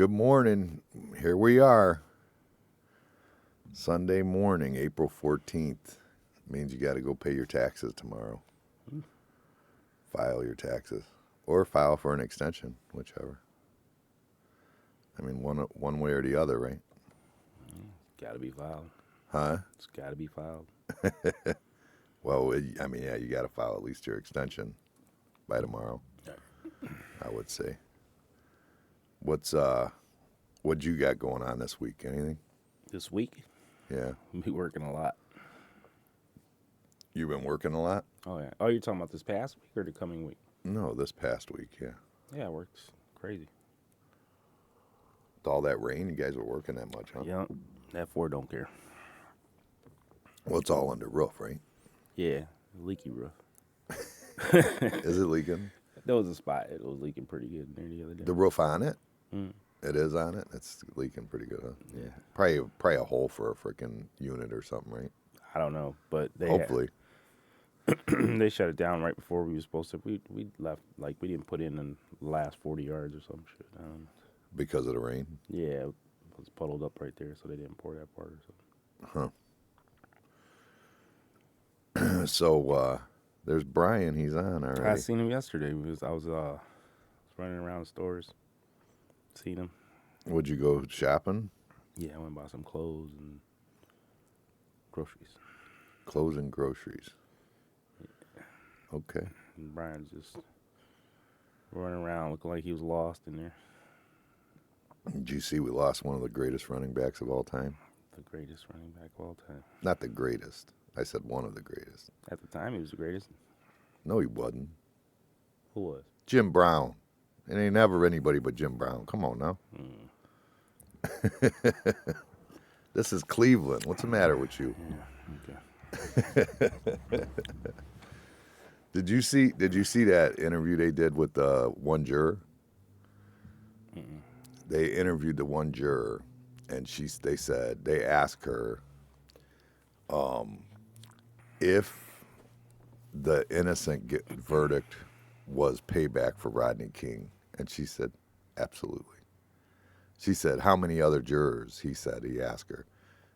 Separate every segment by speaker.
Speaker 1: Good morning. Here we are. Sunday morning, April 14th. Means you got to go pay your taxes tomorrow. File your taxes. Or file for an extension, whichever. I mean, one way or the other, right?
Speaker 2: Got to be filed.
Speaker 1: Huh?
Speaker 2: It's got to be filed.
Speaker 1: Well, yeah, you got to file at least your extension by tomorrow, I would say. What you got going on this week? Anything?
Speaker 2: This week,
Speaker 1: Yeah.
Speaker 2: I'll be working a lot.
Speaker 1: You've been working a lot?
Speaker 2: Oh, yeah. Oh, you're talking about this past week or the coming week?
Speaker 1: No, this past week, yeah.
Speaker 2: Yeah, it works crazy.
Speaker 1: With all that rain, you guys were working that much, huh?
Speaker 2: Yeah, that Ford don't care.
Speaker 1: Well, it's all under roof, right?
Speaker 2: Yeah, leaky roof.
Speaker 1: Is it leaking?
Speaker 2: There was a spot. It was leaking pretty good in there the other day.
Speaker 1: The roof on it?
Speaker 2: Mm.
Speaker 1: It is on it? It's leaking pretty good, huh?
Speaker 2: Yeah.
Speaker 1: Probably a hole for a freaking unit or something, right?
Speaker 2: I don't know, but they
Speaker 1: Hopefully.
Speaker 2: they shut it down right before we were supposed to. We left, like, we didn't put in the last 40 yards or some shit.
Speaker 1: Because of the rain?
Speaker 2: Yeah, it was puddled up right there, so they didn't pour that part or something.
Speaker 1: Huh. So, there's Brian. He's on already.
Speaker 2: I seen him yesterday. I was running around the stores, seen him.
Speaker 1: Would you go shopping?
Speaker 2: Yeah, I went and bought some clothes and groceries.
Speaker 1: Clothes and groceries. Okay.
Speaker 2: And Brian's just running around looking like he was lost in there.
Speaker 1: Did you see we lost one of the greatest running backs of all time?
Speaker 2: The greatest running back of all time.
Speaker 1: Not the greatest. I said one of the greatest.
Speaker 2: At the time, he was the greatest.
Speaker 1: No, he wasn't.
Speaker 2: Who was?
Speaker 1: Jim Brown. It ain't never anybody but Jim Brown. Come on now. This is Cleveland. What's the matter with you?
Speaker 2: Yeah, okay.
Speaker 1: Did you see that interview they did with the one juror?
Speaker 2: Mm-mm.
Speaker 1: They interviewed the one juror, and they asked her if the innocent verdict was payback for Rodney King, and she said absolutely. She said, how many other jurors? He asked her.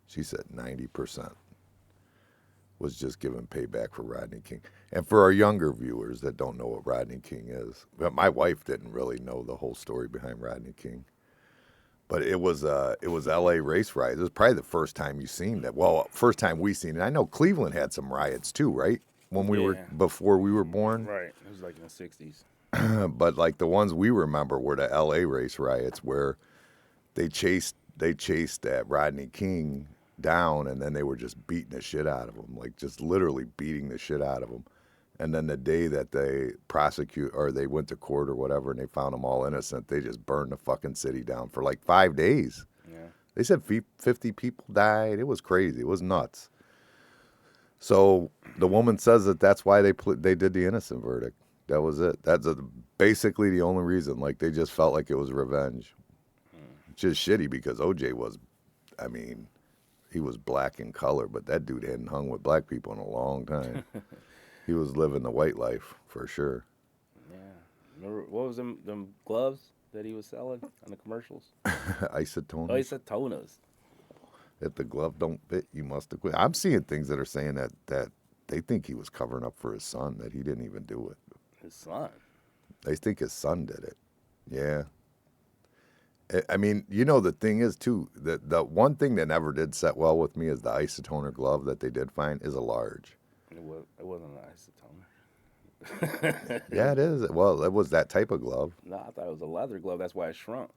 Speaker 1: She said 90% was just given payback for Rodney King. And for our younger viewers that don't know what Rodney King is, but my wife didn't really know the whole story behind Rodney King. But it was L.A. race riots. It was probably the first time you seen that. Well, first time we seen it. I know Cleveland had some riots too, right? Before we were born.
Speaker 2: Right. It was like in the 60s.
Speaker 1: But like the ones we remember were the L.A. race riots where they chased that Rodney King down, and then they were just beating the shit out of him, like just literally beating the shit out of him. And then the day that they they went to court or whatever, and they found them all innocent, they just burned the fucking city down for like 5 days.
Speaker 2: Yeah.
Speaker 1: They said 50 people died. It was crazy. It was nuts. So the woman says that's why they did the innocent verdict. That was it. That's basically the only reason. Like they just felt like it was revenge. Just shitty because OJ was, I mean, he was black in color, but that dude hadn't hung with black people in a long time. He was living the white life for sure.
Speaker 2: Yeah. Remember, what was them gloves that he was selling on the commercials?
Speaker 1: Isotoner.
Speaker 2: Isotoners.
Speaker 1: If the glove don't fit, you must have quit. I'm seeing things that are saying that they think he was covering up for his son, that he didn't even do it.
Speaker 2: His son?
Speaker 1: They think his son did it. Yeah. I mean, the thing is, too, the one thing that never did set well with me is the isotoner glove that they did find is a large.
Speaker 2: It wasn't an isotoner.
Speaker 1: Yeah, it is. Well, it was that type of glove.
Speaker 2: No, I thought it was a leather glove. That's why it shrunk.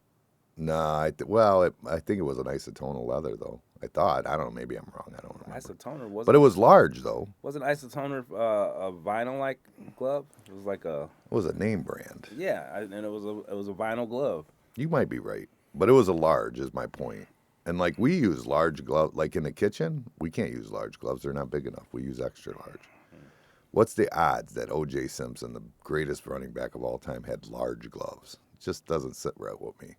Speaker 1: No, I think it was an isotonal leather, though. I thought. I don't know. Maybe I'm wrong. I don't remember.
Speaker 2: Isotoner wasn't.
Speaker 1: But it was large, though.
Speaker 2: Wasn't isotoner a vinyl-like glove? It was like a.
Speaker 1: It was a name brand.
Speaker 2: Yeah, and it was a vinyl glove.
Speaker 1: You might be right, but it was a large, is my point. And like we use large gloves, like in the kitchen, we can't use large gloves. They're not big enough. We use extra large. What's the odds that O.J. Simpson, the greatest running back of all time, had large gloves? It just doesn't sit right with me.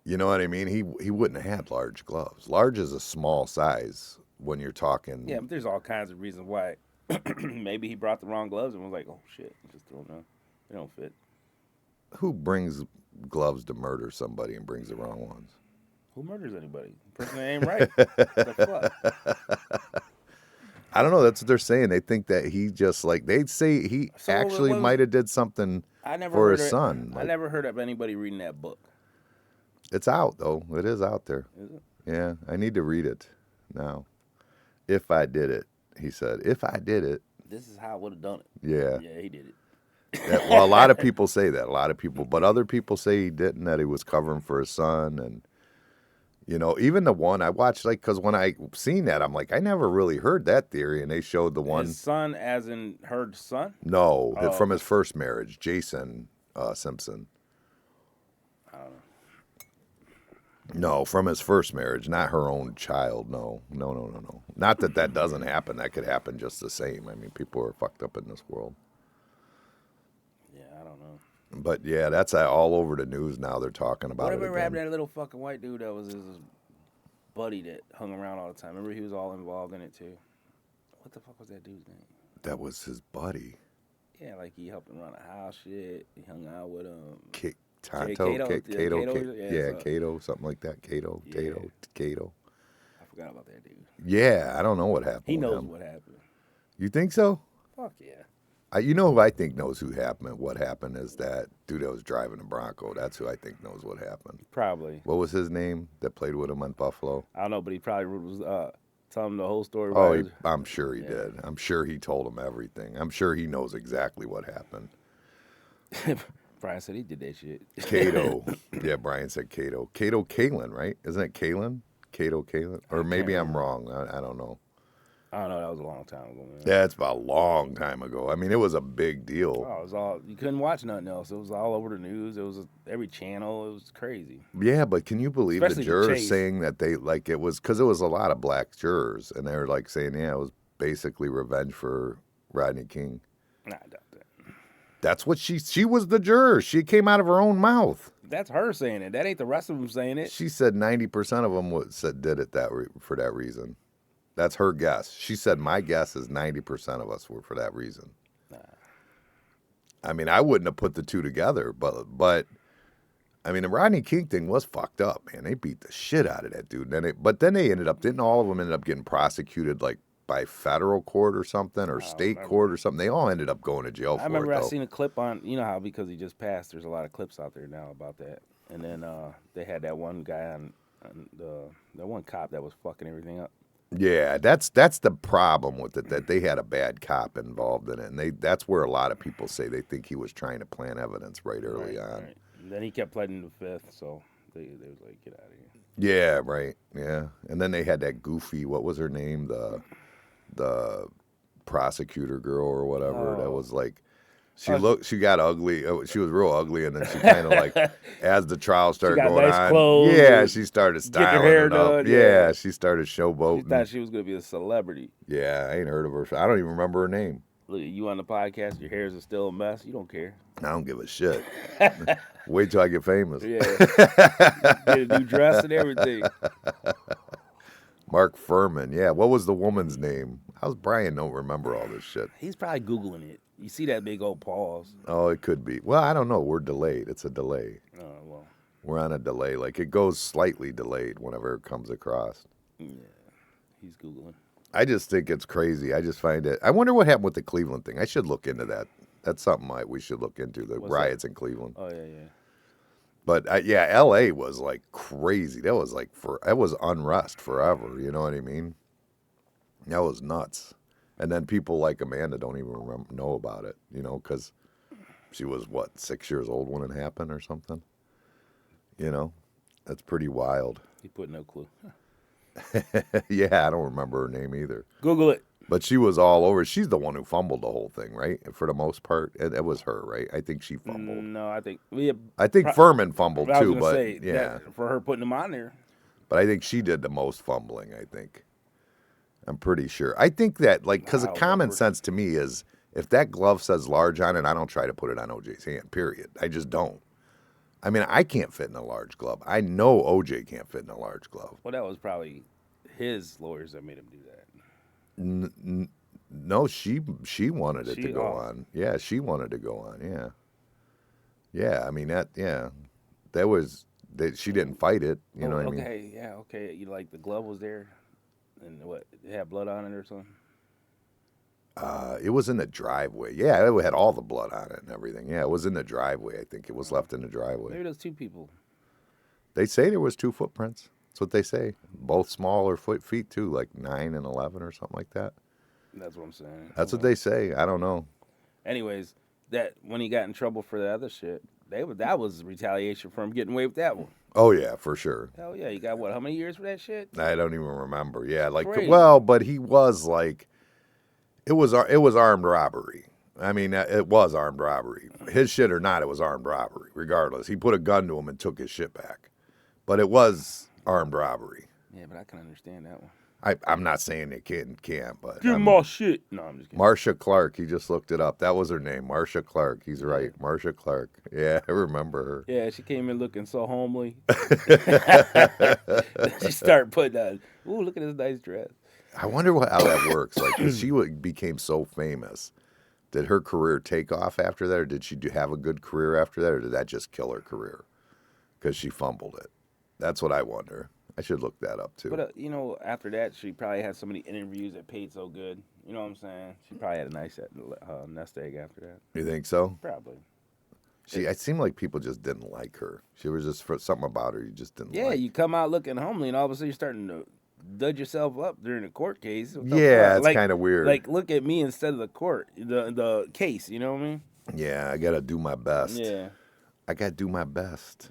Speaker 1: You know what I mean? He wouldn't have had large gloves. Large is a small size when you're talking.
Speaker 2: Yeah, but there's all kinds of reasons why. Maybe he brought the wrong gloves and was like, oh, shit, just throw them out. They don't fit.
Speaker 1: Who brings gloves to murder somebody and brings the wrong ones?
Speaker 2: Who murders anybody? Person that ain't right. The fuck?
Speaker 1: I don't know. That's what they're saying. They think that he just like they'd say he
Speaker 2: So
Speaker 1: actually might have did something
Speaker 2: I never
Speaker 1: for
Speaker 2: heard
Speaker 1: his
Speaker 2: of,
Speaker 1: son.
Speaker 2: I
Speaker 1: Like,
Speaker 2: never heard of anybody reading that book.
Speaker 1: it's out though. It is out there.
Speaker 2: Is it?
Speaker 1: Yeah, I need to read it now. If I did it, he said. If I did it,
Speaker 2: This is how I would have done it.
Speaker 1: yeah.
Speaker 2: Yeah, he did it.
Speaker 1: Well, a lot of people say that. A lot of people, but other people say he didn't. That he was covering for his son, and even the one I watched, like, because when I seen that, I'm like, I never really heard that theory, and they showed the one.
Speaker 2: His son, as in her son?
Speaker 1: No,
Speaker 2: Oh,
Speaker 1: from his first marriage, Jason Simpson.
Speaker 2: I don't know.
Speaker 1: No, from his first marriage, not her own child. No. Not that that doesn't happen. That could happen just the same. I mean, people are fucked up in this world.
Speaker 2: Yeah, I don't know.
Speaker 1: But yeah, that's all over the news now. They're talking about it
Speaker 2: Whatever happened to
Speaker 1: again.
Speaker 2: that little fucking white dude that was his buddy that hung around all the time? Remember, he was all involved in it too. What the fuck was that dude's name?
Speaker 1: That was his buddy.
Speaker 2: Yeah, like he helped him run a house, shit. He hung out with him.
Speaker 1: Cato,
Speaker 2: Cato,
Speaker 1: Cato, something like that. Cato.
Speaker 2: I forgot about that dude.
Speaker 1: Yeah, I don't know what happened.
Speaker 2: He
Speaker 1: with
Speaker 2: knows
Speaker 1: him.
Speaker 2: what happened.
Speaker 1: You think so?
Speaker 2: Fuck yeah.
Speaker 1: Who I think knows who happened. What happened is that dude that was driving a Bronco. That's who I think knows what happened.
Speaker 2: Probably.
Speaker 1: What was his name that played with him on Buffalo?
Speaker 2: I don't know, but he probably was telling him the whole story.
Speaker 1: Oh, I'm sure he did. I'm sure he told him everything. I'm sure he knows exactly what happened.
Speaker 2: Brian said he did that shit.
Speaker 1: Cato. Yeah, Brian said Cato. Cato Kalin, right? Isn't it Kalin? Cato Kalin? Or maybe I'm wrong. I don't know.
Speaker 2: I don't know. That was a long time ago, man.
Speaker 1: Yeah, it's about a long time ago. I mean, it was a big deal.
Speaker 2: Oh, it was all, you couldn't watch nothing else. It was all over the news. It was every channel. It was crazy.
Speaker 1: Yeah, but can you believe
Speaker 2: Especially
Speaker 1: the
Speaker 2: the
Speaker 1: jurors
Speaker 2: chase.
Speaker 1: saying that they, like, it was, because it was a lot of black jurors, and they were, like, saying, yeah, it was basically revenge for Rodney King.
Speaker 2: Nah, I doubt that.
Speaker 1: That's what she was the juror. She came out of her own mouth.
Speaker 2: That's her saying it. That ain't the rest of them saying it.
Speaker 1: She said 90% of them did it for that reason. That's her guess. She said, my guess is 90% of us were for that reason.
Speaker 2: Nah.
Speaker 1: I mean, I wouldn't have put the two together, but I mean, the Rodney King thing was fucked up, man. They beat the shit out of that dude. But then they didn't all of them ended up getting prosecuted, like, by federal court or something, or state court or something? They all ended up going to jail for it,
Speaker 2: I remember I
Speaker 1: though.
Speaker 2: seen a clip on, you know how because he just passed, there's a lot of clips out there now about that. And then they had that one guy on the one cop that was fucking everything up.
Speaker 1: Yeah, that's the problem with it, that they had a bad cop involved in it, and that's where a lot of people say they think he was trying to plant evidence right early on.
Speaker 2: Right. And then he kept pleading the fifth, so they was like, get out of here.
Speaker 1: Yeah, right. Yeah, and then they had that goofy, what was her name, the prosecutor girl or whatever, that was like, she got ugly. She was real ugly, and then she kind of like, as the trial started
Speaker 2: got
Speaker 1: going
Speaker 2: nice
Speaker 1: on,
Speaker 2: clothes,
Speaker 1: yeah, she started
Speaker 2: get her
Speaker 1: styling
Speaker 2: hair
Speaker 1: it up.
Speaker 2: done,
Speaker 1: Yeah,
Speaker 2: yeah.
Speaker 1: she started
Speaker 2: She
Speaker 1: showboating.
Speaker 2: thought she was gonna be a celebrity.
Speaker 1: Yeah, I ain't heard of her. I don't even remember her name.
Speaker 2: Look, you on the podcast, your hair's still a mess. You don't care.
Speaker 1: I don't give a shit. Wait till I get famous.
Speaker 2: Yeah. Get a new dress and everything.
Speaker 1: Mark Furman. Yeah, what was the woman's name? How's Brian don't remember all this shit?
Speaker 2: He's probably Googling it. You see that big old pause.
Speaker 1: Oh, it could be. Well, I don't know. We're delayed. It's a delay.
Speaker 2: Oh, well.
Speaker 1: We're on a delay. Like, it goes slightly delayed whenever it comes across.
Speaker 2: Yeah. He's Googling.
Speaker 1: I just think it's crazy. I just find it. I wonder what happened with the Cleveland thing. I should look into that. That's something we should look into, the
Speaker 2: What's
Speaker 1: riots in Cleveland.
Speaker 2: Oh, yeah.
Speaker 1: But yeah, L.A. was like crazy. That was like that was unrest forever. You know what I mean? That was nuts. And then people like Amanda don't even know about it. You know, because she was 6 years old when it happened or something. You know, that's pretty wild.
Speaker 2: He put no clue.
Speaker 1: Yeah, I don't remember her name either.
Speaker 2: Google it.
Speaker 1: But she was all over. She's the one who fumbled the whole thing, right? For the most part, it was her, right? I think she fumbled.
Speaker 2: No, I think
Speaker 1: Furman fumbled
Speaker 2: I was
Speaker 1: too,
Speaker 2: gonna
Speaker 1: but
Speaker 2: say,
Speaker 1: yeah.
Speaker 2: that, for her putting him on there.
Speaker 1: But I think she did the most fumbling. I think. I'm pretty sure. I think that, like, because the common sense to me is, if that glove says large on it, I don't try to put it on OJ's hand. Period. I just don't. I mean, I can't fit in a large glove. I know OJ can't fit in a large glove.
Speaker 2: Well, that was probably his lawyers that made him do that.
Speaker 1: No, she wanted it to go
Speaker 2: Oh.
Speaker 1: on. Yeah, she wanted to go on. Yeah. Yeah, I mean that was that she didn't fight it. You know what I mean?
Speaker 2: Okay, yeah, okay. You like the glove was there, and what? It had blood on it or something.
Speaker 1: It was in the driveway. Yeah, it had all the blood on it and everything. Yeah, it was in the driveway. I think it was left in the driveway.
Speaker 2: Maybe there's two people.
Speaker 1: They say there was 2 footprints. That's what they say. Both smaller feet too, like 9 and 11 or something like that.
Speaker 2: That's what I'm saying.
Speaker 1: That's what they say. I don't know.
Speaker 2: Anyways, that when he got in trouble for the other shit, that was retaliation for him getting away with that one.
Speaker 1: Oh yeah, for sure.
Speaker 2: Hell yeah, you got what? How many years for that shit?
Speaker 1: I don't even remember. Yeah, like
Speaker 2: Crazy.
Speaker 1: well, but he was like it was armed robbery. I mean, it was armed robbery. His shit or not, it was armed robbery. Regardless, he put a gun to him and took his shit back. But it was armed robbery.
Speaker 2: Yeah, but I can understand that one.
Speaker 1: I'm not saying they can't, but
Speaker 2: Give him all shit. No, I'm just kidding.
Speaker 1: Marsha Clark. He just looked it up. That was her name, Marsha Clark. He's right, Marsha Clark. Yeah, I remember her.
Speaker 2: Yeah, she came in looking so homely. She started putting on, ooh, look at this nice dress.
Speaker 1: I wonder how that works. Like, 'cause she became so famous. Did her career take off after that, or did she have a good career after that, or did that just kill her career because she fumbled it? That's what I wonder. I should look that up too.
Speaker 2: But after that, she probably had so many interviews that paid so good. You know what I'm saying? She probably had a nice nest egg after that.
Speaker 1: You think so?
Speaker 2: Probably.
Speaker 1: It seemed like people just didn't like her. She was just something about her you just didn't like.
Speaker 2: Yeah, you come out looking homely, and all of a sudden you're starting to dud yourself up during a court case.
Speaker 1: Yeah, it's kind of weird.
Speaker 2: Like, look at me instead of the court, the case. You know what I mean?
Speaker 1: Yeah, I gotta do my best.
Speaker 2: Yeah.
Speaker 1: I gotta do my best.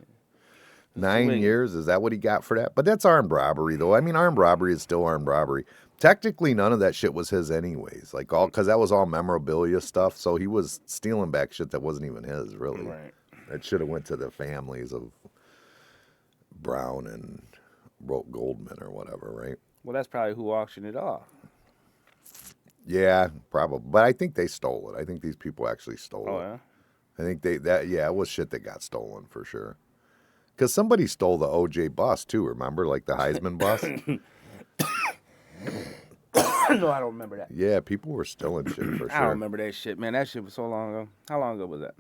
Speaker 1: 9 years, is that what he got for that? But that's armed robbery, though. I mean, armed robbery is still armed robbery. Technically, none of that shit was his anyways. Like, because that was all memorabilia stuff. So he was stealing back shit that wasn't even his, really.
Speaker 2: Right.
Speaker 1: It should have went to the families of Brown and Goldman or whatever, right?
Speaker 2: Well, that's probably who auctioned it off.
Speaker 1: Yeah, probably. But I think they stole it. I think these people actually stole it.
Speaker 2: Yeah?
Speaker 1: I think it was shit that got stolen for sure. Because somebody stole the OJ bus too, remember? Like the Heisman bus?
Speaker 2: No, I don't remember that.
Speaker 1: Yeah, people were stealing shit for sure.
Speaker 2: I don't remember that shit, man. That shit was so long ago. How long ago was that?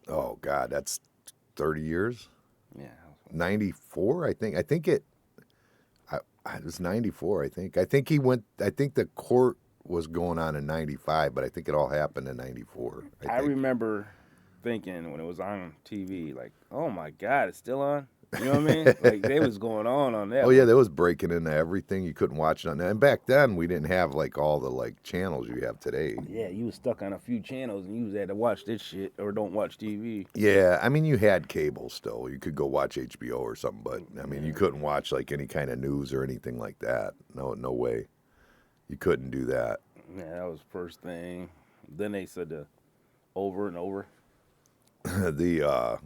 Speaker 1: Oh, God, that's 30 years?
Speaker 2: Yeah.
Speaker 1: 94, I think. I think it was 94, I think. I think the court was going on in 95, but I think it all happened in 94.
Speaker 2: I remember thinking when it was on TV, like, oh my God, it's still on? You know what I mean? Like, they was going on that.
Speaker 1: Oh, yeah, they was breaking into everything. You couldn't watch it. And back then, we didn't have, like, all the, like, channels you have today.
Speaker 2: Yeah, you was stuck on a few channels, and you had to watch this shit or don't watch TV.
Speaker 1: Yeah, I mean, you had cable still. You could go watch HBO or something, but, I mean, you couldn't watch, like, any kind of news or anything like that. No way. You couldn't do that.
Speaker 2: Yeah, that was the first thing. Then they said over and over.
Speaker 1: The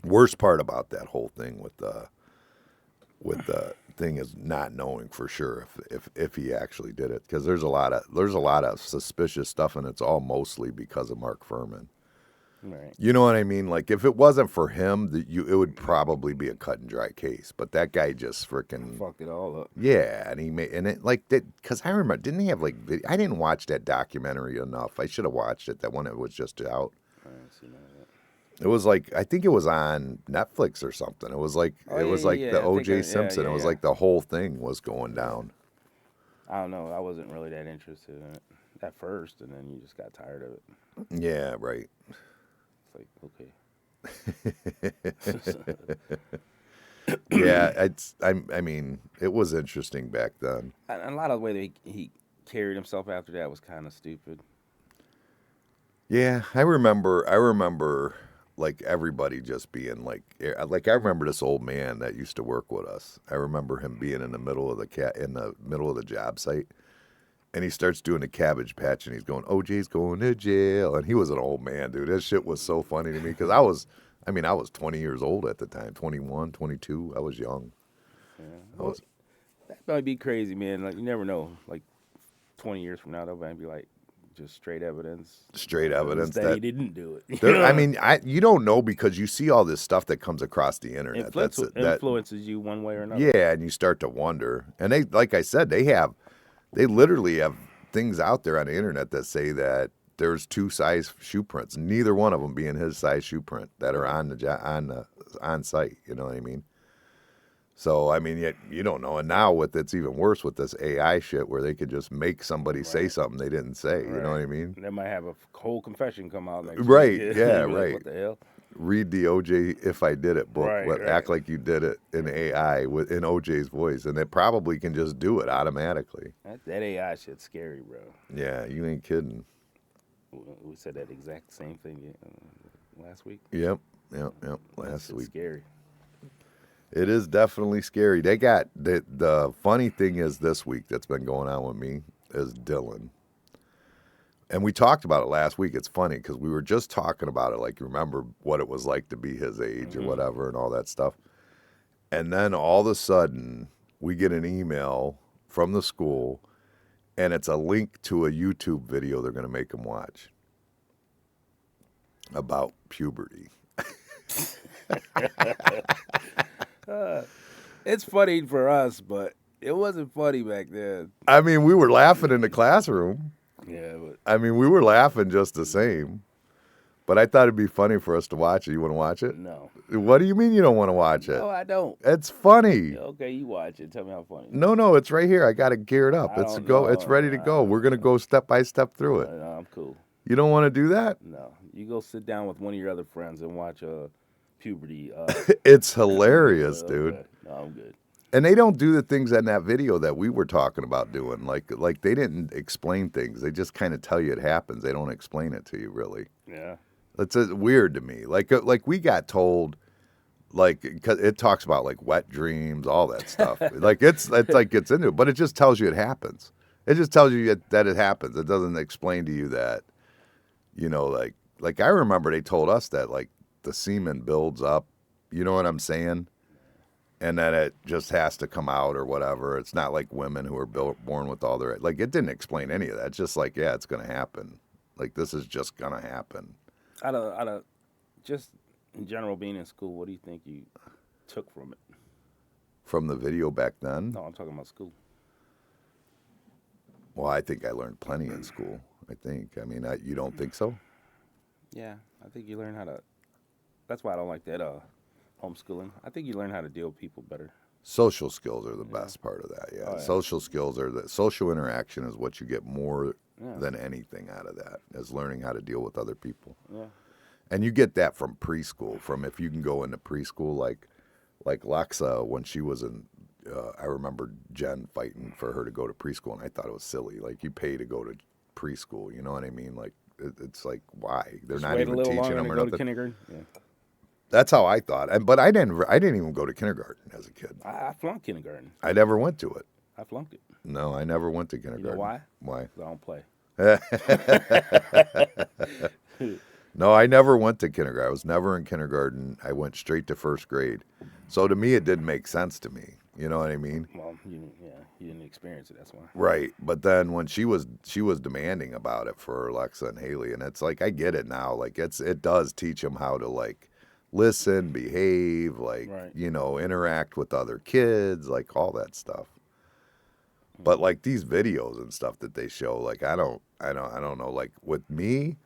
Speaker 1: worst part about that whole thing with the thing is not knowing for sure if he actually did it, because there's a lot of suspicious stuff, and it's all mostly because of Mark Furman.
Speaker 2: Right.
Speaker 1: You know what I mean? Like, if it wasn't for him, it would probably be a cut and dry case. But that guy just freaking
Speaker 2: fucked it all up.
Speaker 1: Yeah, and he made it like that, because I remember, didn't he have like I didn't watch that documentary enough. I should have watched it. That one, it was just out.
Speaker 2: I didn't see none of that.
Speaker 1: It was like, I think it was on Netflix or something. It was like the O.J. Simpson. It was like the whole thing was going down.
Speaker 2: I don't know. I wasn't really that interested in it at first, and then you just got tired of it.
Speaker 1: Yeah, right.
Speaker 2: It's like, okay.
Speaker 1: Yeah, I mean, it was interesting back then.
Speaker 2: And a lot of the way that he carried himself after that was kind of stupid.
Speaker 1: Yeah, I remember like everybody just being like I remember this old man that used to work with us. I remember him being in the middle of the job site, and he starts doing a cabbage patch, and he's going, "OJ's going to jail," and he was an old man, dude. That shit was so funny to me, because I was 20 years old at the time, 21, 22. I was young.
Speaker 2: Yeah. That might be crazy, man. Like, you never know. Like 20 years from now, they'll might be like just straight evidence.
Speaker 1: Straight evidence
Speaker 2: that he didn't do it.
Speaker 1: I mean, you don't know, because you see all this stuff that comes across the internet.
Speaker 2: Influences you one way or another.
Speaker 1: Yeah, and you start to wonder. And they, like I said, they literally have things out there on the internet that say that there's 2 size shoe prints, neither one of them being his size shoe print that are on site. You know what I mean? So I mean, yet you don't know. And now with it's even worse with this AI shit, where they could just make somebody say something they didn't say. You know what I mean?
Speaker 2: They might have a whole confession come out next
Speaker 1: Right?
Speaker 2: week.
Speaker 1: Yeah.
Speaker 2: You'd be like,
Speaker 1: Right.
Speaker 2: what the hell?
Speaker 1: Read the OJ "If I Did It" book.
Speaker 2: Right, right.
Speaker 1: Act like you did it in AI in OJ's voice, and it probably can just do it automatically.
Speaker 2: That AI shit's scary, bro.
Speaker 1: Yeah, you ain't kidding.
Speaker 2: We said that exact same thing last week.
Speaker 1: Yep. Last week.
Speaker 2: Scary.
Speaker 1: It is definitely scary. They got the funny thing is this week that's been going on with me is Dylan. And we talked about it last week. It's funny because we were just talking about it. Like, remember what it was like to be his age or whatever and all that stuff. And then all of a sudden, we get an email from the school, and it's a link to a YouTube video they're going to make him watch about puberty.
Speaker 2: It's funny for us, but it wasn't funny back then.
Speaker 1: I mean, we were laughing in the classroom.
Speaker 2: Yeah, but
Speaker 1: I mean, we were laughing just the same. But I thought it'd be funny for us to watch it. You want to watch it?
Speaker 2: no.
Speaker 1: What do you mean you don't want to watch it?
Speaker 2: No, I don't.
Speaker 1: It's funny.
Speaker 2: Okay, you watch it. Tell me how funny.
Speaker 1: No, it's right here. I got it geared up.
Speaker 2: I
Speaker 1: It's
Speaker 2: don't
Speaker 1: go.
Speaker 2: know.
Speaker 1: It's ready to go. We're gonna go step by step through it.
Speaker 2: No, I'm cool.
Speaker 1: You don't want to do that?
Speaker 2: No, you go sit down with one of your other friends and watch Puberty.
Speaker 1: It's hilarious,
Speaker 2: Okay.
Speaker 1: dude.
Speaker 2: No, I'm good.
Speaker 1: And they don't do the things in that video that we were talking about doing. Like they didn't explain things. They just kind of tell you it happens. They don't explain it to you really.
Speaker 2: Yeah.
Speaker 1: It's weird to me. Like we got told, like, 'cause it talks about like wet dreams, all that stuff. Like it's like gets into it, but it just tells you it happens. It just tells you that it happens. It doesn't explain to you that, you know, like I remember they told us that like the semen builds up. You know what I'm saying? And then it just has to come out or whatever. It's not like women who are born with all their like. It didn't explain any of that. It's just like, yeah, it's gonna happen. Like this is just gonna happen.
Speaker 2: Out of just in general being in school, what do you think you took from it?
Speaker 1: From the video back then?
Speaker 2: No, I'm talking about school.
Speaker 1: Well, I think I learned plenty in school. I think. I mean, you don't think so?
Speaker 2: Yeah, I think you learn how to. That's why I don't like that homeschooling. I think you learn how to deal with people better.
Speaker 1: Social skills are the best part of that. Yeah.
Speaker 2: Oh, yeah.
Speaker 1: Social skills are the social interaction is what you get more
Speaker 2: Yeah.
Speaker 1: than anything out of that. Is learning how to deal with other people.
Speaker 2: Yeah.
Speaker 1: And you get that from preschool. From if you can go into preschool, like Lexa when she was in. I remember Jen fighting for her to go to preschool, and I thought it was silly. Like you pay to go to preschool, you know what I mean? Like it's like why they're
Speaker 2: Just
Speaker 1: not
Speaker 2: wait
Speaker 1: even
Speaker 2: a little
Speaker 1: teaching
Speaker 2: longer
Speaker 1: them
Speaker 2: to
Speaker 1: or
Speaker 2: go
Speaker 1: nothing.
Speaker 2: to kindergarten. Yeah.
Speaker 1: That's how I thought. But I didn't even go to kindergarten as a kid.
Speaker 2: I flunked kindergarten.
Speaker 1: I never went to it.
Speaker 2: I flunked it.
Speaker 1: No, I never went to kindergarten.
Speaker 2: why?
Speaker 1: Why?
Speaker 2: 'Cause I don't play.
Speaker 1: No, I never went to kindergarten. I was never in kindergarten. I went straight to first grade. So to me, it didn't make sense to me. You know what I mean?
Speaker 2: Well, you didn't experience it. That's why.
Speaker 1: Right. But then when she was demanding about it for Alexa and Haley, and it's like I get it now. Like it does teach them how to like listen, behave, like
Speaker 2: Right.
Speaker 1: you know, interact with other kids, like all that stuff. But like these videos and stuff that they show, like I don't know. Like with me,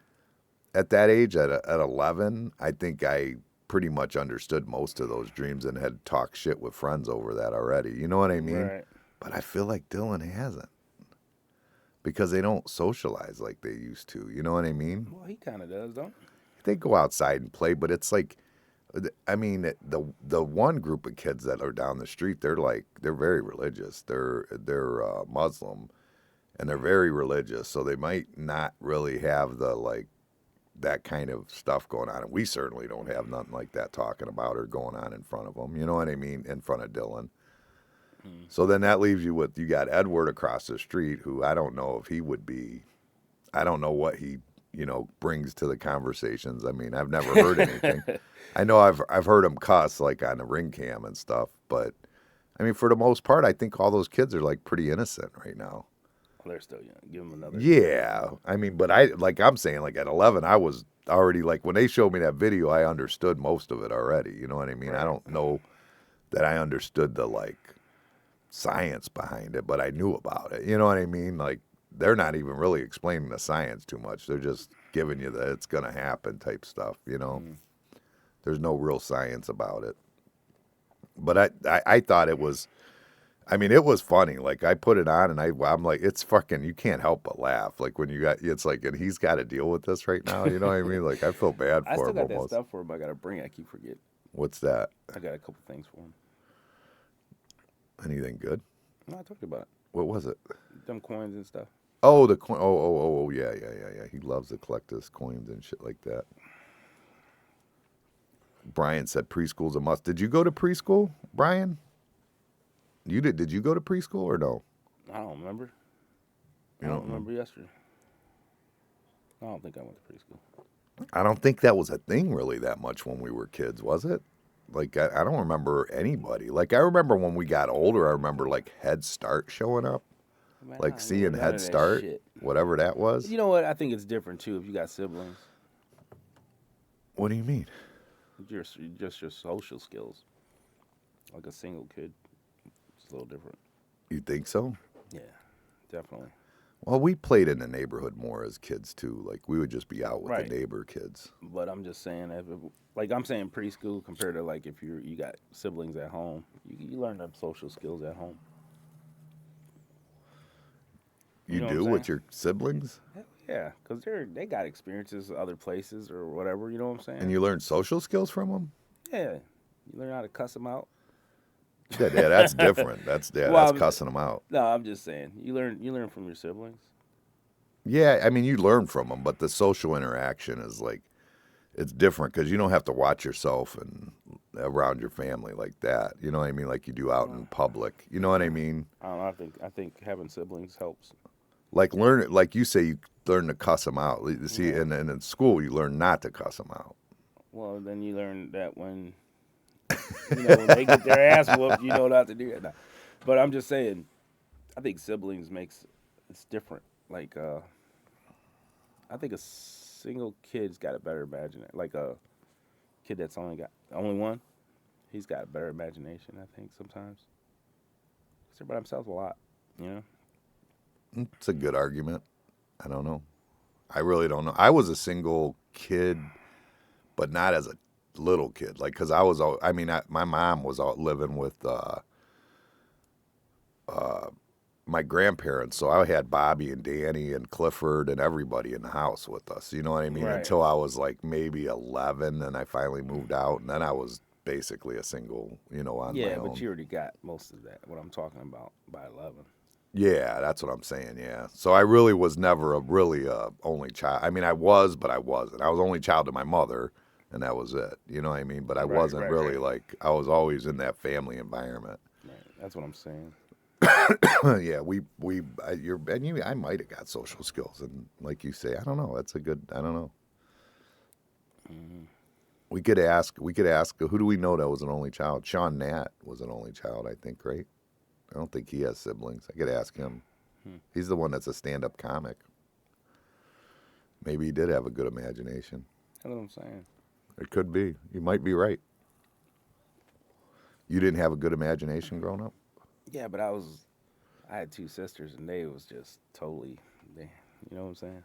Speaker 1: at that age, at 11, I think I pretty much understood most of those dreams and had talked shit with friends over that already. You know what I mean?
Speaker 2: Right.
Speaker 1: But I feel like Dylan hasn't because they don't socialize like they used to. You know what I mean?
Speaker 2: Well, he kind of does, don't he?
Speaker 1: They go outside and play, but it's like, I mean, the one group of kids that are down the street, they're very religious. They're Muslim, and they're very religious, so they might not really have the like that kind of stuff going on. And we certainly don't have nothing like that talking about or going on in front of them. You know what I mean? In front of Dylan. So then that leaves you with, you got Edward across the street, who I don't know if he would be, I don't know what he, you know, brings to the conversations. I mean, I've never heard anything. I know I've heard him cuss like on the ring cam and stuff, but I mean, for the most part, I think all those kids are like pretty innocent right now.
Speaker 2: Well, they're still young. Give them another.
Speaker 1: Yeah. I mean, but I'm saying like at 11, I was already like, when they showed me that video, I understood most of it already. You know what I mean?
Speaker 2: Right.
Speaker 1: I don't know that I understood the like science behind it, but I knew about it. You know what I mean? Like they're not even really explaining the science too much. They're just giving you the it's going to happen type stuff, you know. There's no real science about it. But I thought it was, I mean, it was funny. Like, I put it on and I'm like, it's fucking, you can't help but laugh. Like, when you got, it's like, and he's got to deal with this right now. You know what I mean? Like, I feel bad
Speaker 2: I
Speaker 1: for
Speaker 2: still
Speaker 1: him
Speaker 2: got that
Speaker 1: almost.
Speaker 2: stuff for him. I got to bring it. I keep forgetting.
Speaker 1: What's that?
Speaker 2: I got a couple things for him.
Speaker 1: Anything good?
Speaker 2: No, I talked about it.
Speaker 1: What was it?
Speaker 2: Them coins and stuff.
Speaker 1: Oh, the coin. Oh, yeah. He loves to collect his coins and shit like that. Brian said preschool's a must. Did you go to preschool, Brian? You did. Did you go to preschool or no?
Speaker 2: I don't remember. I
Speaker 1: You
Speaker 2: don't
Speaker 1: don't
Speaker 2: remember yesterday. I don't think I went to preschool.
Speaker 1: I don't think that was a thing really that much when we were kids, was it? Like, I don't remember anybody. Like, I remember when we got older, I remember, like, Head Start showing up.
Speaker 2: Man, I
Speaker 1: Like,
Speaker 2: don't
Speaker 1: seeing
Speaker 2: remember none
Speaker 1: Head
Speaker 2: of that
Speaker 1: Start,
Speaker 2: shit.
Speaker 1: whatever that was.
Speaker 2: You know what? I think it's different, too, if you got siblings.
Speaker 1: What do you mean?
Speaker 2: Just your social skills. Like a single kid, it's a little different.
Speaker 1: You think so?
Speaker 2: Yeah, definitely.
Speaker 1: Well, we played in the neighborhood more as kids, too. Like, we would just be out with
Speaker 2: Right.
Speaker 1: the neighbor kids.
Speaker 2: But I'm just saying, like I'm saying preschool compared to like if you got siblings at home, you learn them social skills at home.
Speaker 1: You
Speaker 2: know what
Speaker 1: do
Speaker 2: I'm
Speaker 1: with
Speaker 2: saying?
Speaker 1: your siblings?
Speaker 2: Hell yeah, because they got experiences other places or whatever. You know what I'm saying?
Speaker 1: And you learn social skills from them?
Speaker 2: Yeah, you learn how to cuss them out.
Speaker 1: Yeah, that's different. That's
Speaker 2: Well,
Speaker 1: cussing them out.
Speaker 2: No, I'm just saying you learn from your siblings.
Speaker 1: Yeah, I mean, you learn from them, but the social interaction is like, it's different because you don't have to watch yourself and around your family like that. You know what I mean? Like you do out in public. You know what I mean?
Speaker 2: I don't know. I think having siblings helps.
Speaker 1: Like like you say, you learn to cuss them out. You see, and in school, you learn not to cuss them out.
Speaker 2: Well, then you learn that when when they get their ass whooped, you know not to do that. Nah. But I'm just saying, I think siblings it's different. Like I think a single kid's got a better imagination. Like a kid that's only one, he's got a better imagination. I think sometimes. 'Cause they're by themselves a lot, you know.
Speaker 1: It's a good argument. I don't know. I really don't know. I was a single kid, but not as a little kid. Like, because I was, my mom was out living with my grandparents, so I had Bobby and Danny and Clifford and everybody in the house with us. You know what I mean?
Speaker 2: Right.
Speaker 1: Until I was like maybe 11, and I finally moved out, and then I was basically a single, on my own.
Speaker 2: Yeah, but you already got most of that. What I'm talking about by 11.
Speaker 1: Yeah, that's what I'm saying, yeah. So I really was never really a only child. I mean, I was, but I wasn't. I was only child to my mother, and that was it. You know what I mean? But I wasn't really like, I was always in that family environment.
Speaker 2: Right. That's what I'm saying.
Speaker 1: Yeah, I might have got social skills, and like you say, I don't know. That's a good, I don't know.
Speaker 2: Mm-hmm.
Speaker 1: We could ask, who do we know that was an only child? Sean Nat was an only child, I think, right? I don't think he has siblings. I could ask him. He's the one that's a stand-up comic. Maybe he did have a good imagination.
Speaker 2: That's what I'm saying.
Speaker 1: It could be. You might be right. You didn't have a good imagination growing up?
Speaker 2: Yeah, but I had two sisters, and they was just totally, you know what I'm saying?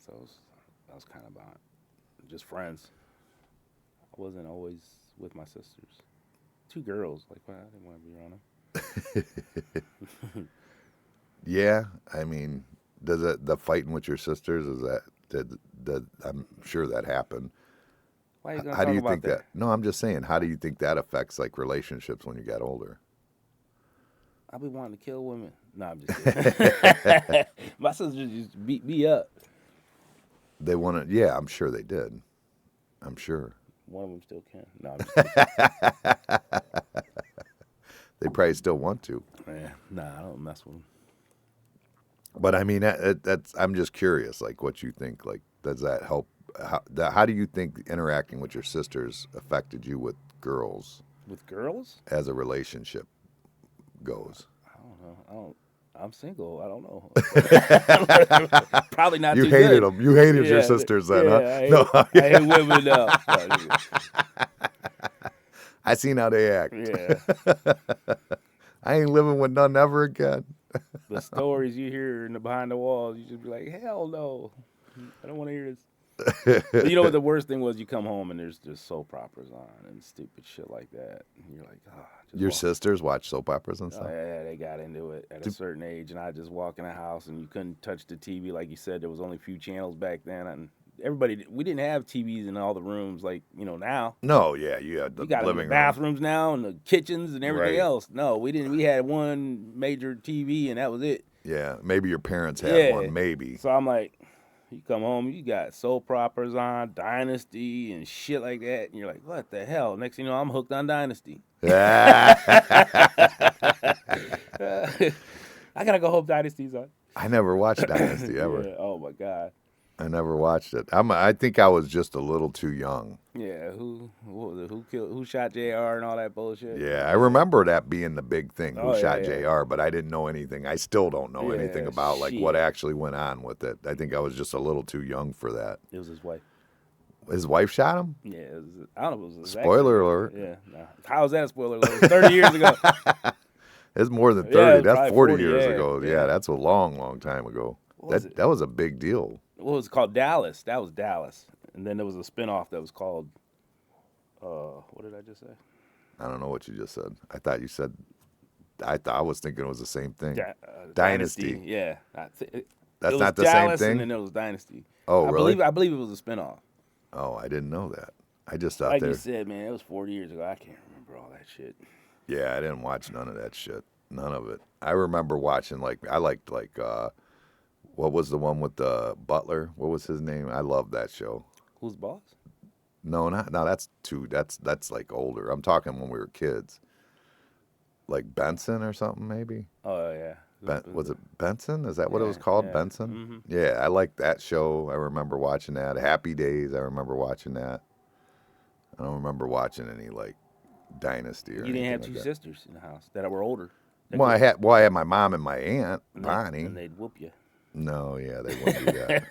Speaker 2: So I was kind of about just friends. I wasn't always with my sisters. Two girls, like, well, I didn't want to be around them.
Speaker 1: Yeah, I mean, does it, the fighting with your sisters, I'm sure that happened.
Speaker 2: Why are you gonna
Speaker 1: How do
Speaker 2: talk
Speaker 1: you
Speaker 2: about
Speaker 1: think that? No, I'm just saying, how do you think that affects like relationships when you get older?
Speaker 2: I be wanting to kill women. No, I'm just kidding. My sisters just beat me up.
Speaker 1: They want to, yeah, I'm sure they did. I'm sure.
Speaker 2: One of them still can. No, I'm just kidding.
Speaker 1: They probably still want to.
Speaker 2: Yeah, nah, I don't mess with them.
Speaker 1: But I mean, that's, I'm just curious, like what you think, like, does that help? How do you think interacting with your sisters affected you with girls
Speaker 2: With girls?
Speaker 1: as a relationship goes?
Speaker 2: I don't know. I'm single. I don't know. Probably not
Speaker 1: You
Speaker 2: too
Speaker 1: hated
Speaker 2: good.
Speaker 1: them. You hated your sisters then,
Speaker 2: yeah,
Speaker 1: huh?
Speaker 2: I hate women now.
Speaker 1: I seen how they act.
Speaker 2: Yeah.
Speaker 1: I ain't living with none ever again.
Speaker 2: the stories you hear in the behind the walls, you just be like, hell no, I don't want to hear this. But you know what the worst thing was? You come home and there's just soap operas on and stupid shit like that. And you're like, just
Speaker 1: Your
Speaker 2: walk.
Speaker 1: sisters watch soap operas and
Speaker 2: Oh,
Speaker 1: stuff?
Speaker 2: yeah, they got into it at a certain age. And I just walk in the house and you couldn't touch the TV. Like you said, there was only a few channels back then. And we didn't have TVs in all the rooms like, now.
Speaker 1: No, yeah, you had the
Speaker 2: You got them in the
Speaker 1: living room.
Speaker 2: bathrooms now and the kitchens and everything
Speaker 1: Right.
Speaker 2: else. No, we didn't. We had one major TV and that was it.
Speaker 1: Yeah, maybe your parents had one, maybe.
Speaker 2: So I'm like, you come home, you got soap operas on, Dynasty and shit like that, and you're like, what the hell? Next thing you know, I'm hooked on Dynasty. I gotta go home. Dynasty's on.
Speaker 1: I never watched Dynasty ever.
Speaker 2: Yeah. Oh my god.
Speaker 1: I never watched it. I think I was just a little too young.
Speaker 2: Yeah. What was it? Who shot JR and all that bullshit?
Speaker 1: Yeah, I remember that being the big thing. Who
Speaker 2: Oh, yeah,
Speaker 1: shot
Speaker 2: yeah.
Speaker 1: JR? But I didn't know anything. I still don't know
Speaker 2: Yeah,
Speaker 1: anything about like what
Speaker 2: shit.
Speaker 1: actually went on with it. I think I was just a little too young for that.
Speaker 2: It was his wife.
Speaker 1: His wife shot him?
Speaker 2: Yeah. I don't know. If it was his
Speaker 1: Spoiler alert.
Speaker 2: Yeah. Nah. How's that a spoiler alert? It was 30 years ago.
Speaker 1: It's more than
Speaker 2: Yeah,
Speaker 1: 30.
Speaker 2: it was
Speaker 1: That's
Speaker 2: probably
Speaker 1: 40
Speaker 2: 40,
Speaker 1: years
Speaker 2: yeah,
Speaker 1: ago.
Speaker 2: yeah.
Speaker 1: Yeah, that's a long, long time ago.
Speaker 2: What was it?
Speaker 1: That was a big deal.
Speaker 2: What was it called? Dallas. That was Dallas. And then there was a spinoff that was called. What did I just say?
Speaker 1: I don't know what you just said. I was thinking it was the same thing.
Speaker 2: Dynasty. Yeah.
Speaker 1: That's
Speaker 2: it was
Speaker 1: not the
Speaker 2: Dallas,
Speaker 1: same thing?
Speaker 2: And then there was Dynasty.
Speaker 1: Oh, really?
Speaker 2: I believe it was a spinoff.
Speaker 1: Oh, I didn't know that. I just thought
Speaker 2: Like
Speaker 1: there.
Speaker 2: you said, man, it was 40 years ago. I can't remember all that shit.
Speaker 1: Yeah, I didn't watch none of that shit. None of it. I remember watching I liked what was the one with the butler? What was his name? I loved that show.
Speaker 2: Who's boss?
Speaker 1: No, that's like older. I'm talking when we were kids. Like Benson or something maybe.
Speaker 2: Oh yeah.
Speaker 1: Was it Benson? Is that what it was
Speaker 2: Yeah,
Speaker 1: called?
Speaker 2: yeah.
Speaker 1: Benson?
Speaker 2: Mhm.
Speaker 1: Yeah, I liked that show. I remember watching that. Happy Days, I remember watching that. I don't remember watching any like Dynasty or
Speaker 2: You didn't have
Speaker 1: anything
Speaker 2: two
Speaker 1: like that.
Speaker 2: sisters in the house that were older.
Speaker 1: Well, I had my mom and my aunt,
Speaker 2: And
Speaker 1: Bonnie.
Speaker 2: And they'd whoop you.
Speaker 1: No, yeah, they wouldn't do that.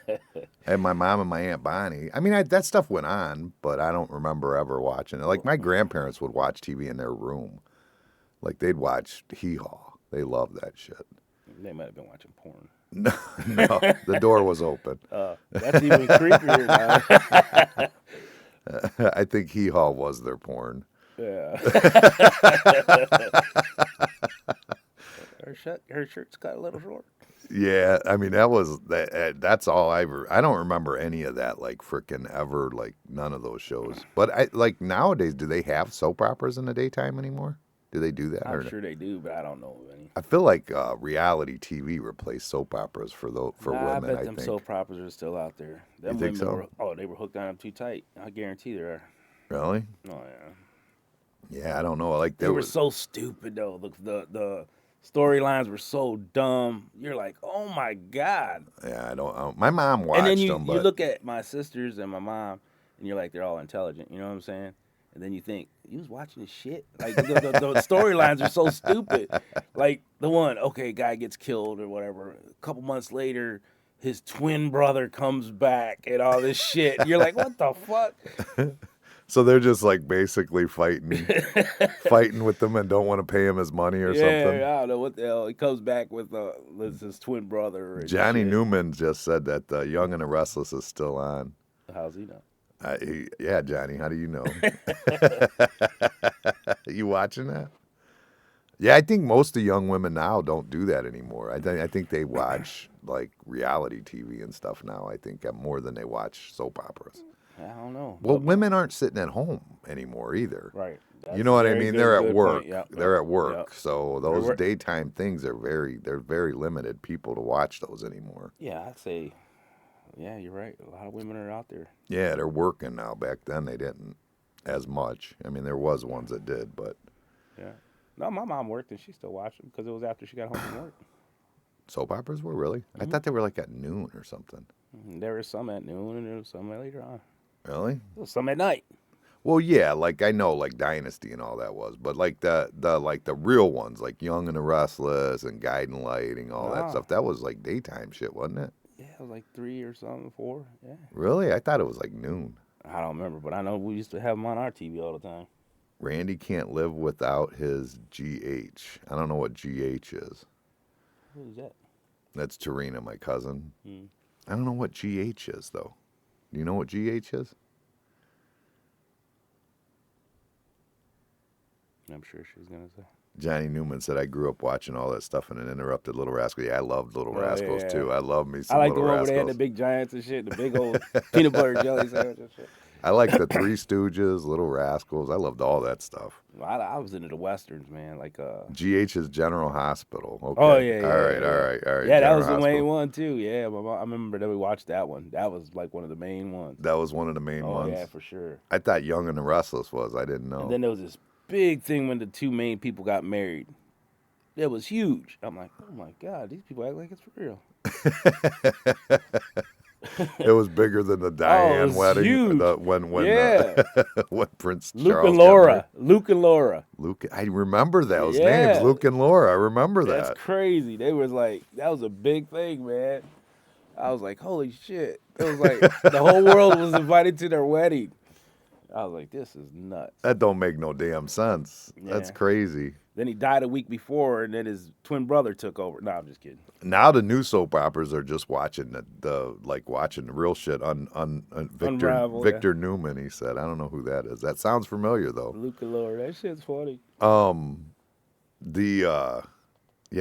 Speaker 1: I had my mom and my aunt Bonnie. I mean, that stuff went on, but I don't remember ever watching it. Like my grandparents would watch TV in their room. Like they'd watch Hee Haw. They loved that shit.
Speaker 2: They might have been watching porn.
Speaker 1: No, the door was open.
Speaker 2: That's even creepier now.
Speaker 1: I think Hee Haw was their porn.
Speaker 2: Yeah. Her shirt's got a little short.
Speaker 1: Yeah, I mean that's all I don't remember any of that like frickin' ever, like none of those shows. But I like nowadays, do they have soap operas in the daytime anymore? Do they do that?
Speaker 2: I'm sure they do, but I don't know of any.
Speaker 1: I feel like reality TV replaced soap operas for women.
Speaker 2: I bet
Speaker 1: I
Speaker 2: them
Speaker 1: think.
Speaker 2: soap operas are still out there. Them
Speaker 1: think
Speaker 2: women
Speaker 1: so?
Speaker 2: they were hooked on them too tight. I guarantee they are.
Speaker 1: Really?
Speaker 2: Oh yeah.
Speaker 1: Yeah, I don't know. Like
Speaker 2: They were so stupid though. The storylines were so dumb. You're like, oh my god.
Speaker 1: Yeah, I don't. My mom watched
Speaker 2: And then
Speaker 1: them, but
Speaker 2: you look at my sisters and my mom, and you're like, they're all intelligent. You know what I'm saying? And then you think, you was watching this shit? Like, the storylines are so stupid. Like, the one, okay, guy gets killed or whatever. A couple months later, his twin brother comes back and all this shit. You're like, what the fuck?
Speaker 1: so they're just like basically fighting with them and don't want to pay him his money or
Speaker 2: Yeah,
Speaker 1: something.
Speaker 2: I don't know what the hell. He comes back with his twin brother. And
Speaker 1: Johnny
Speaker 2: shit.
Speaker 1: Newman just said that Young and the Restless is still on.
Speaker 2: How's he know?
Speaker 1: Yeah, Johnny, how do you know? You watching that? Yeah, I think most of young women now don't do that anymore. I think they watch like reality TV and stuff now. I think more than they watch soap operas.
Speaker 2: I don't know.
Speaker 1: Well, women aren't sitting at home anymore either.
Speaker 2: Right.
Speaker 1: You know what I mean? They're at work.
Speaker 2: Yep.
Speaker 1: They're at work.
Speaker 2: Yep.
Speaker 1: So those daytime things are they're very limited people to watch those anymore.
Speaker 2: Yeah, I'd say, yeah, you're right. A lot of women are out there.
Speaker 1: Yeah, they're working now. Back then they didn't as much. I mean, there was ones that did, but
Speaker 2: Yeah. No, my mom worked and she still watched them because it was after she got home from work.
Speaker 1: soap operas were really? I thought they were like at noon or something.
Speaker 2: There was some at noon and there was some later on.
Speaker 1: Really?
Speaker 2: There was some at night.
Speaker 1: Well, yeah, like I know like Dynasty and all that was, but like the real ones, like Young and the Restless and Guiding Light and all that stuff, that was like daytime shit, wasn't it?
Speaker 2: Yeah, it was like 3 or something, 4. Yeah.
Speaker 1: Really? I thought it was like noon.
Speaker 2: I don't remember, but I know we used to have them on our TV all the time.
Speaker 1: Randy can't live without his GH. I don't know what GH is.
Speaker 2: Who's that?
Speaker 1: That's Tarina, my cousin.
Speaker 2: Hmm.
Speaker 1: I don't know what GH is, though. Do you know what GH is?
Speaker 2: I'm sure she's gonna say.
Speaker 1: Johnny Newman said, I grew up watching all that stuff and it interrupted Little Rascals. Yeah, I loved Little
Speaker 2: Oh,
Speaker 1: Rascals,
Speaker 2: yeah.
Speaker 1: too. I love me
Speaker 2: I
Speaker 1: some
Speaker 2: like the
Speaker 1: Little
Speaker 2: one where they had the
Speaker 1: Rascals.
Speaker 2: big giants and shit, the big old peanut butter jelly sandwich and shit.
Speaker 1: I like the Three Stooges, Little Rascals. I loved all that stuff.
Speaker 2: I was into the westerns, man. Like
Speaker 1: GH's General Hospital. Okay.
Speaker 2: Oh yeah,
Speaker 1: All
Speaker 2: yeah,
Speaker 1: right,
Speaker 2: yeah.
Speaker 1: all right, all right.
Speaker 2: Yeah, that
Speaker 1: General
Speaker 2: was the main
Speaker 1: Hospital.
Speaker 2: one too. Yeah, my mom, I remember that we watched that one. That was like one of the main ones.
Speaker 1: That was one of the main
Speaker 2: Oh
Speaker 1: ones.
Speaker 2: yeah, for sure.
Speaker 1: I thought Young and the Restless was. I didn't know.
Speaker 2: And then there was this big thing when the two main people got married. It was huge. I'm like, oh my god, these people act like it's for real.
Speaker 1: It was bigger than the Diane
Speaker 2: was
Speaker 1: wedding.
Speaker 2: huge. Yeah.
Speaker 1: When Prince
Speaker 2: Luke
Speaker 1: Charles
Speaker 2: and
Speaker 1: got
Speaker 2: Laura.
Speaker 1: married.
Speaker 2: Luke and Laura.
Speaker 1: Luke, I remember those
Speaker 2: Yeah.
Speaker 1: names, Luke and Laura. I remember
Speaker 2: That's
Speaker 1: that.
Speaker 2: crazy. They was like, that was a big thing, man. I was like, holy shit. It was like the whole world was invited to their wedding. I was like, this is nuts.
Speaker 1: That don't make no damn sense. That's
Speaker 2: Yeah.
Speaker 1: crazy.
Speaker 2: Then he died a week before, and then his twin brother took over. No, I'm just kidding.
Speaker 1: Now the new soap operas are just watching watching the real shit on
Speaker 2: Unravel,
Speaker 1: Victor Newman. He said, I don't know who that is. That sounds familiar though.
Speaker 2: Luke and Laura, that shit's funny.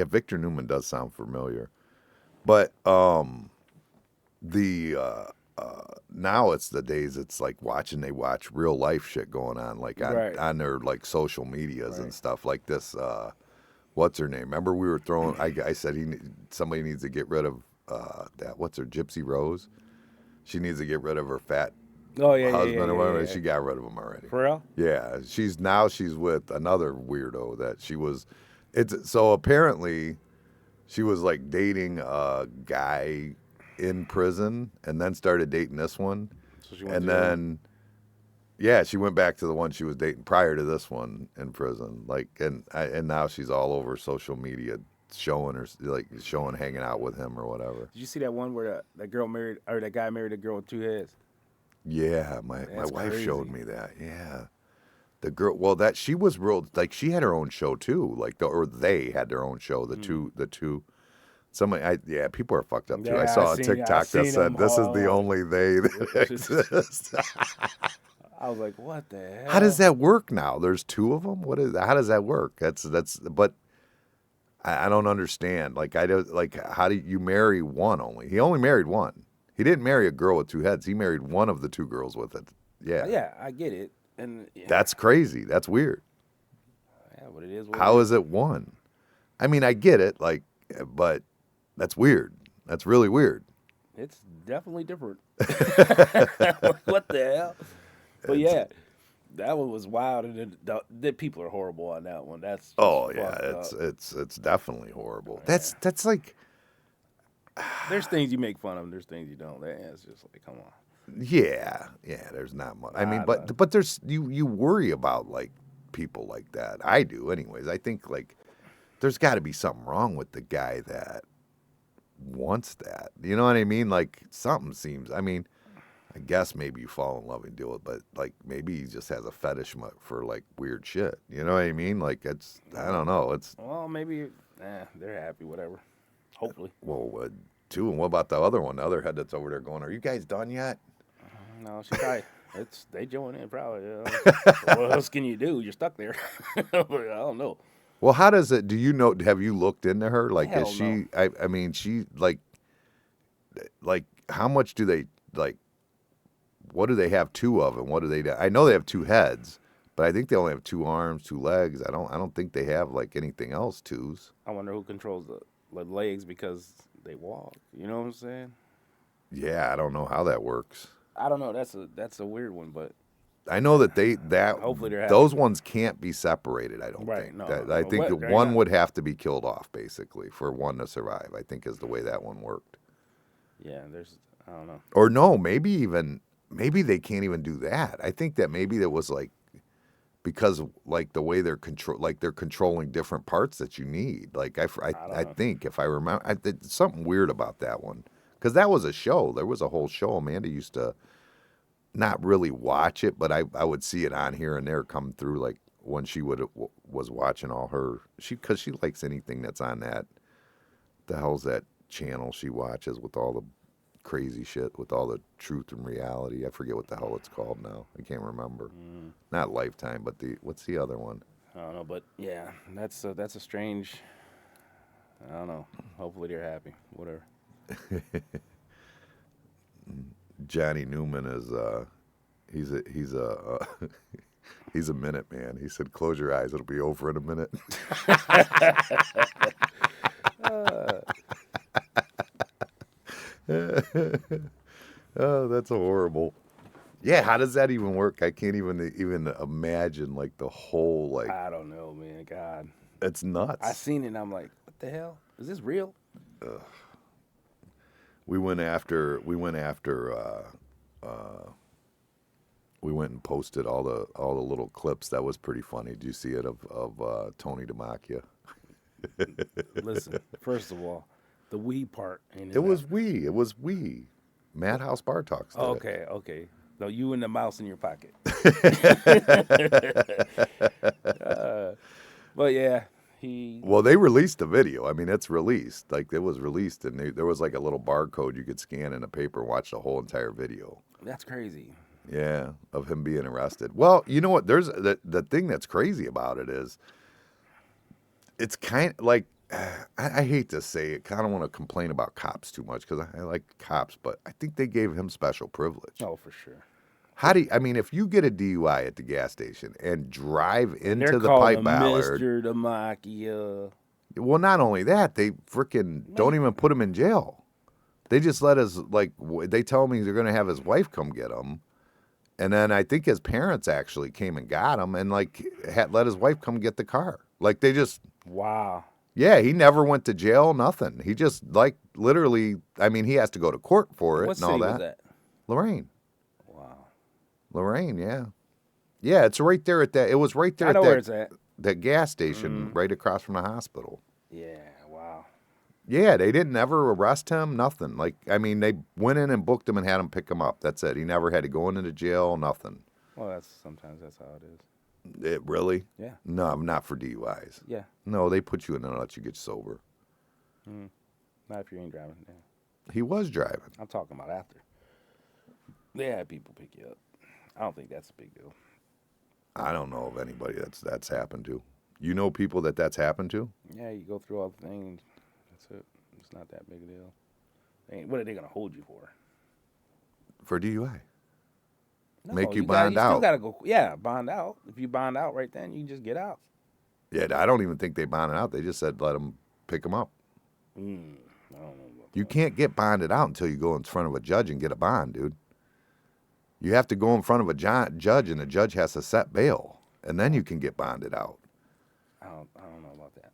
Speaker 1: Victor Newman does sound familiar, but now it's the days it's like they watch real life shit going on like
Speaker 2: Right.
Speaker 1: on their like social medias and
Speaker 2: Right.
Speaker 1: stuff like this. What's her name? Remember we were throwing? I said somebody needs to get rid of that. What's her Gypsy Rose? She needs to get rid of her fat
Speaker 2: Oh, yeah,
Speaker 1: husband
Speaker 2: yeah,
Speaker 1: or whatever.
Speaker 2: yeah.
Speaker 1: She got rid of him already.
Speaker 2: For real?
Speaker 1: Yeah, she's with another weirdo that she was. So apparently, she was like dating a guy in prison, and then started dating this one,
Speaker 2: So she went
Speaker 1: and
Speaker 2: to jail?
Speaker 1: then yeah, she went back to the one she was dating prior to this one in prison. Like, and now she's all over social media showing hanging out with him or whatever.
Speaker 2: Did you see that one where that girl married, or that guy married a girl with two heads?
Speaker 1: Yeah, my
Speaker 2: That's
Speaker 1: wife
Speaker 2: crazy.
Speaker 1: showed me that. Yeah. The girl, well, that she was real, like she had her own show too, or they had their own show. The two, people are fucked up too.
Speaker 2: Yeah,
Speaker 1: I saw
Speaker 2: I
Speaker 1: a
Speaker 2: seen
Speaker 1: TikTok that
Speaker 2: them
Speaker 1: said this is the
Speaker 2: all.
Speaker 1: only they that exist.
Speaker 2: I was like, what the hell?
Speaker 1: How does that work now? There's two of them. How does that work? But I don't understand. Like how do you marry one only? He only married one. He didn't marry a girl with two heads. He married one of the two girls with it. Yeah.
Speaker 2: Yeah, I get it. And yeah,
Speaker 1: That's crazy. That's weird.
Speaker 2: but it is what
Speaker 1: How
Speaker 2: it
Speaker 1: is it one? I mean, I get it, but that's weird. That's really weird.
Speaker 2: It's definitely different. What the hell? But yeah, that one was wild, and the people are horrible on that one. That's just
Speaker 1: Oh yeah,
Speaker 2: fucked up.
Speaker 1: it's definitely horrible.
Speaker 2: Yeah.
Speaker 1: That's like
Speaker 2: There's things you make fun of, and there's things you don't. It's just like, come on.
Speaker 1: yeah. There's not much. I mean,
Speaker 2: Nah,
Speaker 1: but there's you worry about like people like that. I do, anyways. I think like there's got to be something wrong with the guy that wants that. You know what I mean? Like something seems. I mean, I guess maybe you fall in love and do it, but like maybe he just has a fetish for like weird shit. You know what I mean? Like I don't know.
Speaker 2: Well, maybe they're happy, whatever. Hopefully.
Speaker 1: Well, too. And what about the other one? The other head that's over there going, "Are you guys done yet?"
Speaker 2: No, she probably. They join in probably. What else can you do? You're stuck there. I don't know.
Speaker 1: Well, how does it? Do you know? Have you looked into her? Like,
Speaker 2: Hell
Speaker 1: is she? I mean, she like how much do they like? What do they have two of, and what do they do? I know they have two heads, but I think they only have two arms, two legs. I don't think they have like anything else twos.
Speaker 2: I wonder who controls the legs because they walk. You know what I'm saying?
Speaker 1: Yeah, I don't know how that works.
Speaker 2: I don't know. That's a weird one, but
Speaker 1: I know that
Speaker 2: Hopefully they're happy.
Speaker 1: those ones can't be separated. I don't
Speaker 2: Right,
Speaker 1: think.
Speaker 2: no,
Speaker 1: I
Speaker 2: no.
Speaker 1: think
Speaker 2: What-
Speaker 1: that one would have to be killed off basically for one to survive. I think is the way that one worked.
Speaker 2: yeah, I don't know.
Speaker 1: Or no, maybe they can't even do that. I think that maybe there was like because of, like the way they're controlling different parts that you need. Like I
Speaker 2: know.
Speaker 1: think if I remember, there's something weird about that one because that was a show. There was a whole show. Amanda used to not really watch it, but I would see it on here and there come through like when she was watching all her because she likes anything that's on that the hell's that channel she watches with all the crazy shit, with all the truth and reality? I forget what the hell it's called now. I can't remember. Not Lifetime, but what's the other one?
Speaker 2: I don't know, but yeah, that's a strange. I don't know. Hopefully they're happy. Whatever.
Speaker 1: Johnny Newman is he's a he's a minute man. He said, "Close your eyes; it'll be over in a minute." Oh, that's horrible. Yeah, how does that even work? I can't even imagine like the whole like.
Speaker 2: I don't know, man. God,
Speaker 1: It's nuts.
Speaker 2: I seen it. And I'm like, what the hell? Is this real?
Speaker 1: We went and posted all the little clips. That was pretty funny. Did you see it of Tony DeMacchia?
Speaker 2: Listen, first of all, the we part. Ain't
Speaker 1: It was we. Madhouse Bar Talks. Did it.
Speaker 2: Okay. No, you and the mouse in your pocket. But yeah,
Speaker 1: Well, they released the video. I mean, it's released. Like, it was released, and there was like a little barcode you could scan in a paper and watch the whole entire video.
Speaker 2: That's crazy.
Speaker 1: Yeah, of him being arrested. Well, you know what? There's the thing that's crazy about it is, it's kind of like, I hate to say it, 'cause I don't want to complain about cops too much because I like cops, but I think they gave him special privilege.
Speaker 2: Oh, for sure.
Speaker 1: I mean, if you get a DUI at the gas station and drive into
Speaker 2: They're
Speaker 1: the
Speaker 2: calling
Speaker 1: pipe
Speaker 2: him
Speaker 1: ballard,
Speaker 2: Mr. DeMacchia.
Speaker 1: well, not only that, they freaking don't even put him in jail. They just let they tell me they're going to have his wife come get him. And then I think his parents actually came and got him and let his wife come get the car. Like they just,
Speaker 2: Wow.
Speaker 1: yeah, he never went to jail, nothing. He just literally, I mean, he has to go to court for it
Speaker 2: What
Speaker 1: and all
Speaker 2: city
Speaker 1: that.
Speaker 2: was that?
Speaker 1: Lorraine.
Speaker 2: Wow.
Speaker 1: Lorraine, yeah. Yeah, it's right there it was right there
Speaker 2: I know
Speaker 1: at
Speaker 2: where it's at.
Speaker 1: that gas station right across from the hospital.
Speaker 2: Yeah, wow.
Speaker 1: Yeah, they didn't ever arrest him, nothing. Like, I mean, they went in and booked him and had him pick him up. That's it. He never had to go into jail, nothing.
Speaker 2: Well, sometimes that's how it is.
Speaker 1: It really?
Speaker 2: Yeah.
Speaker 1: No, not for DUIs.
Speaker 2: Yeah.
Speaker 1: No, they put you in and let you get sober.
Speaker 2: Not if you ain't driving. Yeah.
Speaker 1: He was driving.
Speaker 2: I'm talking about after. They had people pick you up. I don't think that's a big deal.
Speaker 1: I don't know of anybody that's happened to. You know people that's happened to?
Speaker 2: Yeah, you go through all the things. That's it. It's not that big a deal. What are they gonna hold you for?
Speaker 1: For DUI.
Speaker 2: No,
Speaker 1: Make you
Speaker 2: you
Speaker 1: bond out.
Speaker 2: Still gotta go. Yeah, bond out. If you bond out right then, you can just get out.
Speaker 1: Yeah, I don't even think they bonded out. They just said let him pick him up.
Speaker 2: I don't know about
Speaker 1: You can't get bonded out until you go in front of a judge and get a bond, dude. You have to go in front of a judge, and the judge has to set bail, and then you can get bonded out.
Speaker 2: I don't know about that.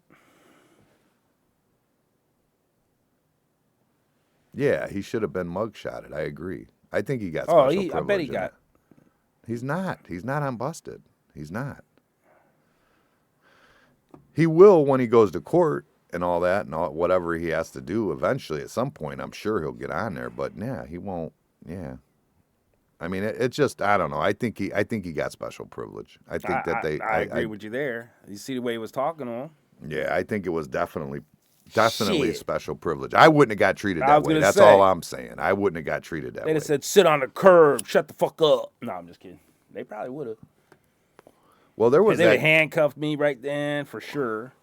Speaker 1: Yeah, he should have been mugshotted. I agree. I think he got
Speaker 2: Oh,
Speaker 1: special
Speaker 2: I
Speaker 1: privilege.
Speaker 2: bet he
Speaker 1: in
Speaker 2: got.
Speaker 1: it. He's not. He's not unbusted. He's not. He will when he goes to court and all that and whatever he has to do eventually at some point. I'm sure he'll get on there, but yeah, he won't. Yeah. I mean, it's just I don't know. I think he got special privilege. I think that they.
Speaker 2: I agree with you there. You see the way he was talking to him.
Speaker 1: Yeah, I think it was definitely
Speaker 2: Shit.
Speaker 1: special privilege. I wouldn't have got treated
Speaker 2: I
Speaker 1: that
Speaker 2: was
Speaker 1: way.
Speaker 2: gonna
Speaker 1: That's
Speaker 2: say.
Speaker 1: all I'm saying. I wouldn't have got treated that
Speaker 2: They'd
Speaker 1: way.
Speaker 2: have said, "Sit on the curb, shut the fuck up." No, I'm just kidding. They probably would have.
Speaker 1: Well, there was
Speaker 2: They would
Speaker 1: that.
Speaker 2: have handcuffed me right then for sure.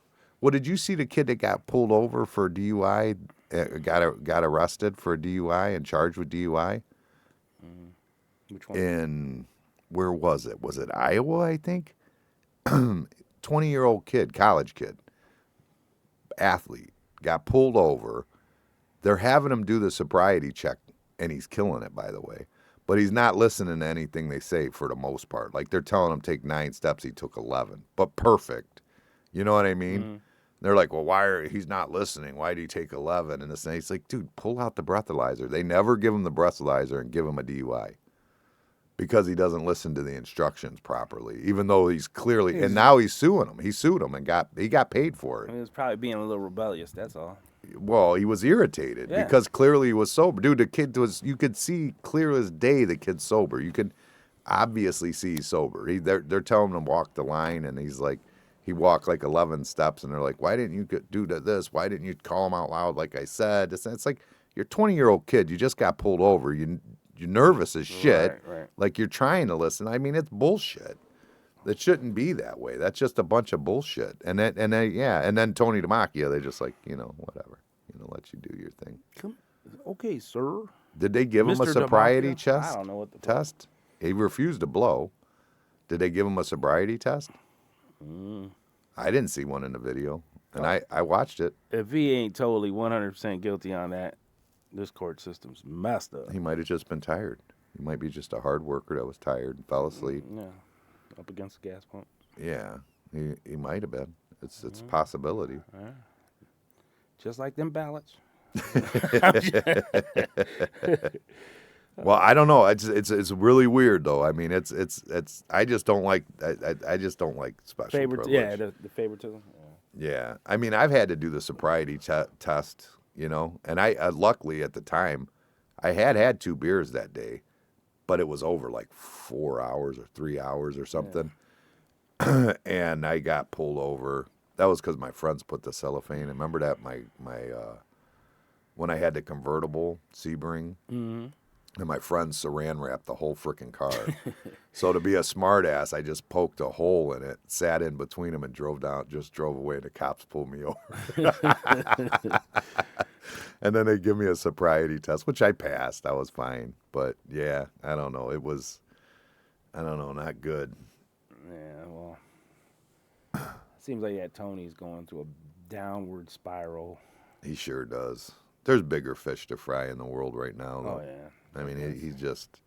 Speaker 1: Well, did you see the kid that got pulled over for DUI? Got arrested for DUI and charged with DUI
Speaker 2: Which one?
Speaker 1: in where was it? Was it Iowa? I think. 20-year-old kid, college kid, athlete, got pulled over. They're having him do the sobriety check, and he's killing it, by the way. But he's not listening to anything they say for the most part. Like they're telling him take 9 steps, he took 11, but perfect. You know what I mean? They're like, well, he's not listening? Why did he take 11? And it's like, dude, pull out the breathalyzer. They never give him the breathalyzer and give him a DUI because he doesn't listen to the instructions properly, even though he's clearly, and now he's suing him. He sued him and he got paid for
Speaker 2: I
Speaker 1: it.
Speaker 2: mean, he was probably being a little rebellious. That's all.
Speaker 1: Well, he was irritated
Speaker 2: Yeah.
Speaker 1: because clearly he was sober. Dude, the kid you could see clear as day the kid's sober. You could obviously see he's sober. They're telling him to walk the line, and he's like, He walked like 11 steps, and they're like, "Why didn't you do this? Why didn't you call him out loud like I said?" It's like you're a 20-year-old kid. You just got pulled over. You're nervous as shit.
Speaker 2: Right.
Speaker 1: Like you're trying to listen. I mean, it's bullshit. It shouldn't be that way. That's just a bunch of bullshit. And then Tony Demacchia, they just like, whatever. Let you do your thing.
Speaker 2: Okay, sir.
Speaker 1: Did they give him a
Speaker 2: Mr.
Speaker 1: sobriety
Speaker 2: Demacchia?
Speaker 1: test?
Speaker 2: I don't know what the
Speaker 1: test. He refused to blow. Did they give him a sobriety test? I didn't see one in the video, and I watched it.
Speaker 2: If he ain't totally 100% guilty on that, this court system's messed up.
Speaker 1: He might have just been tired. He might be just a hard worker that was tired and fell asleep.
Speaker 2: Yeah, up against the gas pump.
Speaker 1: Yeah, he might have been. It's a possibility.
Speaker 2: Just like them ballots.
Speaker 1: Well, I don't know. It's really weird though. I mean, it's I just don't like I just don't like special privilege.
Speaker 2: Yeah, the favoritism.
Speaker 1: Yeah, I mean, I've had to do the sobriety test, and I luckily at the time, I had 2 beers that day, but it was over like 4 hours or 3 hours or something, and I got pulled over. That was because my friends put the cellophane. Remember that my when I had the convertible Sebring.
Speaker 2: Mm-hmm.
Speaker 1: And my friends saran wrapped the whole freaking car. So to be a smart ass, I just poked a hole in it, sat in between them, and drove away, and the cops pulled me over. And then they give me a sobriety test, which I passed. I was fine. But yeah, I don't know. It was, not good.
Speaker 2: Yeah, well, seems like Tony's going through a downward spiral.
Speaker 1: He sure does. There's bigger fish to fry in the world right now, though.
Speaker 2: Oh, yeah.
Speaker 1: I mean, he's just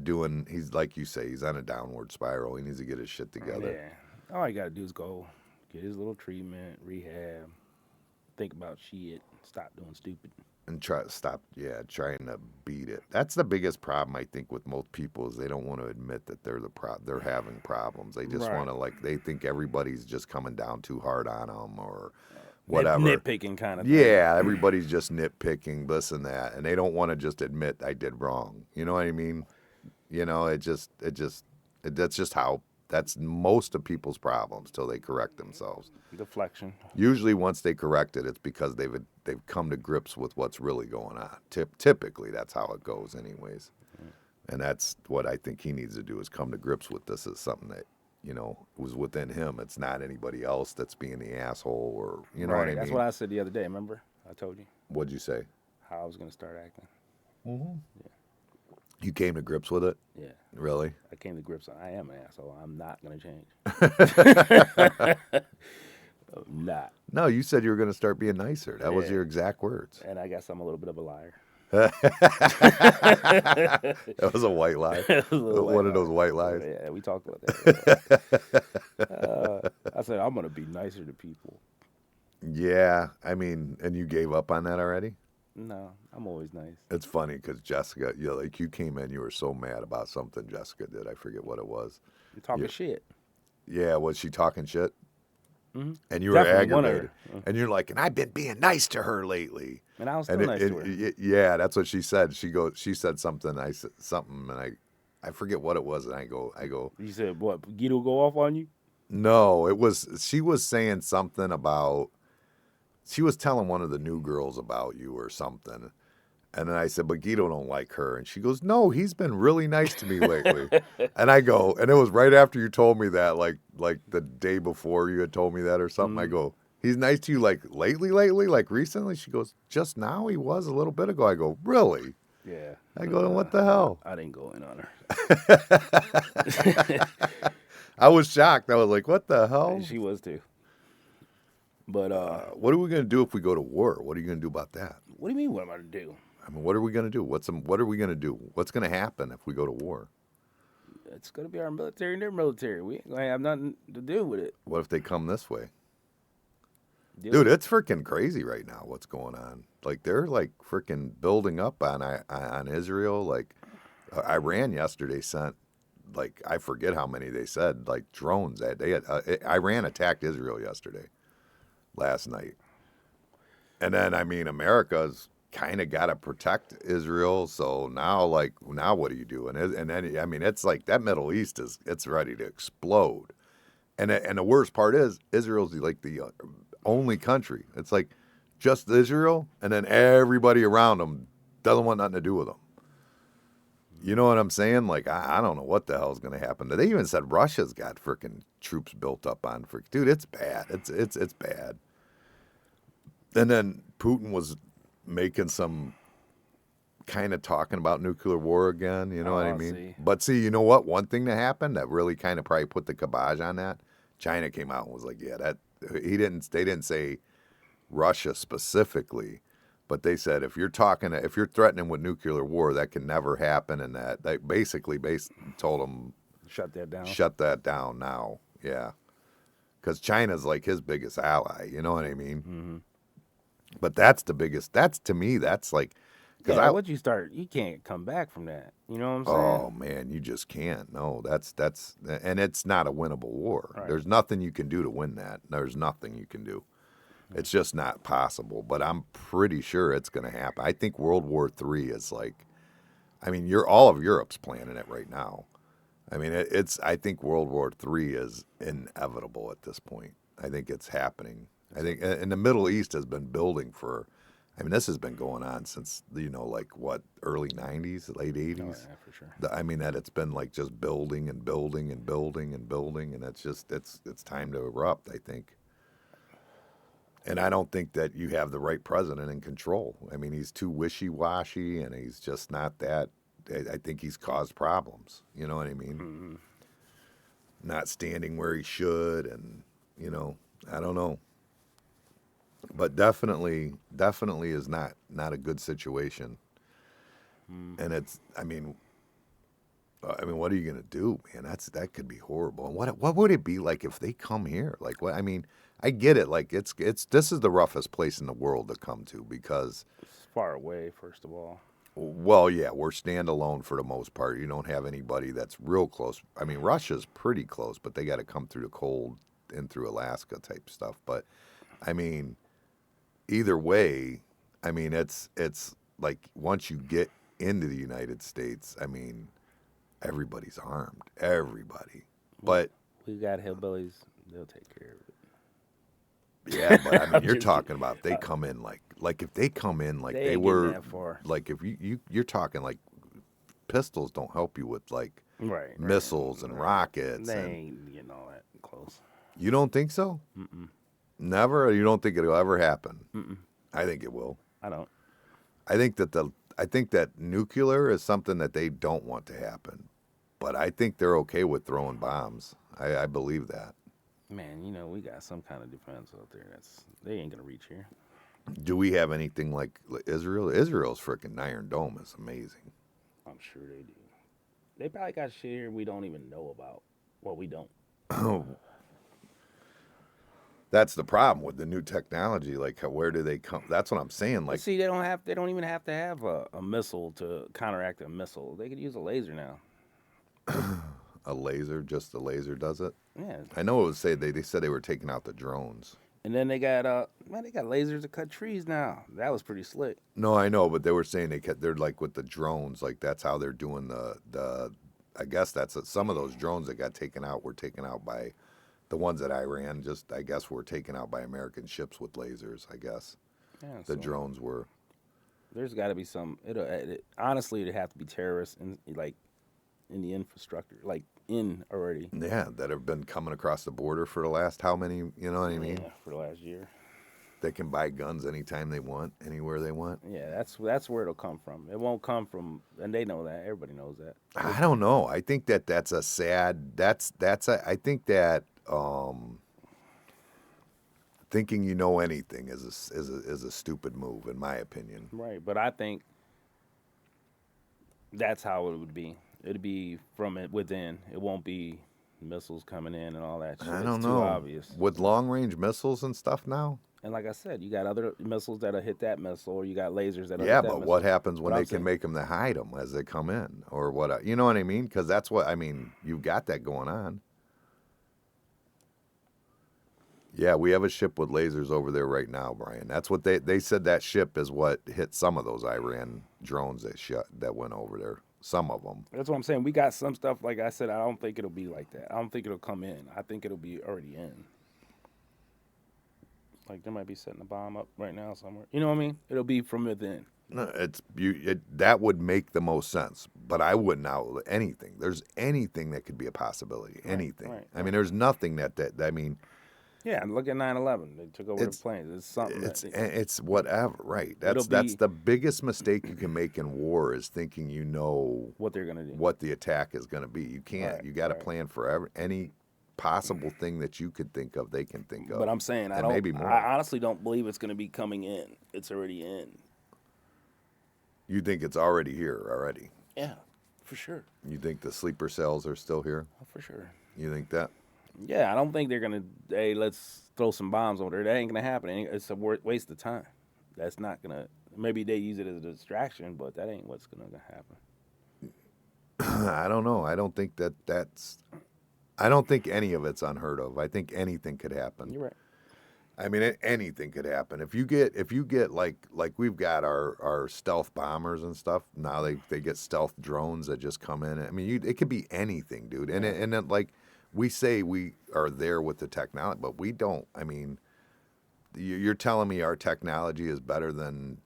Speaker 1: doing, he's like you say, he's on a downward spiral. He needs to get his shit together.
Speaker 2: Yeah. All you got to do is go get his little treatment, rehab, think about shit, stop doing stupid.
Speaker 1: And trying to beat it. That's the biggest problem, I think, with most people is they don't want to admit that they're having problems. They just want to, they think everybody's just coming down too hard on them or whatever.
Speaker 2: Nitpicking kind of thing.
Speaker 1: Yeah, everybody's just nitpicking this and that, and they don't want to just admit I did wrong. You know what I mean? That's just how, that's most of people's problems till they correct themselves.
Speaker 2: Deflection.
Speaker 1: Usually once they correct it, it's because they've come to grips with what's really going on. Typically, that's how it goes anyways. And that's what I think he needs to do is come to grips with this as something that, was within him. It's not anybody else that's being the asshole or, you know what I mean?
Speaker 2: That's what I said the other day, remember? I told you.
Speaker 1: What'd you say?
Speaker 2: How I was going to start acting.
Speaker 1: Mm-hmm. Yeah. You came to grips with it?
Speaker 2: Yeah.
Speaker 1: Really?
Speaker 2: I came to grips. I am an asshole. I'm not going to change. I'm not.
Speaker 1: No, you said you were going to start being nicer. That was your exact words.
Speaker 2: And I guess I'm a little bit of a liar.
Speaker 1: That was a white lie. One of those white lies.
Speaker 2: Yeah, we talked about that. I said, I'm going to be nicer to people.
Speaker 1: Yeah, I mean, and you gave up on that already?
Speaker 2: No, I'm always nice.
Speaker 1: It's funny because Jessica, you came in, you were so mad about something Jessica did. I forget what it was.
Speaker 2: You're talking shit.
Speaker 1: Yeah, was she talking shit?
Speaker 2: Mm-hmm.
Speaker 1: And you were aggravated. And you're like, and I've been being nice to her lately.
Speaker 2: And I was still nice to her.
Speaker 1: Yeah, that's what she said. She said something. I said something, and I forget what it was. And I go.
Speaker 2: You said what? Guido go off on you?
Speaker 1: No, it was. She was saying something about. She was telling one of the new girls about you or something. And then I said, but Guido don't like her. And she goes, no, he's been really nice to me lately. And I go, and it was right after you told me that, like the day before you had told me that or something. I go, he's nice to you like lately, like recently? She goes, just now he was a little bit ago. I go, really?
Speaker 2: Yeah.
Speaker 1: I go, what the hell?
Speaker 2: I didn't go in on
Speaker 1: her. I was shocked. I was like, what the hell?
Speaker 2: She was too. But
Speaker 1: what are we going to do if we go to war? What are you going to do about that?
Speaker 2: What do you mean what am I going to do?
Speaker 1: I mean, what are we going to do? What are we going to do? What's going to happen if we go to war?
Speaker 2: It's going to be our military and their military. We ain't going to have nothing to do with it.
Speaker 1: What if they come this way? Dude, it's freaking crazy right now what's going on. Like, they're, like, freaking building up on Israel. Like, Iran yesterday sent, like, I forget how many they said, like, drones. Iran attacked Israel last night. And then, I mean, America's kind of got to protect Israel. So now what do you do? And then, I mean, it's like that Middle East it's ready to explode. And the worst part is Israel's like the only country. It's like just Israel, and then everybody around them doesn't want nothing to do with them. You know what I'm saying? Like I don't know what the hell's going to happen. They even said Russia's got freaking troops built up on dude. It's bad. It's bad. And then Putin was making some kind of talking about nuclear war again. You know what I mean?
Speaker 2: See.
Speaker 1: But see, you know what? One thing that happened that really kind of probably put the kibosh on that. China came out and was like, "Yeah, that he didn't." They didn't say Russia specifically, but they said if you're threatening with nuclear war, that can never happen, and that they basically told them
Speaker 2: Shut that down.
Speaker 1: shut that down now. Yeah, because China's like his biggest ally. You know what I mean?
Speaker 2: Mm-hmm.
Speaker 1: But that's the biggest. That's to me. That's like because
Speaker 2: you can't come back from that. You know what I'm saying?
Speaker 1: Oh man, you just can't. No, that's and it's not a winnable war.
Speaker 2: Right.
Speaker 1: There's nothing you can do to win that. There's nothing you can do. It's just not possible. But I'm pretty sure it's going to happen. I think World War III is like, I mean, all of Europe's planning it right now. I mean, I think World War III is inevitable at this point. I think it's happening. I think, and the Middle East has been building for. I mean, this has been going on since like what, early '90s, late '80s.
Speaker 2: Oh, yeah, for sure.
Speaker 1: I mean, that it's been like just building and building and building and building, and it's time to erupt, I think. And I don't think that you have the right president in control. I mean, he's too wishy-washy, and he's just not that. I think he's caused problems. You know what I mean?
Speaker 2: Mm-hmm.
Speaker 1: Not standing where he should, and I don't know. But definitely is not a good situation. And it's, I mean, what are you gonna do, man? That could be horrible. And what would it be like if they come here? Like, what? I mean, I get it. Like, it's this is the roughest place in the world to come to because
Speaker 2: it's far away. First of all,
Speaker 1: well, yeah, we're standalone for the most part. You don't have anybody that's real close. I mean, Russia's pretty close, but they got to come through the cold and through Alaska type stuff. But I mean, either way, I mean, it's like once you get into the United States, I mean, everybody's armed, everybody. But
Speaker 2: we got hillbillies; they'll take care of it.
Speaker 1: Yeah, but I mean, you're talking about they come in like if they come in like they were like if you're talking like pistols don't help you with like missiles and rockets.
Speaker 2: They ain't getting all that close.
Speaker 1: You don't think so?
Speaker 2: Mm-mm.
Speaker 1: Never. You don't think it'll ever happen?
Speaker 2: Mm-mm.
Speaker 1: I think it will.
Speaker 2: I don't.
Speaker 1: I think that nuclear is something that they don't want to happen, but I think they're okay with throwing bombs. I believe that.
Speaker 2: Man, we got some kind of defense out there they ain't gonna reach here.
Speaker 1: Do we have anything like Israel? Israel's freaking Iron Dome is amazing.
Speaker 2: I'm sure they do. They probably got shit here we don't even know about. Well, we don't.
Speaker 1: That's the problem with the new technology. Like, where do they come? That's what I'm saying. Like,
Speaker 2: see, they don't even have to have a missile to counteract a missile. They could use a laser now.
Speaker 1: A laser, just the laser does it.
Speaker 2: Yeah.
Speaker 1: I know it was they said they were taking out the drones.
Speaker 2: And then they got lasers to cut trees now. That was pretty slick.
Speaker 1: No, I know, but they were saying they're like with the drones, like that's how they're doing the. I guess some of those drones that got taken out were taken out by the ones that Iran I guess were taken out by American ships with lasers. I guess the drones were. There's
Speaker 2: got to be some. Honestly, it'd have to be terrorists in the infrastructure, like in already.
Speaker 1: Yeah, that have been coming across the border for the last how many, you know what I mean?
Speaker 2: Yeah, for the last year.
Speaker 1: They can buy guns anytime they want, anywhere they want.
Speaker 2: Yeah, that's where it'll come from. It won't come from, and they know that. Everybody knows that.
Speaker 1: I don't know. I think that's a sad. I think that thinking you know anything is a stupid move, in my opinion.
Speaker 2: Right, but I think that's how it would be. It'd be from it within. It won't be missiles coming in and all that shit.
Speaker 1: I don't know.
Speaker 2: It's too obvious.
Speaker 1: With long-range missiles and stuff now?
Speaker 2: And like I said, you got other missiles that'll hit that missile, or you got lasers that'll hit that
Speaker 1: Yeah,
Speaker 2: missile.
Speaker 1: but what happens when they can make them to hide them as they come in? Or what? You know what I mean? Because that's what, I mean, you've got that going on. Yeah, we have a ship with lasers over there right now, Brian. That's what they said. That ship is what hit some of those Iran drones that went over there. some of them.
Speaker 2: That's what I'm saying. We got some stuff, like I said, I don't think it'll be like that. I don't think it'll come in. I think it'll be already in. Like they might be setting a bomb up right now somewhere. You know what I mean? It'll be from within.
Speaker 1: No, that would make the most sense, but I wouldn't outlet anything. There's anything that could be a possibility. Anything. I mean, there's nothing that I mean.
Speaker 2: Yeah, and look at 9/11. They took over the
Speaker 1: It's
Speaker 2: planes. It's something.
Speaker 1: It's whatever, right? That's the biggest mistake you can make in war is thinking you know
Speaker 2: what they're gonna do,
Speaker 1: what the attack is going to be. You can't.
Speaker 2: Right,
Speaker 1: You got to plan for any possible thing that you could think of. They can think of.
Speaker 2: But I'm saying I don't.
Speaker 1: Maybe more.
Speaker 2: I honestly don't believe it's gonna be coming in. It's already in.
Speaker 1: You think it's already here already?
Speaker 2: Yeah, for sure.
Speaker 1: You think the sleeper cells are still here?
Speaker 2: Oh, for sure.
Speaker 1: You think that?
Speaker 2: Yeah, I don't think they're gonna. Hey, let's throw some bombs over there. That ain't gonna happen. It's a waste of time. That's not gonna. Maybe they use it as a distraction, but that ain't what's gonna happen.
Speaker 1: I don't know. I don't think that's. I don't think any of it's unheard of. I think anything could happen.
Speaker 2: You're right.
Speaker 1: I mean, anything could happen. If you get like we've got our stealth bombers and stuff. Now they get stealth drones that just come in. I mean, it could be anything, dude. And then like we say we are there with the technology, but we don't. I mean, you're telling me our technology is better than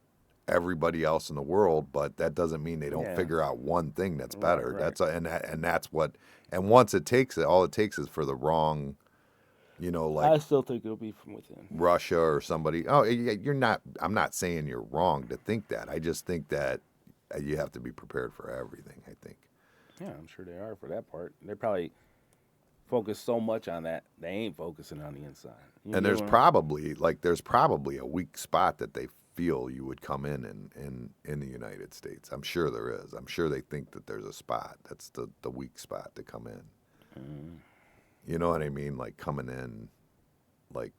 Speaker 1: everybody else in the world, but that doesn't mean they don't figure out one thing that's better.
Speaker 2: Right.
Speaker 1: That's what. And once it takes it, all it takes is for the wrong. You know, like
Speaker 2: I still think it'll be from within.
Speaker 1: Russia or somebody. Oh, you're not. I'm not saying you're wrong to think that. I just think that you have to be prepared for everything. I think.
Speaker 2: Yeah, I'm sure they are for that part. They probably focus so much on that they ain't focusing on the inside.
Speaker 1: And there's probably a weak spot that they feel you would come in the United States. I'm sure there is. I'm sure they think that there's a spot that's the weak spot to come in.
Speaker 2: Mm.
Speaker 1: You know what I mean? Like coming in, like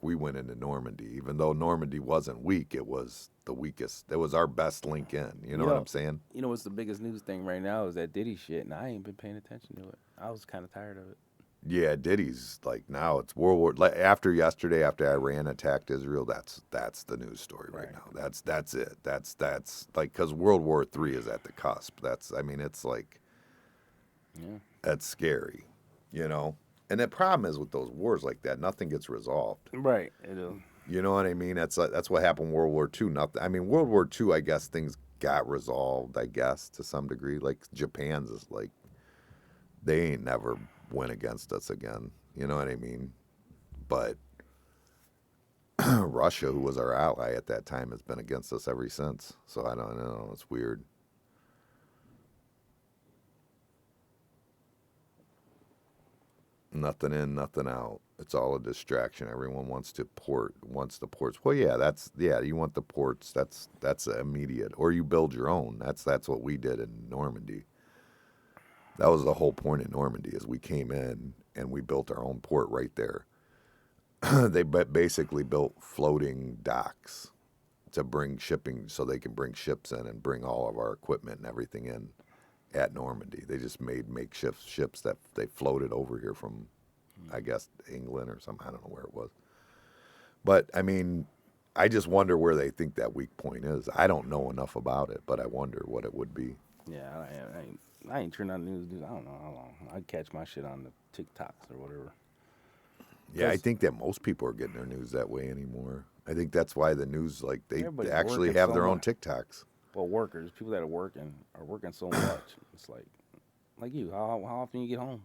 Speaker 1: we went into Normandy. Even though Normandy wasn't weak, it was the weakest. It was our best link in. You know what I'm saying?
Speaker 2: You know what's the biggest news thing right now is that Diddy shit, and I ain't been paying attention to it. I was kind of tired of it.
Speaker 1: Yeah, Diddy's like now it's World War. Like after yesterday, after Iran attacked Israel, that's the news story right now. That's it. That's like because World War III is at the cusp. It's like, that's scary. You know, and the problem is with those wars like that, nothing gets resolved.
Speaker 2: Right. It'll...
Speaker 1: You know what I mean? That's what happened in World War II. Nothing. I mean, World War II, I guess things got resolved. I guess to some degree, like Japan's is like they ain't never went against us again. You know what I mean? But Russia, who was our ally at that time, has been against us ever since. So I don't know. It's weird. Nothing in, nothing out. It's all a distraction. Everyone wants the ports. Well, yeah, you want the ports. That's immediate. Or you build your own. That's what we did in Normandy. That was the whole point of Normandy is we came in and we built our own port right there. They basically built floating docks to bring shipping so they can bring ships in and bring all of our equipment and everything in at Normandy. They just made makeshift ships that they floated over here from, I guess, England or something. I don't know where it was. But, I mean, I just wonder where they think that weak point is. I don't know enough about it, but I wonder what it would be.
Speaker 2: Yeah, I ain't turned on the news. I don't know how long. I catch my shit on the TikToks or whatever.
Speaker 1: Yeah, I think that most people are getting their news that way anymore. I think that's why the news, like, they actually have their own TikToks.
Speaker 2: Well, workers, people that are working so much. It's like you. How often you get home?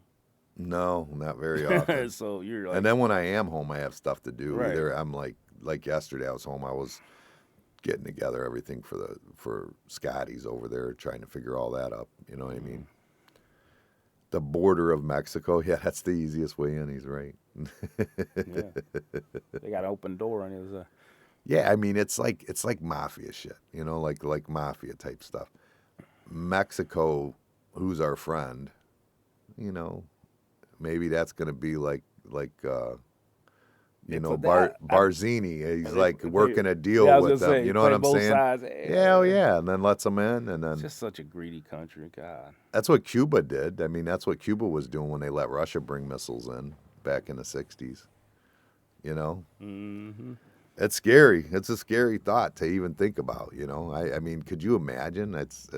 Speaker 1: No, not very often.
Speaker 2: So you're like,
Speaker 1: and then when I am home, I have stuff to do.
Speaker 2: Right.
Speaker 1: Either I'm like yesterday, I was home. I was getting together everything for Scotty's over there, trying to figure all that up. You know what I mean? The border of Mexico. Yeah, that's the easiest way in. He's right.
Speaker 2: Yeah. They got an open door on the other side.
Speaker 1: Yeah, I mean it's like mafia shit, you know, like mafia type stuff. Mexico, who's our friend, you know, maybe that's gonna be like Barzini. He's like working a deal with them. You know what I'm saying?
Speaker 2: Sides.
Speaker 1: Yeah, and then lets them in, and then
Speaker 2: it's just such a greedy country. God,
Speaker 1: that's what Cuba did. I mean, that's what Cuba was doing when they let Russia bring missiles in back in the '60s. You know.
Speaker 2: Mm-hmm.
Speaker 1: It's scary. It's a scary thought to even think about. You know, I mean, could you imagine? It's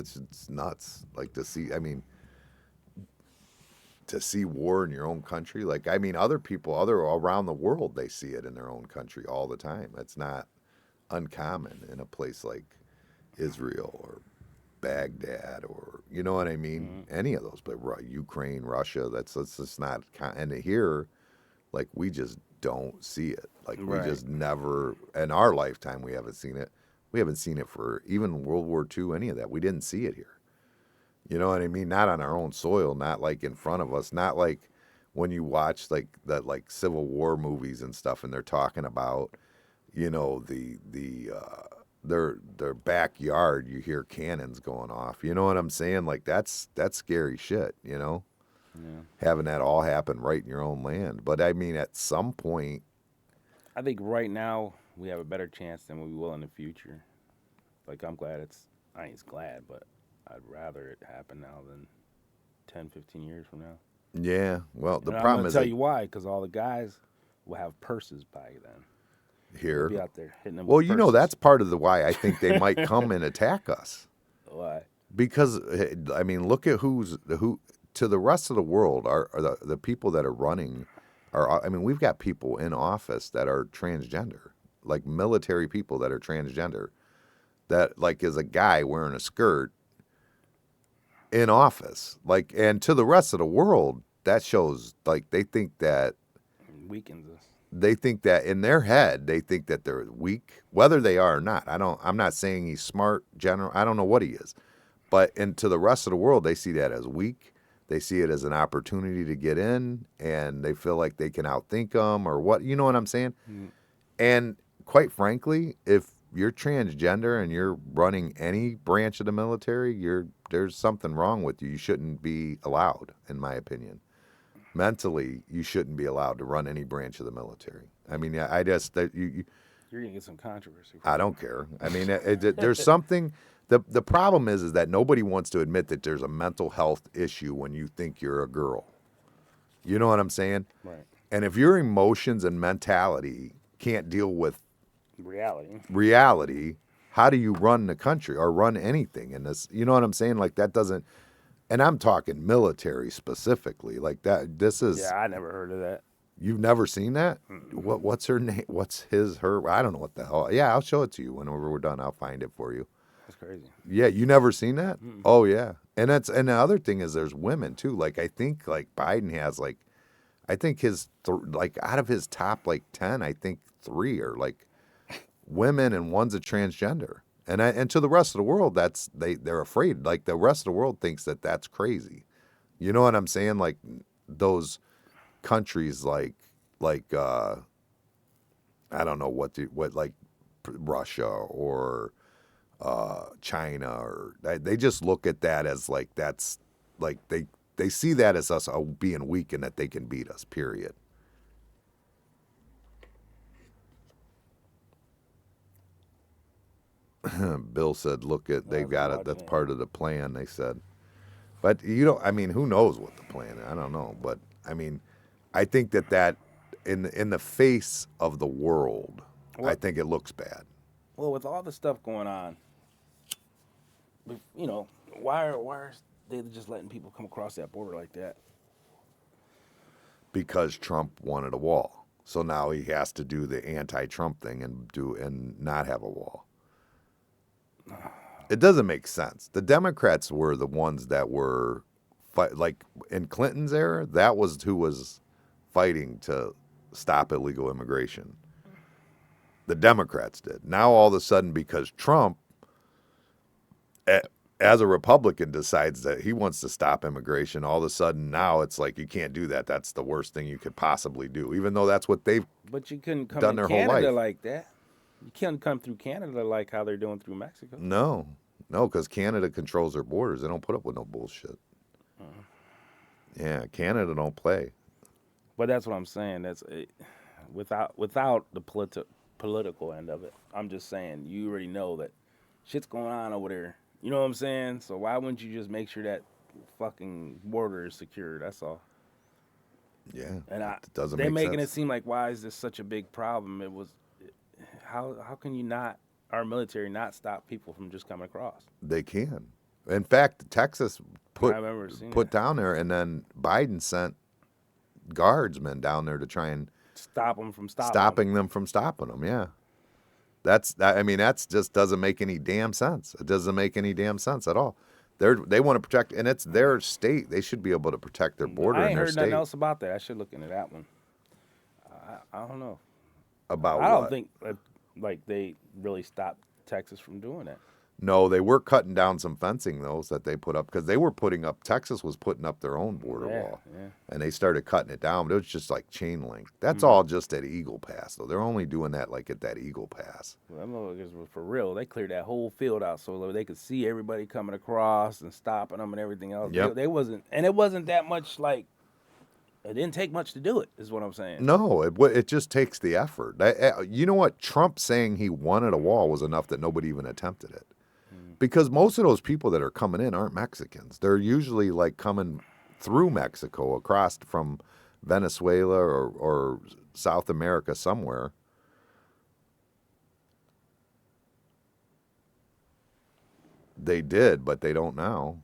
Speaker 1: nuts. Like to see. I mean, to see war in your own country. Like I mean, other people, other around the world, they see it in their own country all the time. It's not uncommon in a place like Israel or Baghdad or you know what I mean.
Speaker 2: Mm-hmm.
Speaker 1: Any of those, but Ukraine, Russia. That's just not. And here, like we just don't see it. Like we
Speaker 2: Right.
Speaker 1: just never in our lifetime we haven't seen it. We haven't seen it for even World War II, any of that. We didn't see it here. You know what I mean? Not on our own soil, not like in front of us, not like when you watch like the like Civil War movies and stuff and they're talking about, you know, their backyard, you hear cannons going off. You know what I'm saying? Like that's scary shit, you know?
Speaker 2: Yeah.
Speaker 1: Having that all happen right in your own land. But I mean at some point
Speaker 2: I think right now we have a better chance than we will in the future. Like I'm glad it's. I ain't glad, but I'd rather it happen now than 10, 15 years from now.
Speaker 1: yeah, well, the
Speaker 2: And I'm
Speaker 1: problem
Speaker 2: gonna
Speaker 1: is
Speaker 2: tell
Speaker 1: like
Speaker 2: you why, because all the guys will have purses by then. They'll
Speaker 1: here.
Speaker 2: be out there hitting them
Speaker 1: Well,
Speaker 2: with
Speaker 1: you know,
Speaker 2: purses.
Speaker 1: that's part of the why I think they might come and attack us.
Speaker 2: Why?
Speaker 1: Because I mean, look at who to the rest of the world are the people that are running are. I mean, we've got people in office that are transgender, like military people that are transgender. That like is a guy wearing a skirt in office, like, and to the rest of the world, that shows like
Speaker 2: It weakens us.
Speaker 1: they think that in their head they think that they're weak, whether they are or not. I'm not saying he's smart, general. I don't know what he is. But into the rest of the world, they see that as weak. They see it as an opportunity to get in, and they feel like they can outthink them or what. You know what I'm saying?
Speaker 2: Mm.
Speaker 1: And quite frankly, if you're transgender and you're running any branch of the military, there's something wrong with you. You shouldn't be allowed, in my opinion. Mentally, you shouldn't be allowed to run any branch of the military. I mean, I just that
Speaker 2: You're gonna get some controversy.
Speaker 1: I don't care. I mean, there's something. The problem is that nobody wants to admit that there's a mental health issue when you think you're a girl. You know what I'm saying?
Speaker 2: Right.
Speaker 1: And if your emotions and mentality can't deal with
Speaker 2: Reality.
Speaker 1: reality, how do you run the country or run anything in this? You know what I'm saying? Like that doesn't. And I'm talking military specifically. Like that. This is.
Speaker 2: Yeah, I never heard of that.
Speaker 1: You've never seen that?
Speaker 2: Mm-mm.
Speaker 1: What's her name? What's her? I don't know what the hell. Yeah, I'll show it to you whenever we're done. I'll find it for you.
Speaker 2: That's crazy.
Speaker 1: Yeah, you never seen that?
Speaker 2: Mm-mm.
Speaker 1: Oh yeah. And the other thing is there's women too. Like I think like Biden has like I think like out of his top like 10, I think 3 are like women and one's a transgender. And to the rest of the world that's they're afraid. Like the rest of the world thinks that that's crazy. You know what I'm saying? Like those countries like I don't know what like Russia or China or they just look at that as like that's like they see that as us being weak and that they can beat us. Period. Bill said, "Look at they've got it. That's part of the plan." They said, but you don't. I mean, who knows what the plan is? I don't know, but I mean, I think that in the face of the world, I think it looks bad.
Speaker 2: Well, with all the stuff going on, you know, why are they just letting people come across that border like that?
Speaker 1: Because Trump wanted a wall. So now he has to do the anti-Trump thing and not have a wall. It doesn't make sense. The Democrats were the ones that were like in Clinton's era, that was who was fighting to stop illegal immigration. The Democrats did. Now all of a sudden because Trump as a Republican decides that he wants to stop immigration, all of a sudden now it's like you can't do that. That's the worst thing you could possibly do, even though that's what they've
Speaker 2: But you couldn't come
Speaker 1: done
Speaker 2: in
Speaker 1: their whole
Speaker 2: Canada
Speaker 1: life.
Speaker 2: like that. You can't come through Canada like how they're doing through Mexico.
Speaker 1: No, because Canada controls their borders. They don't put up with no bullshit. Yeah, Canada don't play.
Speaker 2: But that's what I'm saying. Without the political end of it. I'm just saying you already know that shit's going on over there. You know what I'm saying? So why wouldn't you just make sure that fucking border is secure? That's all.
Speaker 1: Yeah,
Speaker 2: And
Speaker 1: it doesn't
Speaker 2: they're
Speaker 1: make
Speaker 2: making
Speaker 1: sense.
Speaker 2: it seem like why is this such a big problem? how can you not our military not stop people from just coming across?
Speaker 1: They can. In fact, Texas
Speaker 2: I remember seeing
Speaker 1: put
Speaker 2: that.
Speaker 1: down there, and then Biden sent guardsmen down there to try and
Speaker 2: Stop them from stopping 'em.
Speaker 1: stopping them from stopping them. Yeah, I mean, that's just doesn't make any damn sense. It doesn't make any damn sense at all. They want to protect, and it's their state. They should be able to protect their border
Speaker 2: I
Speaker 1: in
Speaker 2: ain't
Speaker 1: their
Speaker 2: heard
Speaker 1: state.
Speaker 2: nothing else about that. I should look into that one. I don't know.
Speaker 1: About
Speaker 2: I
Speaker 1: what?
Speaker 2: don't think like they really stopped Texas from doing that.
Speaker 1: No, they were cutting down some fencing those that they put up because they were putting up. Texas was putting up their own border wall,
Speaker 2: Yeah.
Speaker 1: and they started cutting it down. But it was just like chain link. That's all just at Eagle Pass, though. They're only doing that like at that Eagle Pass.
Speaker 2: Well, them motherfuckers were for real. They cleared that whole field out so they could see everybody coming across and stopping them and everything else.
Speaker 1: Yep.
Speaker 2: They wasn't, and it wasn't that much. Like it didn't take much to do it. Is what I'm saying.
Speaker 1: No, it just takes the effort. You know what? Trump saying he wanted a wall was enough that nobody even attempted it. Because most of those people that are coming in aren't Mexicans. They're usually like coming through Mexico across from Venezuela or South America somewhere. They did, but they don't now.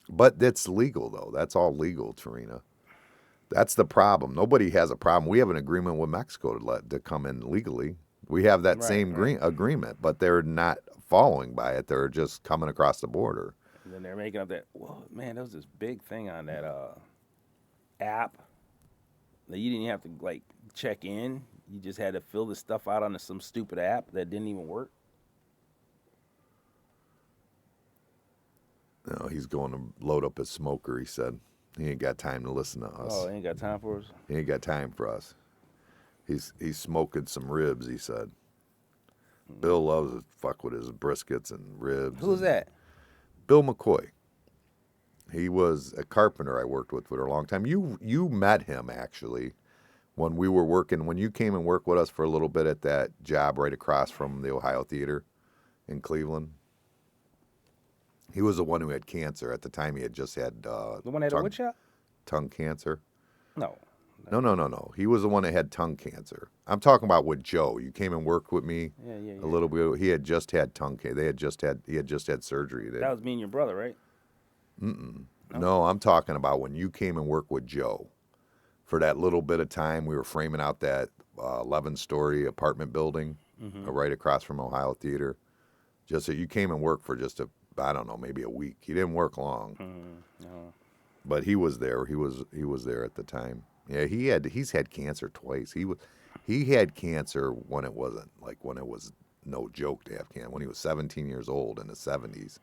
Speaker 1: But it's legal, though. That's all legal, Tarina. That's the problem. Nobody has a problem. We have an agreement with Mexico to come in legally. We have that same agreement, but they're not following by it. They're just coming across the border.
Speaker 2: And then they're making up that. Well, man, there was this big thing on that app that you didn't have to like check in. You just had to fill this stuff out on some stupid app that didn't even work.
Speaker 1: No, he's going to load up his smoker, he said. He ain't got time to listen to us.
Speaker 2: Oh, ain't got time for us.
Speaker 1: He ain't got time for us. He's smoking some ribs, he said. Bill loves to fuck with his briskets and ribs.
Speaker 2: Who's that?
Speaker 1: Bill McCoy. He was a carpenter I worked with for a long time. You met him, actually, when we were working, when you came and worked with us for a little bit at that job right across from the Ohio Theater in Cleveland. He was the one who had cancer. At the time, he had just had
Speaker 2: The one at the wood shop?
Speaker 1: tongue cancer.
Speaker 2: No.
Speaker 1: No. He was the one that had tongue cancer. I'm talking about with Joe. You came and worked with me a little bit. He had just had tongue cancer. He had just had surgery.
Speaker 2: That was me and your brother, right?
Speaker 1: No, I'm talking about when you came and worked with Joe. For that little bit of time, we were framing out that 11-story apartment building right across from Ohio Theater. Just so you came and worked for just I don't know, maybe a week. He didn't work long.
Speaker 2: No.
Speaker 1: But he was there. He was there at the time. Yeah, he's had cancer twice. He had cancer when it wasn't when it was no joke to have cancer. When he was 17 years old in the 70s.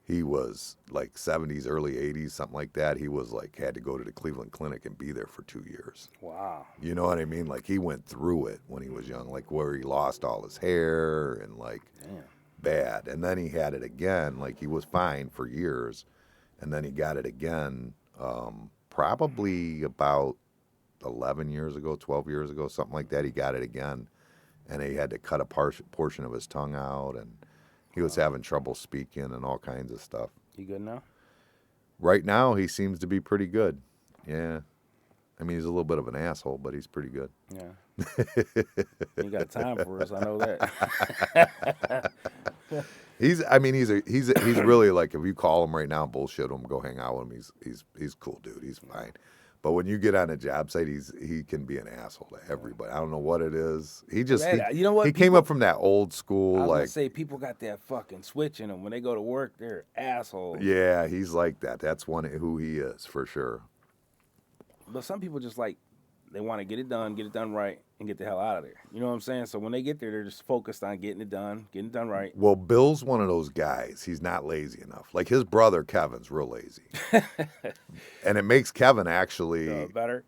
Speaker 1: He was like 70s, early 80s, something like that. He was had to go to the Cleveland Clinic and be there for 2 years.
Speaker 2: Wow.
Speaker 1: You know what I mean? He went through it when he was young, where he lost all his hair and
Speaker 2: Damn.
Speaker 1: bad. And then he had it again. He was fine for years. And then he got it again probably about 11 years ago, 12 years ago, something like that. He got it again. And he had to cut a portion of his tongue out. And he was having trouble speaking and all kinds of stuff.
Speaker 2: You good now?
Speaker 1: Right now, he seems to be pretty good. Yeah. I mean, he's a little bit of an asshole, but he's pretty good.
Speaker 2: Yeah. You got time for us, I know that.
Speaker 1: He's really if you call him right now, bullshit him, go hang out with him. He's cool, dude. He's fine. But when you get on a job site, he can be an asshole to everybody. I don't know what it is. He just
Speaker 2: you know what?
Speaker 1: He came up from that old school
Speaker 2: I was gonna say people got that fucking switch in them when they go to work. They're assholes.
Speaker 1: Yeah, he's like that. That's who he is for sure.
Speaker 2: But some people just they want to get it done right, and get the hell out of there. You know what I'm saying? So when they get there, they're just focused on getting it done right.
Speaker 1: Well, Bill's one of those guys. He's not lazy enough. His brother Kevin's real lazy, and it makes Kevin actually
Speaker 2: Better.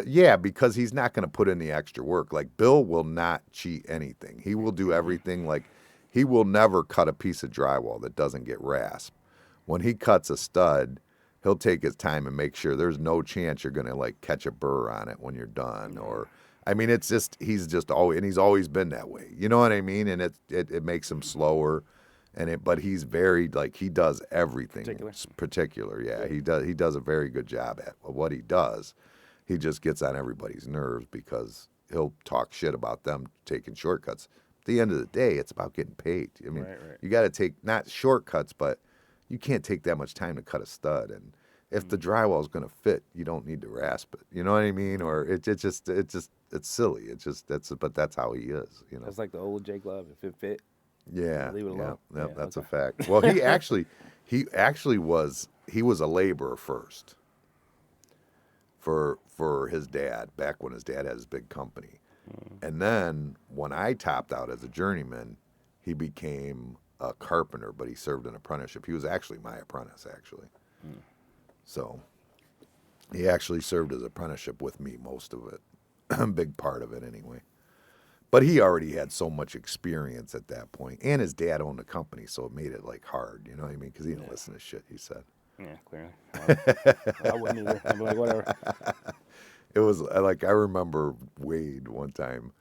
Speaker 1: Yeah, because he's not going to put in the extra work. Bill will not cheat anything. He will do everything. He will never cut a piece of drywall that doesn't get rasped. When he cuts a stud, he'll take his time and make sure there's no chance you're going to catch a burr on it when you're done. Or, I mean, he's always been that way. You know what I mean? And it makes him slower. But he's very he does everything particular. Yeah, he does a very good job at what he does. He just gets on everybody's nerves because he'll talk shit about them taking shortcuts. At the end of the day, it's about getting paid. I mean,
Speaker 2: Right.
Speaker 1: you got to take not shortcuts, but you can't take that much time to cut a stud. And if the drywall is going to fit, you don't need to rasp it. You know what I mean? Or it's silly. But that's how he is. You know.
Speaker 2: That's like the old Jake Love. If it fit,
Speaker 1: Yeah,
Speaker 2: leave it
Speaker 1: yeah,
Speaker 2: alone.
Speaker 1: yeah,
Speaker 2: Yeah,
Speaker 1: that's a
Speaker 2: okay.
Speaker 1: fact. Well, he was a laborer first for his dad back when his dad had his big company. And then when I topped out as a journeyman, he became a carpenter, but he served an apprenticeship. He was actually my apprentice, actually. So he actually served his apprenticeship with me, most of it, a big part of it anyway. But he already had so much experience at that point, and his dad owned the company, so it made it like hard. You know what I mean? Because he didn't listen to shit he said.
Speaker 2: Yeah, clearly. I wouldn't either. I'm like, whatever.
Speaker 1: It was like I remember Wade one time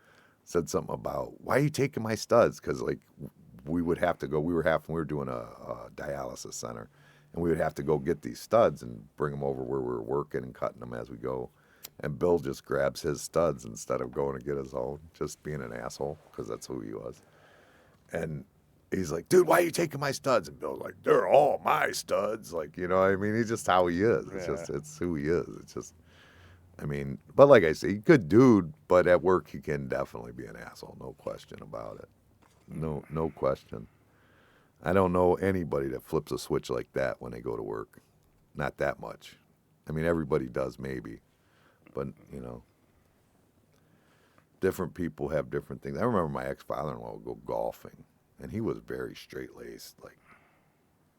Speaker 1: said something about why are you taking my studs? Because like we would have to go. We were doing a dialysis center, and we would have to go get these studs and bring them over where we were working and cutting them as we go. And Bill just grabs his studs instead of going to get his own, just being an asshole because that's who he was. And he's like, dude, why are you taking my studs? And Bill's like, they're all my studs. Like, you know what I mean? He's just how he is. It's who he is. It's just, I mean, but like I say, good dude, but at work he can definitely be an asshole. No question about it. No question. I don't know anybody that flips a switch like that when they go to work. Not that much. I mean, everybody does maybe, but you know, different people have different things. I remember my ex-father-in-law would go golfing, and he was very straight-laced, like,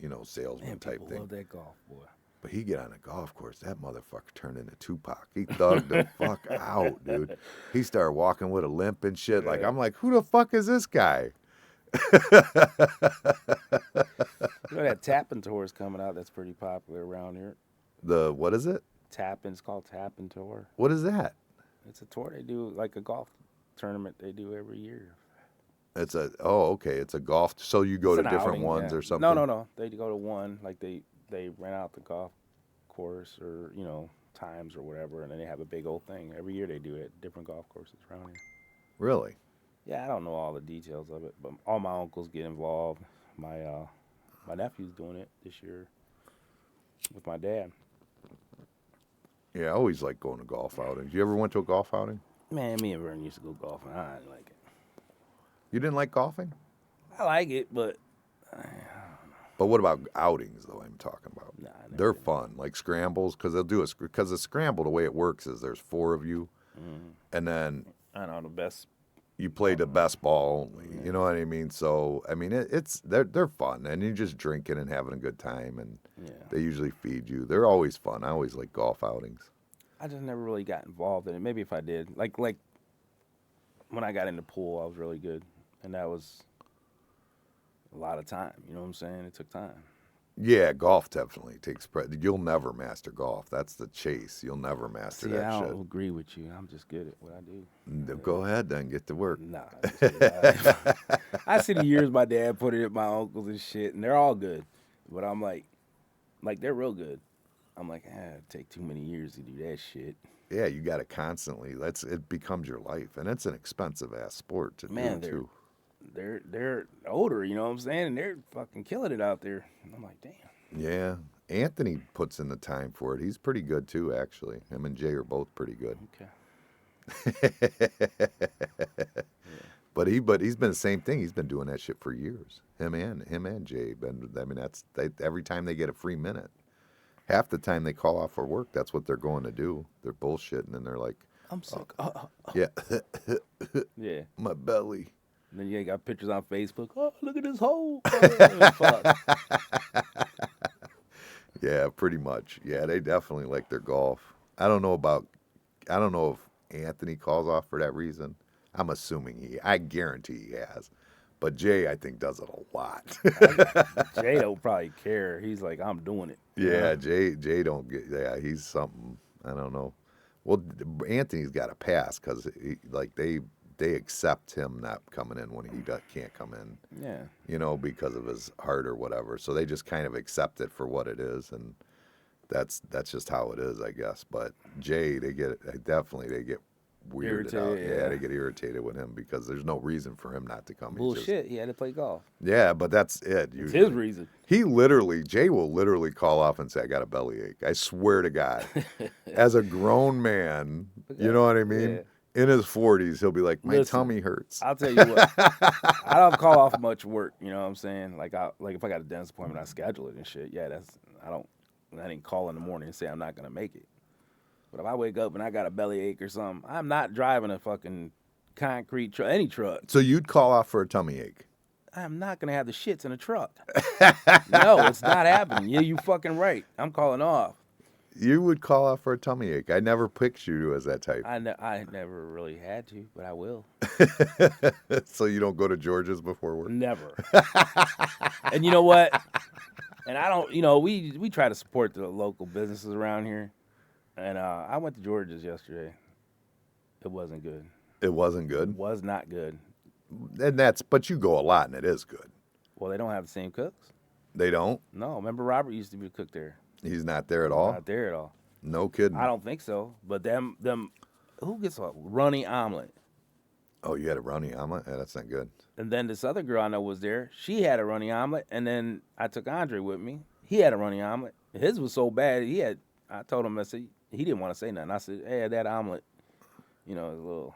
Speaker 1: you know, salesman
Speaker 2: Man,
Speaker 1: type
Speaker 2: people
Speaker 1: thing.
Speaker 2: love that golf, boy.
Speaker 1: But he get on a golf course, that motherfucker turned into Tupac. He thugged the fuck out, dude. He started walking with a limp and shit. Like, I'm like, who the fuck is this guy?
Speaker 2: You know that tapping tour is coming out. That's pretty popular around here.
Speaker 1: What is it?
Speaker 2: Tapping. It's called Tapping Tour.
Speaker 1: What is that?
Speaker 2: It's a tour they do, like a golf tournament they do every year.
Speaker 1: Okay. It's a golf. So you go
Speaker 2: It's
Speaker 1: to
Speaker 2: an
Speaker 1: different
Speaker 2: outing,
Speaker 1: ones
Speaker 2: yeah.
Speaker 1: or something?
Speaker 2: No. They go to one, like they rent out the golf course or times or whatever, and then they have a big old thing every year. They do it at different golf courses around here.
Speaker 1: Really?
Speaker 2: Yeah, I don't know all the details of it, but all my uncles get involved. My nephew's doing it this year with my dad.
Speaker 1: Yeah, I always like going to golf outings. You ever went to a golf outing?
Speaker 2: Man, me and Vern used to go golfing. I didn't like it.
Speaker 1: You didn't like golfing?
Speaker 2: I like it, but
Speaker 1: But what about outings, though? I'm talking about.
Speaker 2: nah, I never
Speaker 1: They're
Speaker 2: did.
Speaker 1: fun, like scrambles, because they'll do a because a scramble. The way it works is there's four of you, and then
Speaker 2: I know the best.
Speaker 1: you play the best ball only.
Speaker 2: Yeah.
Speaker 1: You know what I mean? So I mean, they're fun, and you're just drinking and having a good time, and
Speaker 2: Yeah,
Speaker 1: they usually feed you. They're always fun. I always like golf outings.
Speaker 2: I just never really got involved in it. Maybe if I did, like when I got in the pool, I was really good, and that was a lot of time. You know what I'm saying? It took time.
Speaker 1: Yeah, golf definitely takes. You'll never master golf. That's the chase. You'll never master
Speaker 2: See, I
Speaker 1: that
Speaker 2: don't agree with you. I'm just good at what I do.
Speaker 1: shit. Go ahead then, get to work.
Speaker 2: Nah, I see the years my dad put it at my uncles and shit, and they're all good. But I'm like they're real good. I'm like, it'd take too many years to do that shit.
Speaker 1: Yeah, you got to constantly. It becomes your life, and it's an expensive ass sport to
Speaker 2: Man,
Speaker 1: do too.
Speaker 2: they're older, you know what I'm saying, and they're fucking killing it out there. And I'm like, damn.
Speaker 1: Yeah, Anthony puts in the time for it. He's pretty good too, actually. Him and Jay are both pretty good.
Speaker 2: Okay.
Speaker 1: But he's been the same thing. He's been doing that shit for years. Him and Jay. I mean, every time they get a free minute. Half the time they call off for work, that's what they're going to do. They're bullshitting, and they're like,
Speaker 2: I'm sick.
Speaker 1: yeah,
Speaker 2: Yeah.
Speaker 1: my belly.
Speaker 2: And then you got pictures on Facebook. Oh, look at this hole. Oh, fuck.
Speaker 1: Yeah, pretty much. Yeah, they definitely like their golf. I don't know if Anthony calls off for that reason. I'm assuming I guarantee he has. But Jay, I think, does it a lot.
Speaker 2: Jay don't probably care. He's like, I'm doing it.
Speaker 1: Yeah, Jay don't get. Yeah, he's something. I don't know. Well, Anthony's got a pass because they accept him not coming in when he can't come in.
Speaker 2: Yeah.
Speaker 1: You know, because of his heart or whatever. So they just kind of accept it for what it is, and that's just how it is, I guess. But Jay, they get weirded out.
Speaker 2: Irritated,
Speaker 1: Yeah,
Speaker 2: yeah.
Speaker 1: they get irritated with him because there's no reason for him not to come.
Speaker 2: Bullshit. He had to play golf.
Speaker 1: Yeah, but that's it.
Speaker 2: It's
Speaker 1: Usually,
Speaker 2: his reason.
Speaker 1: Jay will literally call off and say, "I got a bellyache." I swear to God, as a grown man, you know what I mean?
Speaker 2: Yeah.
Speaker 1: In his 40s, he'll be like, "My
Speaker 2: Listen,
Speaker 1: tummy hurts."
Speaker 2: I'll tell you what. I don't call off much work. You know what I'm saying? Like if I got a dentist appointment, I schedule it and shit. Yeah, I didn't call in the morning and say I'm not gonna make it. But if I wake up and I got a bellyache or something, I'm not driving a fucking concrete truck, any truck.
Speaker 1: So you'd call off for a tummy ache.
Speaker 2: I'm not gonna have the shits in a truck. No, it's not happening. Yeah, you fucking right. I'm calling off.
Speaker 1: You would call off for a tummy ache. I never pictured you as that type.
Speaker 2: I never really had to, but I will.
Speaker 1: So you don't go to George's before work?
Speaker 2: Never. And you know what? And I don't. We try to support the local businesses around here. And I went to George's yesterday. It wasn't good.
Speaker 1: It wasn't
Speaker 2: It
Speaker 1: good.
Speaker 2: was not good.
Speaker 1: But you go a lot and it is good.
Speaker 2: Well, they don't have the same cooks.
Speaker 1: They don't?
Speaker 2: No, remember Robert used to be a cook there.
Speaker 1: He's not there at all?
Speaker 2: Not there at all.
Speaker 1: No kidding.
Speaker 2: I don't think so. But them, who gets a runny omelet?
Speaker 1: Oh, you had a runny omelet? Yeah, that's not good.
Speaker 2: And then this other girl I know was there. She had a runny omelet. And then I took Andre with me. He had a runny omelet. His was so bad. I told him, I said, he didn't want to say nothing. I said, hey, that omelet, a little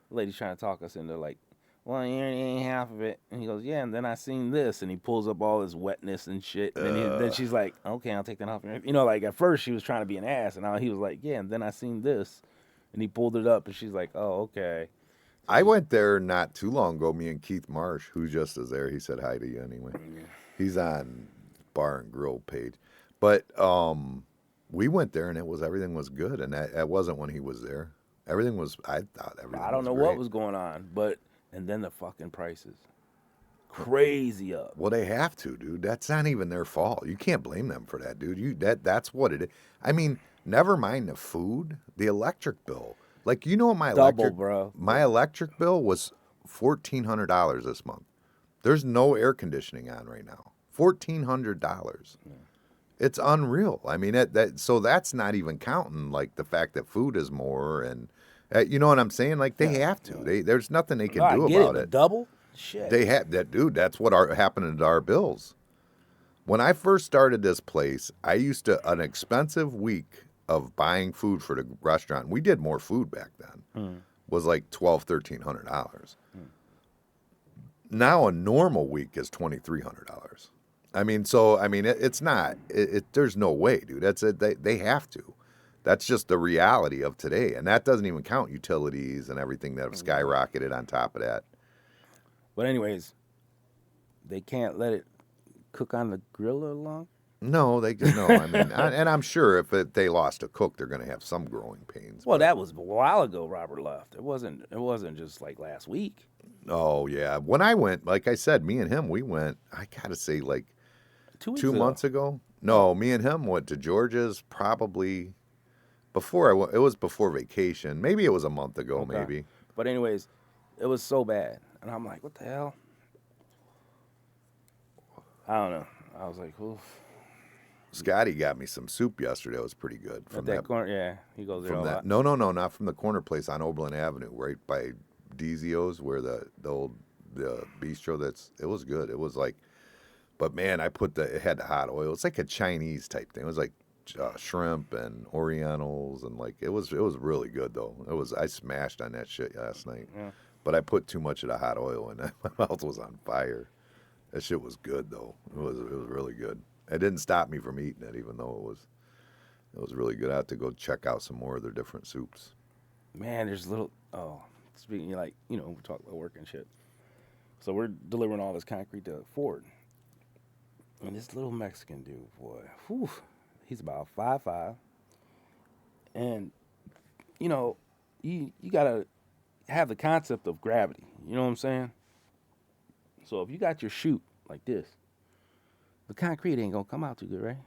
Speaker 2: lady's trying to talk us into like, well, you ain't half of it. And he goes, yeah, and then I seen this. And he pulls up all his wetness and shit. And then she's like, okay, I'll take that off. Like at first she was trying to be an ass. And he was like, yeah, and then I seen this. And he pulled it up and she's like, oh, okay.
Speaker 1: I went there not too long ago, me and Keith Marsh, who just is there. He said hi to you anyway.
Speaker 2: Yeah.
Speaker 1: He's on Bar and Grill page. But we went there and everything was good. And that wasn't when he was there. I thought everything was
Speaker 2: I don't know
Speaker 1: great.
Speaker 2: what was going on, and then the fucking prices. Crazy up.
Speaker 1: Well, they have to, dude. That's not even their fault. You can't blame them for that, dude. That's what it is. I mean, never mind the food, the electric bill. Like, you know what my electric bill was $1,400 this month. There's no air conditioning on right now. $1,400. Yeah. It's unreal. I mean, so that's not even counting like the fact that food is more and you know what I'm saying? Like they have to. There's nothing they can do about it.
Speaker 2: Double? Shit.
Speaker 1: They have that, dude. That's what happened to our bills. When I first started this place, I used to an expensive week of buying food for the restaurant. We did more food back then. Was like $1,200-$1,300. Now a normal week is $2,300. I mean, it's not. There's no way, dude. That's it. They have to. That's just the reality of today, and that doesn't even count utilities and everything that have skyrocketed on top of that.
Speaker 2: But anyways, they can't let it cook on the grill long.
Speaker 1: No, no. I mean, and I'm sure if they lost a cook, they're going to have some growing pains.
Speaker 2: Well, that was a while ago. Robert left. It wasn't just like last week.
Speaker 1: Oh yeah, when I went, like I said, me and him, we went. I gotta say, like 2 months ago. No, me and him went to George's probably before it was before vacation. Maybe it was a month ago. Okay. Maybe.
Speaker 2: But anyways, it was so bad, and I'm like, what the hell? I don't know. I was like, oof.
Speaker 1: Scotty got me some soup yesterday. It was pretty good.
Speaker 2: From that corner, yeah, he goes there a lot.
Speaker 1: No, not from the corner place on Oberlin Avenue, right by Dizio's, where the old bistro. It was good. It was like, but man, it had the hot oil. It's like a Chinese type thing. It was like shrimp and Orientals and like it was really good though. I smashed on that shit last night, but I put too much of the hot oil in it. My mouth was on fire. That shit was good though. It was really good. It didn't stop me from eating it, even though it was really good. I have to go check out some more of their different soups.
Speaker 2: Man, there's speaking like we talk about work and shit. So we're delivering all this concrete to Ford, and this little Mexican dude, boy, he's about 5'5", and you gotta have the concept of gravity. You know what I'm saying? So if you got your chute like this, the concrete ain't gonna come out too good, right?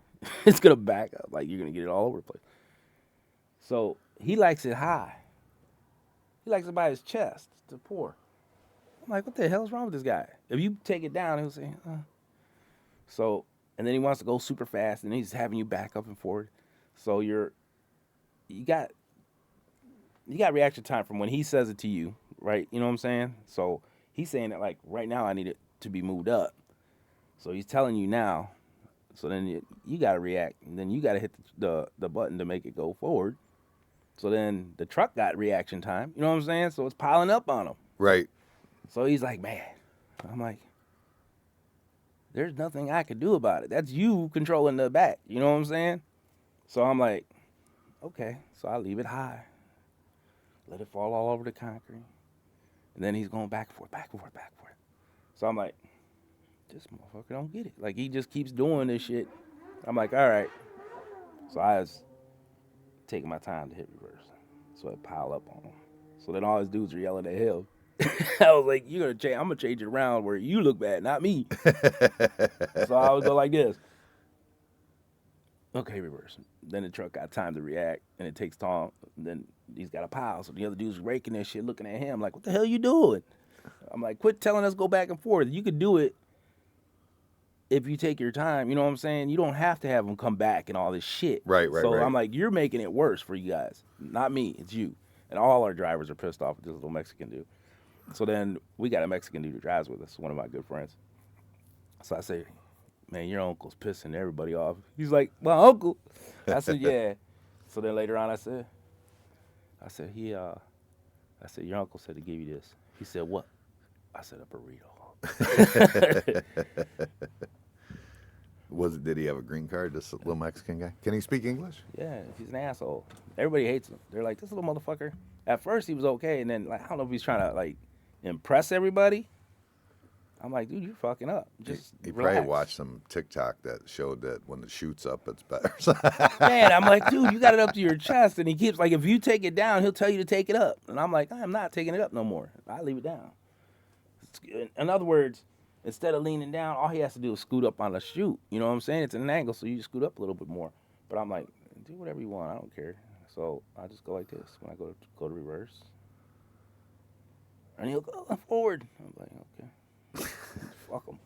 Speaker 2: It's gonna back up, like you're gonna get it all over the place. So he likes it high. He likes it by his chest to pour. I'm like, what the hell is wrong with this guy? If you take it down, he'll say, So, and then he wants to go super fast, and he's having you back up and forward. So you got you got reaction time from when he says it to you, right? You know what I'm saying? So he's saying that like right now I need it to be moved up. So he's telling you now. So then you got to react, and then you got to hit the button to make it go forward. So then the truck got reaction time. You know what I'm saying? So it's piling up on him.
Speaker 1: Right.
Speaker 2: So he's like, man. I'm like, there's nothing I can do about it. That's you controlling the back. You know what I'm saying? So I'm like, okay. So I leave it high. Let it fall all over the concrete. And then he's going back and forth, back and forth, back and forth. So I'm like, this motherfucker don't get it. Like, he just keeps doing this shit. I'm like, all right. So I was taking my time to hit reverse. So it piled up on him. So then all his dudes are yelling at him. I was like, you're going to change. I'm going to change it around where you look bad, not me. So I would go like this. Okay, reverse. Then the truck got time to react, and it takes time. Then he's got a pile. So the other dude's raking that shit, looking at him like, what the hell you doing? I'm like, quit telling us go back and forth. You could do it if you take your time. You know what I'm saying? You don't have to have them come back and all this shit.
Speaker 1: Right.
Speaker 2: So I'm like, you're making it worse for you guys. Not me. It's you. And all our drivers are pissed off at this little Mexican dude. So then we got a Mexican dude who drives with us, one of my good friends. So I say, man, your uncle's pissing everybody off. He's like, my uncle? I said, yeah. So then later on I said, your uncle said to give you this. He said, what? I said, a burrito.
Speaker 1: Did he have a green card, this little Mexican guy? Can he speak English?
Speaker 2: Yeah, he's an asshole. Everybody hates him. They're like, this little motherfucker. At first he was okay, and then like I don't know if he's trying to like impress everybody. I'm like, dude, you're fucking up. Just
Speaker 1: he
Speaker 2: relax.
Speaker 1: probably watched some TikTok that showed that when the shoot's up, it's better.
Speaker 2: Man, I'm like, dude, you got it up to your chest, and he keeps like, if you take it down, he'll tell you to take it up, and I'm like, I'm not taking it up no more. I leave it down. In other words, instead of leaning down, all he has to do is scoot up on the chute. You know what I'm saying? It's an angle, so you just scoot up a little bit more. But I'm like, do whatever you want. I don't care. So I just go like this when I go to reverse. And he'll go forward. I'm like, okay. Fuck him.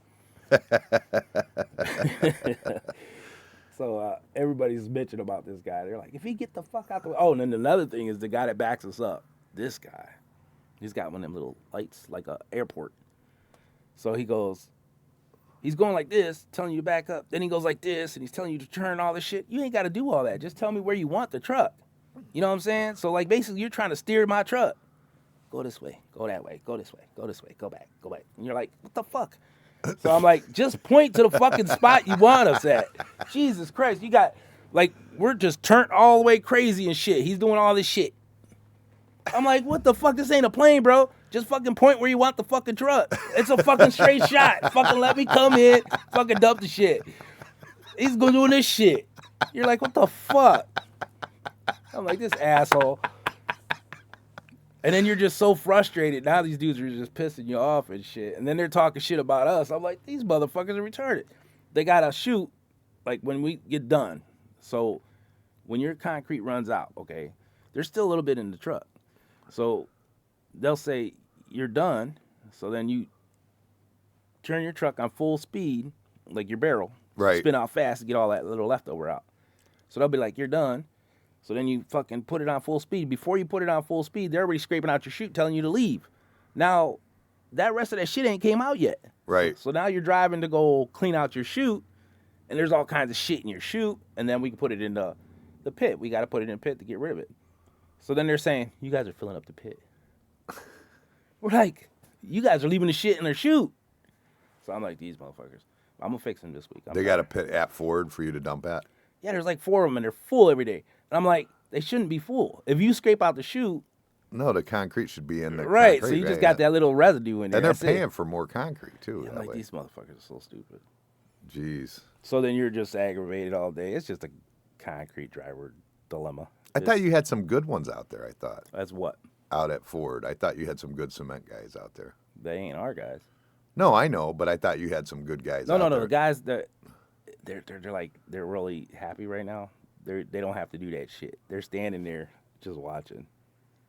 Speaker 2: So everybody's bitching about this guy. They're like, if he get the fuck out the way. Oh, and then another thing is the guy that backs us up. This guy. He's got one of them little lights like an airport. So he's going like this, telling you to back up. Then he goes like this, and he's telling you to turn all this shit. You ain't got to do all that. Just tell me where you want the truck. You know what I'm saying? So, like, basically, you're trying to steer my truck. Go this way, go that way, go this way, go this way, go back, go back. And you're like, what the fuck? So I'm like, just point to the fucking spot you want us at. Jesus Christ, you got, like, we're just turned all the way crazy and shit. He's doing all this shit. I'm like, what the fuck? This ain't a plane, bro. Just fucking point where you want the fucking truck. It's a fucking straight shot. Fucking let me come in, fucking dump the shit. He's going doing this shit. You're like, what the fuck? I'm like, this asshole. And then you're just so frustrated. Now these dudes are just pissing you off and shit. And then they're talking shit about us. I'm like, these motherfuckers are retarded. They got to shoot, like, when we get done. So when your concrete runs out, okay, there's still a little bit in the truck. So they'll say, you're done. So then you turn your truck on full speed, like your barrel.
Speaker 1: Right.
Speaker 2: Spin out fast to get all that little leftover out. So they'll be like, you're done. So then you fucking put it on full speed. Before you put it on full speed, they're already scraping out your chute, telling you to leave. Now, that rest of that shit ain't came out yet.
Speaker 1: Right.
Speaker 2: So now you're driving to go clean out your chute, and there's all kinds of shit in your chute, and then we can put it in the pit. We got to put it in the pit to get rid of it. So then they're saying, you guys are filling up the pit. We're like, you guys are leaving the shit in their chute. So I'm like, these motherfuckers. I'm going to fix them this week.
Speaker 1: They got a pit at Ford for you to dump at?
Speaker 2: Yeah, there's like 4 of them, and they're full every day. And I'm like, they shouldn't be full. If you scrape out the chute.
Speaker 1: No, the concrete should be in the
Speaker 2: right,
Speaker 1: concrete.
Speaker 2: So you just got that little residue in there.
Speaker 1: And they're paying for more concrete, too.
Speaker 2: Yeah, I'm like, these motherfuckers are so stupid.
Speaker 1: Jeez.
Speaker 2: So then you're just aggravated all day. It's just a concrete driver dilemma.
Speaker 1: I thought you had some good ones out there, I thought.
Speaker 2: That's what?
Speaker 1: Out at Ford. I thought you had some good cement guys out there.
Speaker 2: They ain't our guys.
Speaker 1: No, I know, but I thought you had some good guys
Speaker 2: No,
Speaker 1: out
Speaker 2: no,
Speaker 1: there.
Speaker 2: the guys that they're really happy right now. They don't have to do that shit. They're standing there just watching.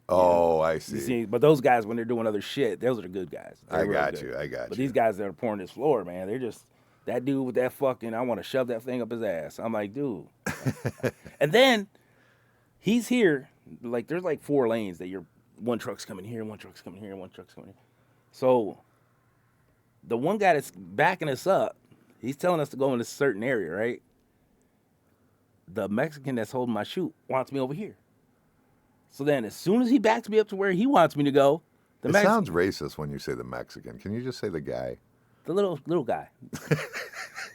Speaker 1: Oh, I see.
Speaker 2: You see. But those guys, when they're doing other shit, those are the good guys.
Speaker 1: I got you.
Speaker 2: But these guys that are pouring this floor, man, they're just, that dude with that fucking, I want to shove that thing up his ass. I'm like, dude. And then he's here. like there's like 4 lanes that one truck's coming here, one truck's coming here, one truck's coming here. So the one guy that's backing us up, he's telling us to go in a certain area, right? The Mexican that's holding my chute wants me over here. So then as soon as he backs me up to where he wants me to go,
Speaker 1: it sounds racist when you say the Mexican. Can you just say the guy?
Speaker 2: The little guy.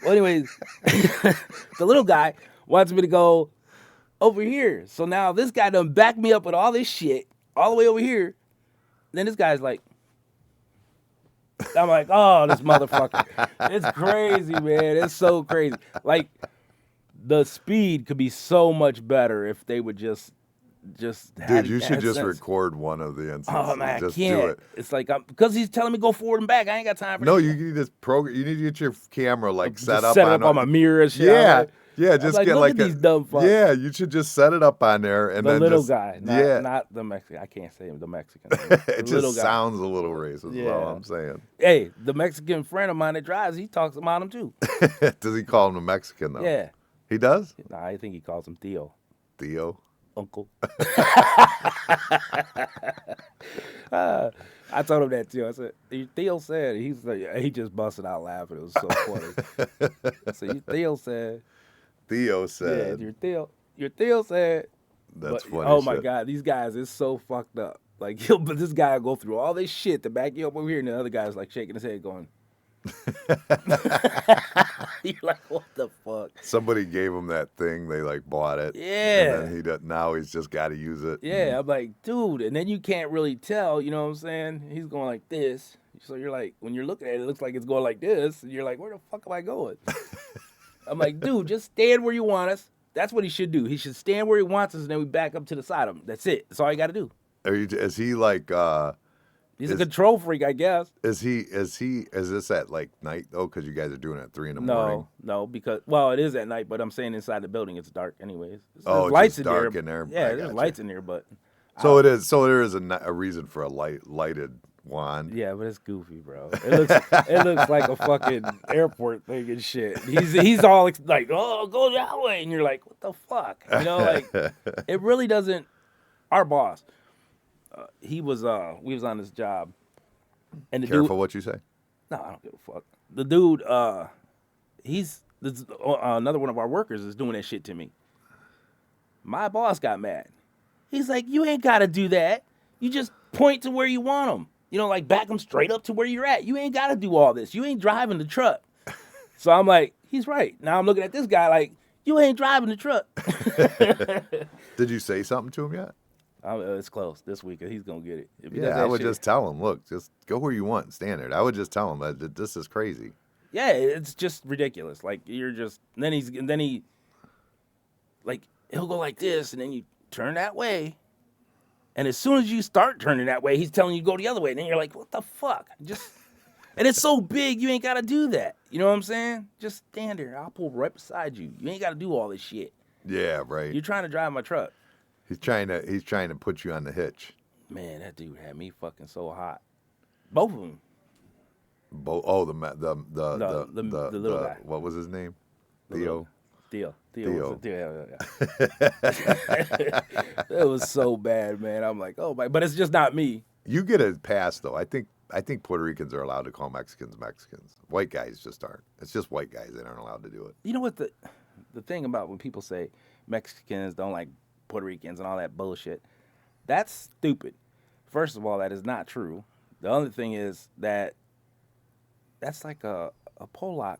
Speaker 2: Well, anyways, the little guy wants me to go over here. So now this guy done back me up with all this shit all the way over here. Then this guy's like, I'm like, oh, this motherfucker. It's crazy, man. It's so crazy. Like, the speed could be so much better if they would just
Speaker 1: Dude, you should just record one of the instances.
Speaker 2: Oh man,
Speaker 1: just
Speaker 2: I can't.
Speaker 1: do it.
Speaker 2: It's like because he's telling me go forward and back. I ain't got time for
Speaker 1: No,
Speaker 2: that.
Speaker 1: you need this program. You need to get your camera like
Speaker 2: Just
Speaker 1: set up
Speaker 2: on my mirror and shit.
Speaker 1: Yeah,
Speaker 2: Like,
Speaker 1: yeah. Just
Speaker 2: like,
Speaker 1: get
Speaker 2: look
Speaker 1: like
Speaker 2: at these dumb fucks.
Speaker 1: Yeah, you should just set it up on there and
Speaker 2: The
Speaker 1: then
Speaker 2: little
Speaker 1: just,
Speaker 2: guy, not the Mexican. I can't say him, the Mexican.
Speaker 1: It just sounds a little racist. Is all I'm saying.
Speaker 2: Hey, the Mexican friend of mine that drives, he talks about him too.
Speaker 1: Does he call him a Mexican though?
Speaker 2: Yeah,
Speaker 1: he does.
Speaker 2: Nah, I think he calls him Theo.
Speaker 1: Theo.
Speaker 2: Uncle. I told him that too. I said, Theo said, he's like, he just busted out laughing. It was so funny. So Theo said.
Speaker 1: Theo said.
Speaker 2: Yeah, your Theo said.
Speaker 1: That's funny.
Speaker 2: Oh my God, these guys is so fucked up. Like but this guy will go through all this shit to back you up over here, and the other guy's like shaking his head, going. You're like, what the fuck?
Speaker 1: Somebody gave him that thing. They like bought it.
Speaker 2: Yeah.
Speaker 1: And then now he's just got to use it.
Speaker 2: Yeah, I'm like, dude. And then you can't really tell. You know what I'm saying? He's going like this. So you're like, when you're looking at it, it looks like it's going like this. And you're like, where the fuck am I going? I'm like, dude, just stand where you want us. That's what he should do. He should stand where he wants us, and then we back up to the side of him. That's it. That's all you got to do.
Speaker 1: Is he like?
Speaker 2: He's a control freak, I guess.
Speaker 1: Is this at like night though? Because you guys are doing it at 3 a.m.
Speaker 2: No, because it is at night, but I'm saying inside the building it's dark anyways.
Speaker 1: There's
Speaker 2: lights
Speaker 1: in dark in there.
Speaker 2: Yeah, there's lights in there, but
Speaker 1: so it is. So there is a reason for a lighted wand.
Speaker 2: Yeah, but it's goofy, bro. It looks like a fucking airport thing and shit. He's all like, oh, go that way, and you're like, what the fuck? You know, like it really doesn't. Our boss. We was on this job, and the
Speaker 1: Careful
Speaker 2: dude,
Speaker 1: what you say.
Speaker 2: No, I don't give a fuck. The dude, another one of our workers is doing that shit to me. My boss got mad. He's like, you ain't got to do that. You just point to where you want them. You know, like back them straight up to where you're at. You ain't got to do all this. You ain't driving the truck. So I'm like, he's right. Now I'm looking at this guy like, you ain't driving the truck.
Speaker 1: Did you say something to him yet?
Speaker 2: It's close this week. He's gonna get it.
Speaker 1: Yeah, I would just tell him, look, just go where you want and stand there. I would just tell him that this is crazy.
Speaker 2: Yeah, it's just ridiculous. Like you're just then he like he'll go like this, and then you turn that way, and as soon as you start turning that way, he's telling you to go the other way, and then you're like, what the fuck? And it's so big, you ain't gotta do that. You know what I'm saying? Just stand there. I'll pull right beside you. You ain't gotta do all this shit.
Speaker 1: Yeah, right.
Speaker 2: You're trying to drive my truck.
Speaker 1: He's trying to put you on the hitch.
Speaker 2: Man, that dude had me fucking so hot. Both of them.
Speaker 1: The
Speaker 2: little guy.
Speaker 1: What was his name?
Speaker 2: Theo.
Speaker 1: Theo.
Speaker 2: Yeah. It was so bad, man. I'm like, oh my, but it's just not me.
Speaker 1: You get a pass though. I think Puerto Ricans are allowed to call Mexicans Mexicans. White guys just aren't. It's just white guys that aren't allowed to do it.
Speaker 2: You know what the thing about when people say Mexicans don't like Puerto Ricans and all that bullshit, that's stupid. First of all, that is not true. The other thing is that's like a Polak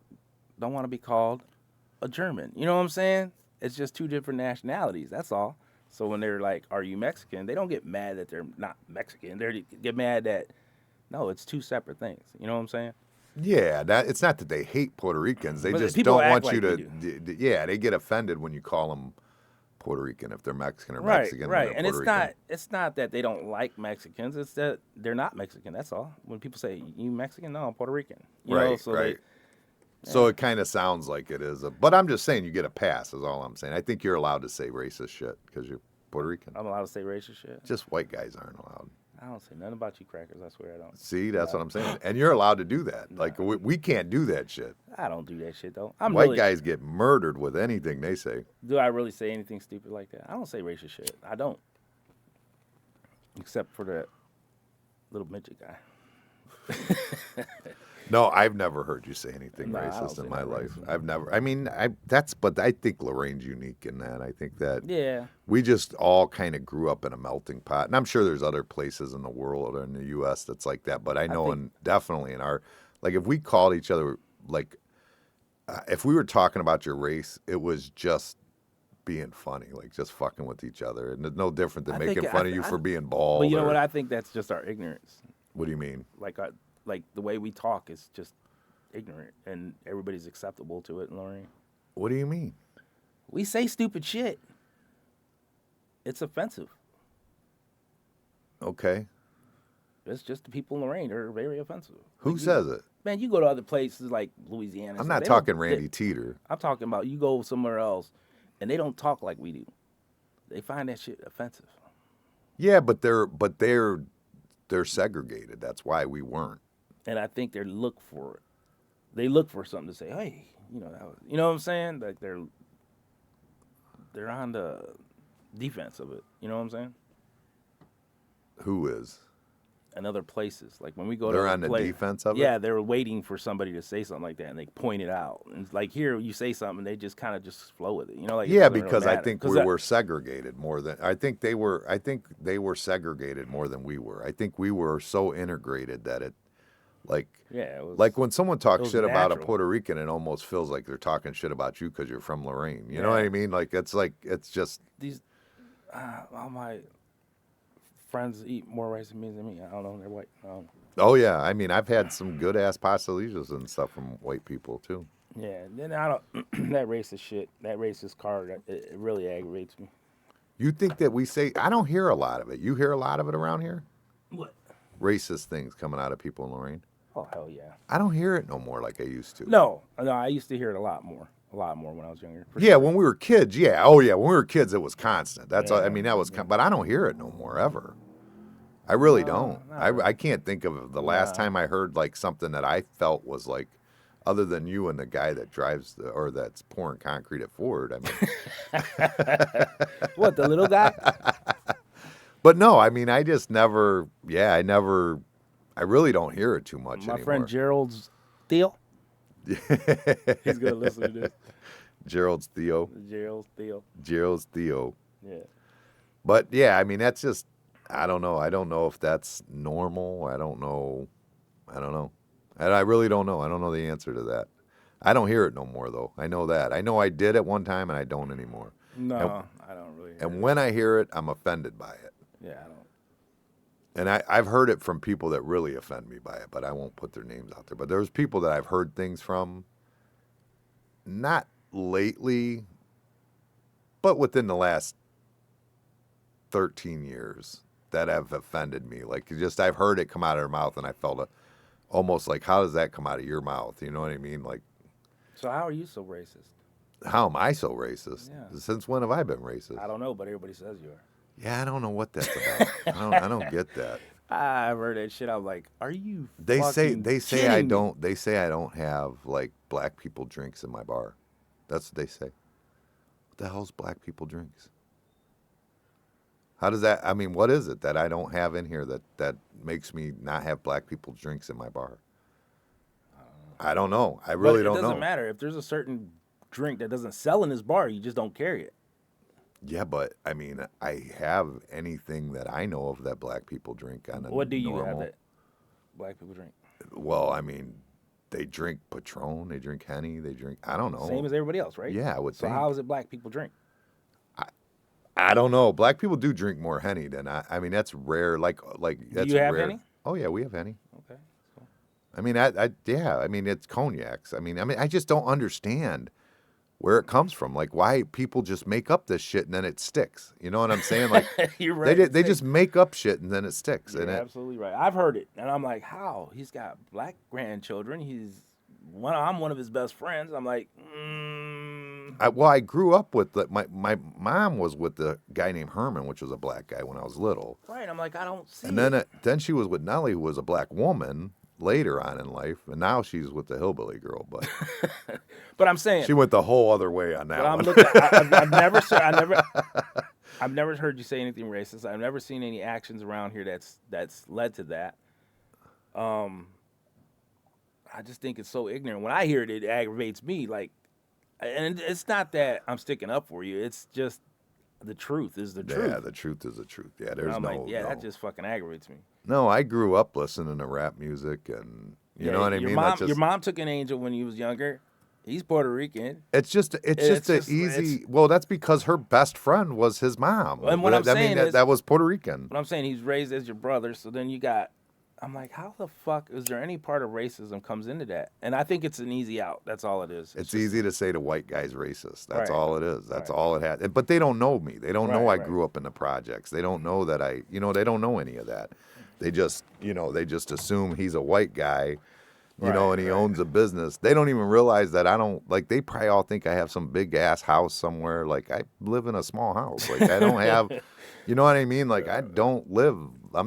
Speaker 2: don't want to be called a German. You know what I'm saying? It's just two different nationalities. That's all. So when they're like, "Are you Mexican?" they don't get mad that they're not Mexican. They get mad that no, it's two separate things. You know what I'm saying?
Speaker 1: Yeah, it's not that they hate Puerto Ricans. They just
Speaker 2: people
Speaker 1: don't want
Speaker 2: act
Speaker 1: you
Speaker 2: like
Speaker 1: to. Yeah, they get offended when you call them Puerto Rican if they're Mexican or
Speaker 2: right,
Speaker 1: Mexican.
Speaker 2: Right, and
Speaker 1: Rican.
Speaker 2: it's not that they don't like Mexicans. It's that they're not Mexican. That's all. When people say you Mexican, no, I'm Puerto Rican. You know, so
Speaker 1: right. So it kind of sounds like it is, but I'm just saying you get a pass. Is all I'm saying. I think you're allowed to say racist shit because you're Puerto Rican.
Speaker 2: I'm allowed to say racist shit.
Speaker 1: Just white guys aren't allowed.
Speaker 2: I don't say nothing about you crackers. I swear I don't.
Speaker 1: See, that's what I'm saying. And you're allowed to do that. Like we can't do that shit.
Speaker 2: I don't do that shit though.
Speaker 1: White guys get murdered with anything they say.
Speaker 2: Do I really say anything stupid like that? I don't say racist shit. I don't. except for that little midget guy.
Speaker 1: No, I've never heard you say anything
Speaker 2: No, I don't
Speaker 1: racist
Speaker 2: say
Speaker 1: in my
Speaker 2: that
Speaker 1: life.
Speaker 2: racist.
Speaker 1: I've never. I mean, but I think Lorraine's unique in that. I think that
Speaker 2: Yeah,
Speaker 1: we just all kind of grew up in a melting pot, and I'm sure there's other places in the world or in the U.S. that's like that. But I know,
Speaker 2: think-
Speaker 1: definitely in our, like, if we called each other, like, if we were talking about your race, it was just being funny, like just fucking with each other, and it's no different than
Speaker 2: I
Speaker 1: making
Speaker 2: think-
Speaker 1: fun
Speaker 2: I-
Speaker 1: of you
Speaker 2: I-
Speaker 1: for being bald.
Speaker 2: but you know
Speaker 1: or-
Speaker 2: what? I think that's just our ignorance.
Speaker 1: What do you mean?
Speaker 2: Like the way we talk is just ignorant, and everybody's acceptable to it. Lorraine,
Speaker 1: What do you mean?
Speaker 2: we say stupid shit. It's offensive.
Speaker 1: Okay,
Speaker 2: It's just the people in Lorraine are very offensive.
Speaker 1: who
Speaker 2: Like,
Speaker 1: says it?
Speaker 2: Man, you go to other places like Louisiana. and
Speaker 1: I'm
Speaker 2: stuff,
Speaker 1: not
Speaker 2: they don't-
Speaker 1: talking Randy Teeter.
Speaker 2: I'm talking about you go somewhere else, and they don't talk like we do. They find that shit offensive.
Speaker 1: Yeah, but they're segregated. That's why we weren't.
Speaker 2: And I think they look for it. They look for something to say. Hey, you know, you know what I'm saying? Like they're on the defense of it. You know what I'm saying?
Speaker 1: Who is?
Speaker 2: And other places, like when we go
Speaker 1: They're
Speaker 2: to
Speaker 1: on the defense of it?
Speaker 2: Yeah, they're waiting for somebody to say something like that, and they point it out. And it's like here, you say something, they just kind of just flow with it. You know, like it
Speaker 1: Yeah,
Speaker 2: doesn't really
Speaker 1: because I
Speaker 2: matter.
Speaker 1: think
Speaker 2: 'Cause
Speaker 1: we
Speaker 2: that-
Speaker 1: were segregated more than I think they were. I think they were segregated more than we were. I think we were so integrated that it, like,
Speaker 2: Yeah, it was
Speaker 1: like when someone
Speaker 2: it
Speaker 1: talks
Speaker 2: was
Speaker 1: shit about a
Speaker 2: natural.
Speaker 1: Puerto Rican, it almost feels like they're talking shit about you because you're from Lorraine. You know
Speaker 2: Yeah.
Speaker 1: what I mean? Like it's just
Speaker 2: these all my friends eat more rice than me. I don't know, they're white.
Speaker 1: oh yeah. I mean, I've had some good ass pastelillos and stuff from white people too.
Speaker 2: Yeah, then I don't that racist shit, that racist card, it really aggravates me.
Speaker 1: You think that we say? I don't hear a lot of it. You hear a lot of it around here?
Speaker 2: What?
Speaker 1: Racist things coming out of people in Lorraine.
Speaker 2: Oh hell yeah.
Speaker 1: I don't hear it no more like I used to.
Speaker 2: No, I used to hear it a lot more when I was younger. for
Speaker 1: Yeah,
Speaker 2: sure.
Speaker 1: when we were kids, yeah. Oh, yeah, when we were kids, it was constant. That's all. I
Speaker 2: Yeah,
Speaker 1: mean, that was. But I don't hear it no more ever. I really
Speaker 2: No,
Speaker 1: don't.
Speaker 2: not really.
Speaker 1: I can't think of the last
Speaker 2: No.
Speaker 1: time I heard like something that I felt was like, other than you and the guy that drives or that's pouring concrete at Ford. I mean,
Speaker 2: What, the little guy?
Speaker 1: but no, I mean, I just never. Yeah, I really don't hear it too much
Speaker 2: My
Speaker 1: anymore.
Speaker 2: friend Gerald's Theo. He's gonna listen to this.
Speaker 1: Gerald's Theo.
Speaker 2: Gerald's Theo.
Speaker 1: Gerald's Theo.
Speaker 2: Yeah.
Speaker 1: But yeah, I mean, that's just, I don't know. I don't know if that's normal. I don't know. And I really don't know. I don't know the answer to that. I don't hear it no more, though. I know that. I know I did at one time, and I don't anymore.
Speaker 2: No, I don't really. Hear
Speaker 1: And
Speaker 2: it.
Speaker 1: when I hear it, I'm offended by it.
Speaker 2: Yeah, I don't.
Speaker 1: And I've heard it from people that really offend me by it, but I won't put their names out there. But there's people that I've heard things from, not lately, but within the last 13 years that have offended me. Like, just I've heard it come out of their mouth, and I felt almost like, how does that come out of your mouth? You know what I mean? Like,
Speaker 2: So how are you so racist?
Speaker 1: how am I so racist?
Speaker 2: Yeah.
Speaker 1: Since when have I been racist?
Speaker 2: I don't know, but everybody says you are.
Speaker 1: Yeah, I don't know what that's about. I don't get that.
Speaker 2: I've heard that shit. I'm like, are you?
Speaker 1: They say
Speaker 2: fucking
Speaker 1: I
Speaker 2: kidding me?
Speaker 1: don't. They say I don't have like black people drinks in my bar. That's what they say. What the hell's black people drinks? How does that? I mean, what is it that I don't have in here that makes me not have black people drinks in my bar? I don't know. I really don't
Speaker 2: It
Speaker 1: know.
Speaker 2: doesn't matter if there's a certain drink that doesn't sell in this bar. You just don't carry it.
Speaker 1: Yeah, but I mean, I have anything that I know of that black people drink on a
Speaker 2: What do you
Speaker 1: normal.
Speaker 2: have that black people drink?
Speaker 1: Well, I mean, they drink Patron, they drink Henny, they drink. I don't know.
Speaker 2: Same as everybody else, right?
Speaker 1: Yeah, I would
Speaker 2: So
Speaker 1: think.
Speaker 2: how is it black people drink?
Speaker 1: I don't know. Black people do drink more Henny than I mean, that's rare. Like that's
Speaker 2: you have
Speaker 1: rare.
Speaker 2: Henny?
Speaker 1: Oh yeah, we have Henny.
Speaker 2: Okay. So,
Speaker 1: I mean, yeah. I mean, it's cognacs. I mean, I just don't understand where it comes from. Like, why people just make up this shit and then it sticks. You know what I'm saying? Like,
Speaker 2: you're right.
Speaker 1: they just make up shit and then it sticks.
Speaker 2: You're
Speaker 1: and it,
Speaker 2: absolutely right. I've heard it, and I'm like, how? He's got black grandchildren. I'm one of his best friends. I'm like,
Speaker 1: I grew up with my mom was with the guy named Herman, which was a black guy when I was little.
Speaker 2: right. I'm like, I don't see.
Speaker 1: And then she was with Nellie, who was a black woman later on in life, and now she's with the hillbilly girl. But
Speaker 2: But I'm saying,
Speaker 1: she went the whole other way on that
Speaker 2: but I'm
Speaker 1: one.
Speaker 2: looking. I've never. I've never heard you say anything racist. I've never seen any actions around here that's led to that. Um, I just think it's so ignorant. When I hear it, it aggravates me. Like, and it's not that I'm sticking up for you. It's just the truth is the truth.
Speaker 1: Yeah, the truth is the truth. Yeah,
Speaker 2: And
Speaker 1: there's
Speaker 2: I'm
Speaker 1: no.
Speaker 2: like, yeah,
Speaker 1: no.
Speaker 2: that just fucking aggravates me.
Speaker 1: No, I grew up listening to rap music, and you know what I mean.
Speaker 2: Your mom took an angel when you was younger. He's Puerto Rican.
Speaker 1: It's just an easy. Well, that's because her best friend was his mom.
Speaker 2: And what I'm saying is,
Speaker 1: that was Puerto Rican.
Speaker 2: What I'm saying, he's raised as your brother. So then you got. I'm like, how the fuck is there any part of racism comes into that? And I think it's an easy out. That's all it is.
Speaker 1: It's easy to say the white guy's racist. That's
Speaker 2: Right.
Speaker 1: all it is. That's
Speaker 2: Right.
Speaker 1: all it has. But they don't know me. They don't know I
Speaker 2: Right.
Speaker 1: grew up in the projects. They don't know that they don't know any of that. They just, they just assume he's a white guy, and he owns a business. They don't even realize that I don't, like, they probably all think I have some big ass house somewhere. Like, I live in a small house. Like, I don't have, you know what I mean? Like, I'm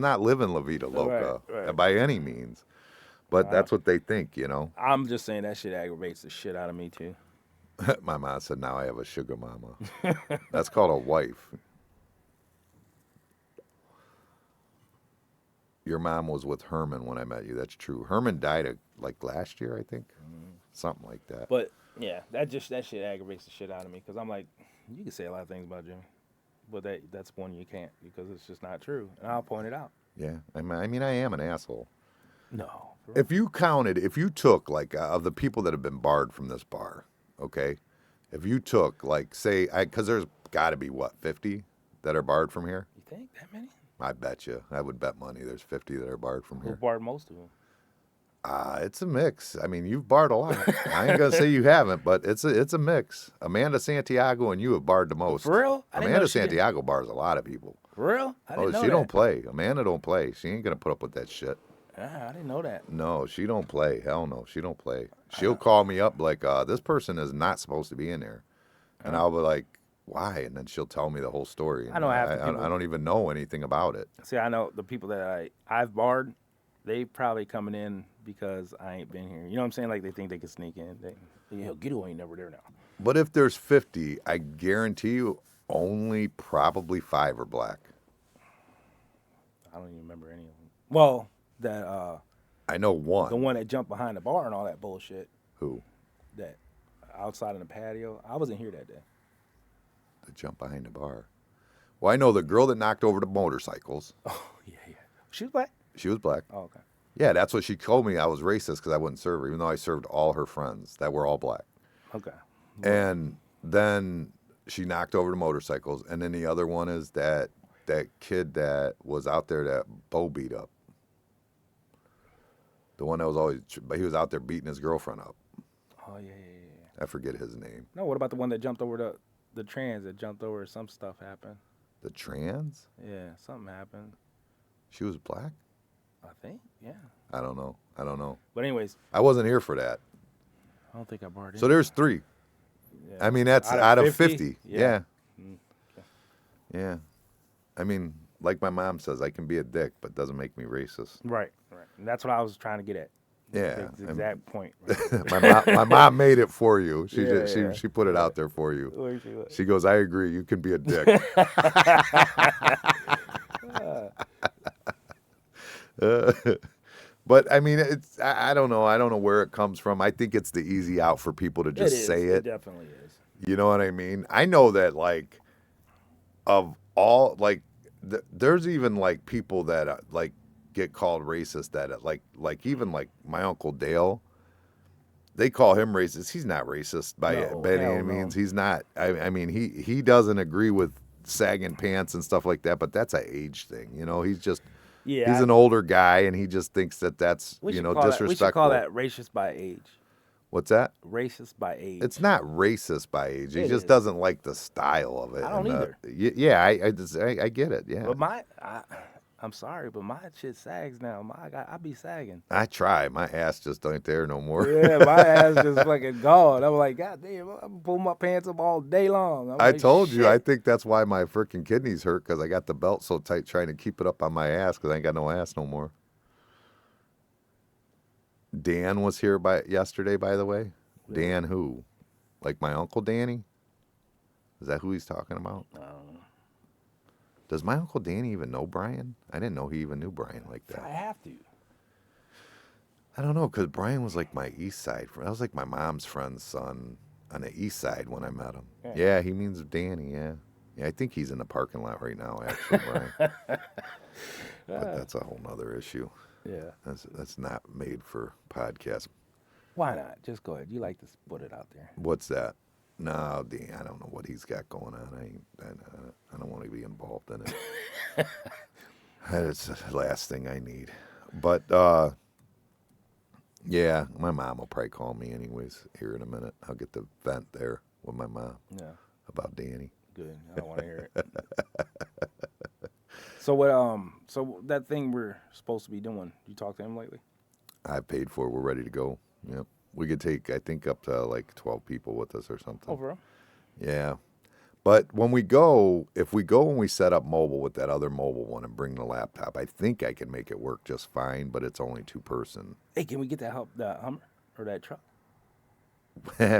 Speaker 1: not living La Vida Loca by any means. But that's what they think,
Speaker 2: I'm just saying that shit aggravates the shit out of me too.
Speaker 1: My mom said, now I have a sugar mama. That's called a wife. Your mom was with Herman when I met you. That's true. Herman died like last year, I think. Something like that.
Speaker 2: But yeah, that shit aggravates the shit out of me because I'm like, you can say a lot of things about Jimmy, but that's one you can't because it's just not true, and I'll point it out.
Speaker 1: Yeah, I mean, I am an asshole.
Speaker 2: No.
Speaker 1: If you took like of the people that have been barred from this bar, okay, if you took like say, because there's got to be 50 that are barred from here.
Speaker 2: You think that many?
Speaker 1: I bet you. I would bet money. There's 50 that are barred from here.
Speaker 2: Who barred most of them?
Speaker 1: It's a mix. I mean, you've barred a lot. I ain't gonna say you haven't, but it's a mix. Amanda Santiago and you have barred the most.
Speaker 2: For real?
Speaker 1: Amanda Santiago bars a lot of people.
Speaker 2: For real? I didn't know
Speaker 1: she
Speaker 2: that.
Speaker 1: don't play. Amanda don't play. She ain't gonna put up with that shit.
Speaker 2: I didn't know that.
Speaker 1: No, she don't play. Hell no, she don't play. She'll call me up like, this person is not supposed to be in there, and I'll be like, why? And then she'll tell me the whole story. And
Speaker 2: I know half the people.
Speaker 1: I don't even know anything about it.
Speaker 2: See, I know the people that I've barred. They probably coming in because I ain't been here. You know what I'm saying? Like they think they can sneak in. Guido ain't never there now.
Speaker 1: But if there's 50, I guarantee you only probably 5 are black.
Speaker 2: I don't even remember any of them. Well, that
Speaker 1: I know one.
Speaker 2: the one that jumped behind the bar and all that bullshit.
Speaker 1: Who?
Speaker 2: That outside in the patio. I wasn't here that day.
Speaker 1: The jump behind the bar. Well, I know the girl that knocked over the motorcycles.
Speaker 2: Oh yeah. She was black.
Speaker 1: She was black.
Speaker 2: Oh, okay.
Speaker 1: Yeah, that's what she told me. I was racist because I wouldn't serve her, even though I served all her friends that were all black.
Speaker 2: Okay.
Speaker 1: And then she knocked over the motorcycles. And then the other one is that kid that was out there that Bo beat up. The one that was he was out there beating his girlfriend up.
Speaker 2: Oh yeah.
Speaker 1: I forget his name.
Speaker 2: No, what about the one that jumped over the trans that jumped over? Some stuff happened.
Speaker 1: The trans?
Speaker 2: Yeah, something happened.
Speaker 1: She was black?
Speaker 2: I think. Yeah.
Speaker 1: I don't know.
Speaker 2: But anyways,
Speaker 1: I wasn't here for that.
Speaker 2: I don't think I barred it.
Speaker 1: So there's 3.
Speaker 2: Yeah.
Speaker 1: I mean, that's out of 50. Yeah.
Speaker 2: Okay.
Speaker 1: Yeah. I mean, like my mom says, I can be a dick, but doesn't make me racist.
Speaker 2: Right. And that's what I was trying to get at.
Speaker 1: Yeah.
Speaker 2: The exact point. Right.
Speaker 1: my mom made it for you. She
Speaker 2: Yeah,
Speaker 1: just,
Speaker 2: yeah.
Speaker 1: she put it out there for you.
Speaker 2: Where she was.
Speaker 1: She goes, I agree. You can be a dick. But I mean, I don't know. I don't know where it comes from. I think it's the easy out for people to just say it.
Speaker 2: It definitely is.
Speaker 1: You know what I mean? I know that like of all like there's even like people that like get called racist that like even like my Uncle Dale. They call him racist. He's not racist by any means. He's not. I mean, he doesn't agree with sagging pants and stuff like that. But that's an age thing. You know, he's just.
Speaker 2: Yeah,
Speaker 1: he's an older guy, and he just thinks that's disrespectful.
Speaker 2: We should call that racist by age.
Speaker 1: What's that?
Speaker 2: Racist by age.
Speaker 1: It's not racist by age. He
Speaker 2: It
Speaker 1: just
Speaker 2: is.
Speaker 1: doesn't like the style of it.
Speaker 2: I don't either.
Speaker 1: Yeah, I get it. Yeah.
Speaker 2: But I'm sorry, but my shit sags now. I be sagging.
Speaker 1: I try. My ass just ain't there no more.
Speaker 2: Yeah, my ass just fucking gone. I'm like, God damn, I'm pulling my pants up all day long.
Speaker 1: I told you, I think that's why my freaking kidneys hurt, because I got the belt so tight trying to keep it up on my ass because I ain't got no ass no more. Dan was here yesterday, by the way.
Speaker 2: Really?
Speaker 1: Dan who? Like my Uncle Danny? Is that who he's talking about?
Speaker 2: I don't know.
Speaker 1: Does my Uncle Danny even know Brian? I didn't know he even knew Brian like
Speaker 2: I
Speaker 1: that.
Speaker 2: have to.
Speaker 1: I don't know, because Brian was like my east side friend. That was like my mom's friend's son on the east side when I met him.
Speaker 2: Yeah.
Speaker 1: Yeah, he means Danny, yeah. Yeah, I think he's in the parking lot right now, actually, Brian. But that's a whole nother issue.
Speaker 2: Yeah.
Speaker 1: That's not made for podcast.
Speaker 2: Why not? Just go ahead. You like to put it out there.
Speaker 1: What's that? No, Dan, I don't know what he's got going on. I don't want to be involved in it. That's the last thing I need. But yeah, my mom will probably call me anyways here in a minute. I'll get the vent there with my mom
Speaker 2: Yeah.
Speaker 1: about Danny.
Speaker 2: Good. I don't want to hear it. So so that thing we're supposed to be doing, you talked to him lately?
Speaker 1: I paid for it. We're ready to go. Yep. We could take, I think, up to like 12 people with us or something.
Speaker 2: Over.
Speaker 1: Yeah. But when we go, if we go and we set up mobile with that other mobile one and bring the laptop, I think I can make it work just fine, but it's only 2-person.
Speaker 2: Hey, can we get that Hummer or that truck?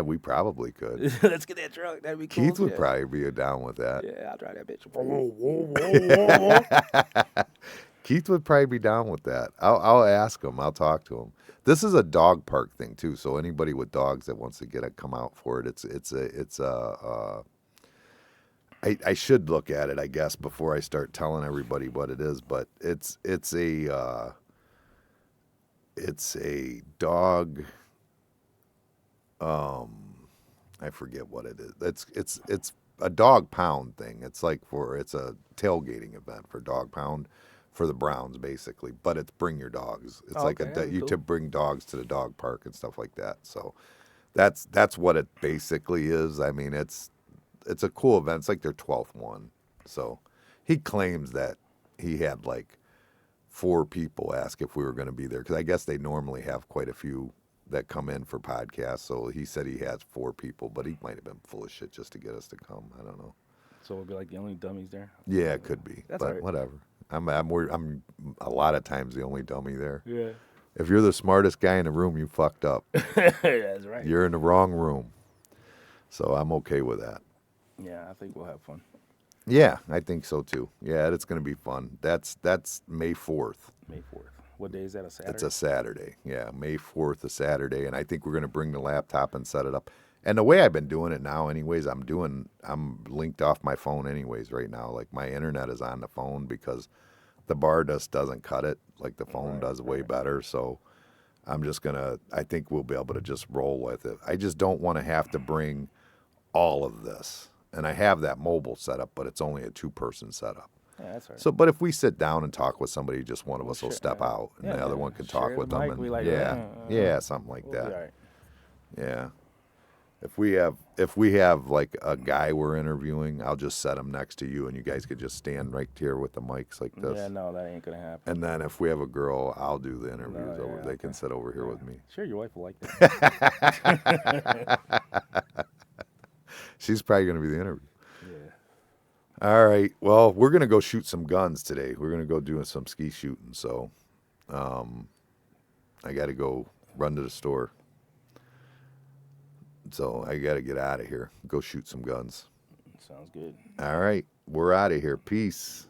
Speaker 1: We probably could.
Speaker 2: Let's get that truck. That'd be cool.
Speaker 1: Keith would
Speaker 2: yeah.
Speaker 1: probably be down with that.
Speaker 2: Yeah, I'll drive that bitch.
Speaker 1: Keith would probably be down with that. I'll ask him. I'll talk to him. This is a dog park thing too, so anybody with dogs that wants to get it, come out for it. I should look at it, I guess, before I start telling everybody what it is. But it's a dog. I forget what it is. It's a dog pound thing. It's a tailgating event for dog pound for the Browns basically, but it's bring your dogs. It's
Speaker 2: cool.
Speaker 1: to bring dogs to the dog park and stuff like that. So that's what it basically is. I mean, it's a cool event. It's like their 12th one. So he claims that he had like 4 people ask if we were going to be there, because I guess they normally have quite a few that come in for podcasts. So he said he has 4 people, but he might have been full of shit just to get us to come. I don't know.
Speaker 2: So we'll be like the only dummies there.
Speaker 1: Yeah, it could be.
Speaker 2: That's
Speaker 1: but
Speaker 2: all right.
Speaker 1: whatever. I'm a lot of times the only dummy there.
Speaker 2: Yeah.
Speaker 1: If you're the smartest guy in the room, you fucked up.
Speaker 2: That's right.
Speaker 1: You're in the wrong room. So I'm okay with that.
Speaker 2: Yeah, I think we'll have fun.
Speaker 1: Yeah, I think so too. Yeah, it's going to be fun. That's May 4th.
Speaker 2: May 4th. What day is that? A Saturday?
Speaker 1: It's a Saturday. Yeah, May 4th, a Saturday. And I think we're going to bring the laptop and set it up. And the way I've been doing it now anyways, I'm linked off my phone anyways right now. Like my internet is on the phone because the bar just doesn't cut it like the phone does way better. So I'm just I think we'll be able to just roll with it. I just don't want to have to bring all of this. And I have that mobile setup, but it's only a 2-person setup.
Speaker 2: Yeah, that's all right.
Speaker 1: So, but if we sit down and talk with somebody, just one of us will step out, and
Speaker 2: Yeah,
Speaker 1: the other
Speaker 2: yeah.
Speaker 1: one can
Speaker 2: Share
Speaker 1: talk
Speaker 2: the
Speaker 1: with them.
Speaker 2: mic,
Speaker 1: And
Speaker 2: we like,
Speaker 1: yeah, something like
Speaker 2: we'll be
Speaker 1: that.
Speaker 2: all right.
Speaker 1: Yeah. If we have like a guy we're interviewing, I'll just set him next to you, and you guys could just stand right here with the mics like this.
Speaker 2: Yeah, no, that ain't gonna happen.
Speaker 1: And then if we have a girl, I'll do the interviews
Speaker 2: No,
Speaker 1: over.
Speaker 2: yeah,
Speaker 1: They can sit over here with me.
Speaker 2: Sure, your wife will like that.
Speaker 1: She's probably gonna be the interview.
Speaker 2: Yeah.
Speaker 1: All right. Well, we're gonna go shoot some guns today. We're gonna go do some ski shooting. So, I got to go run to the store. So I got to get out of here. Go shoot some guns.
Speaker 2: Sounds good.
Speaker 1: All right. We're out of here. Peace.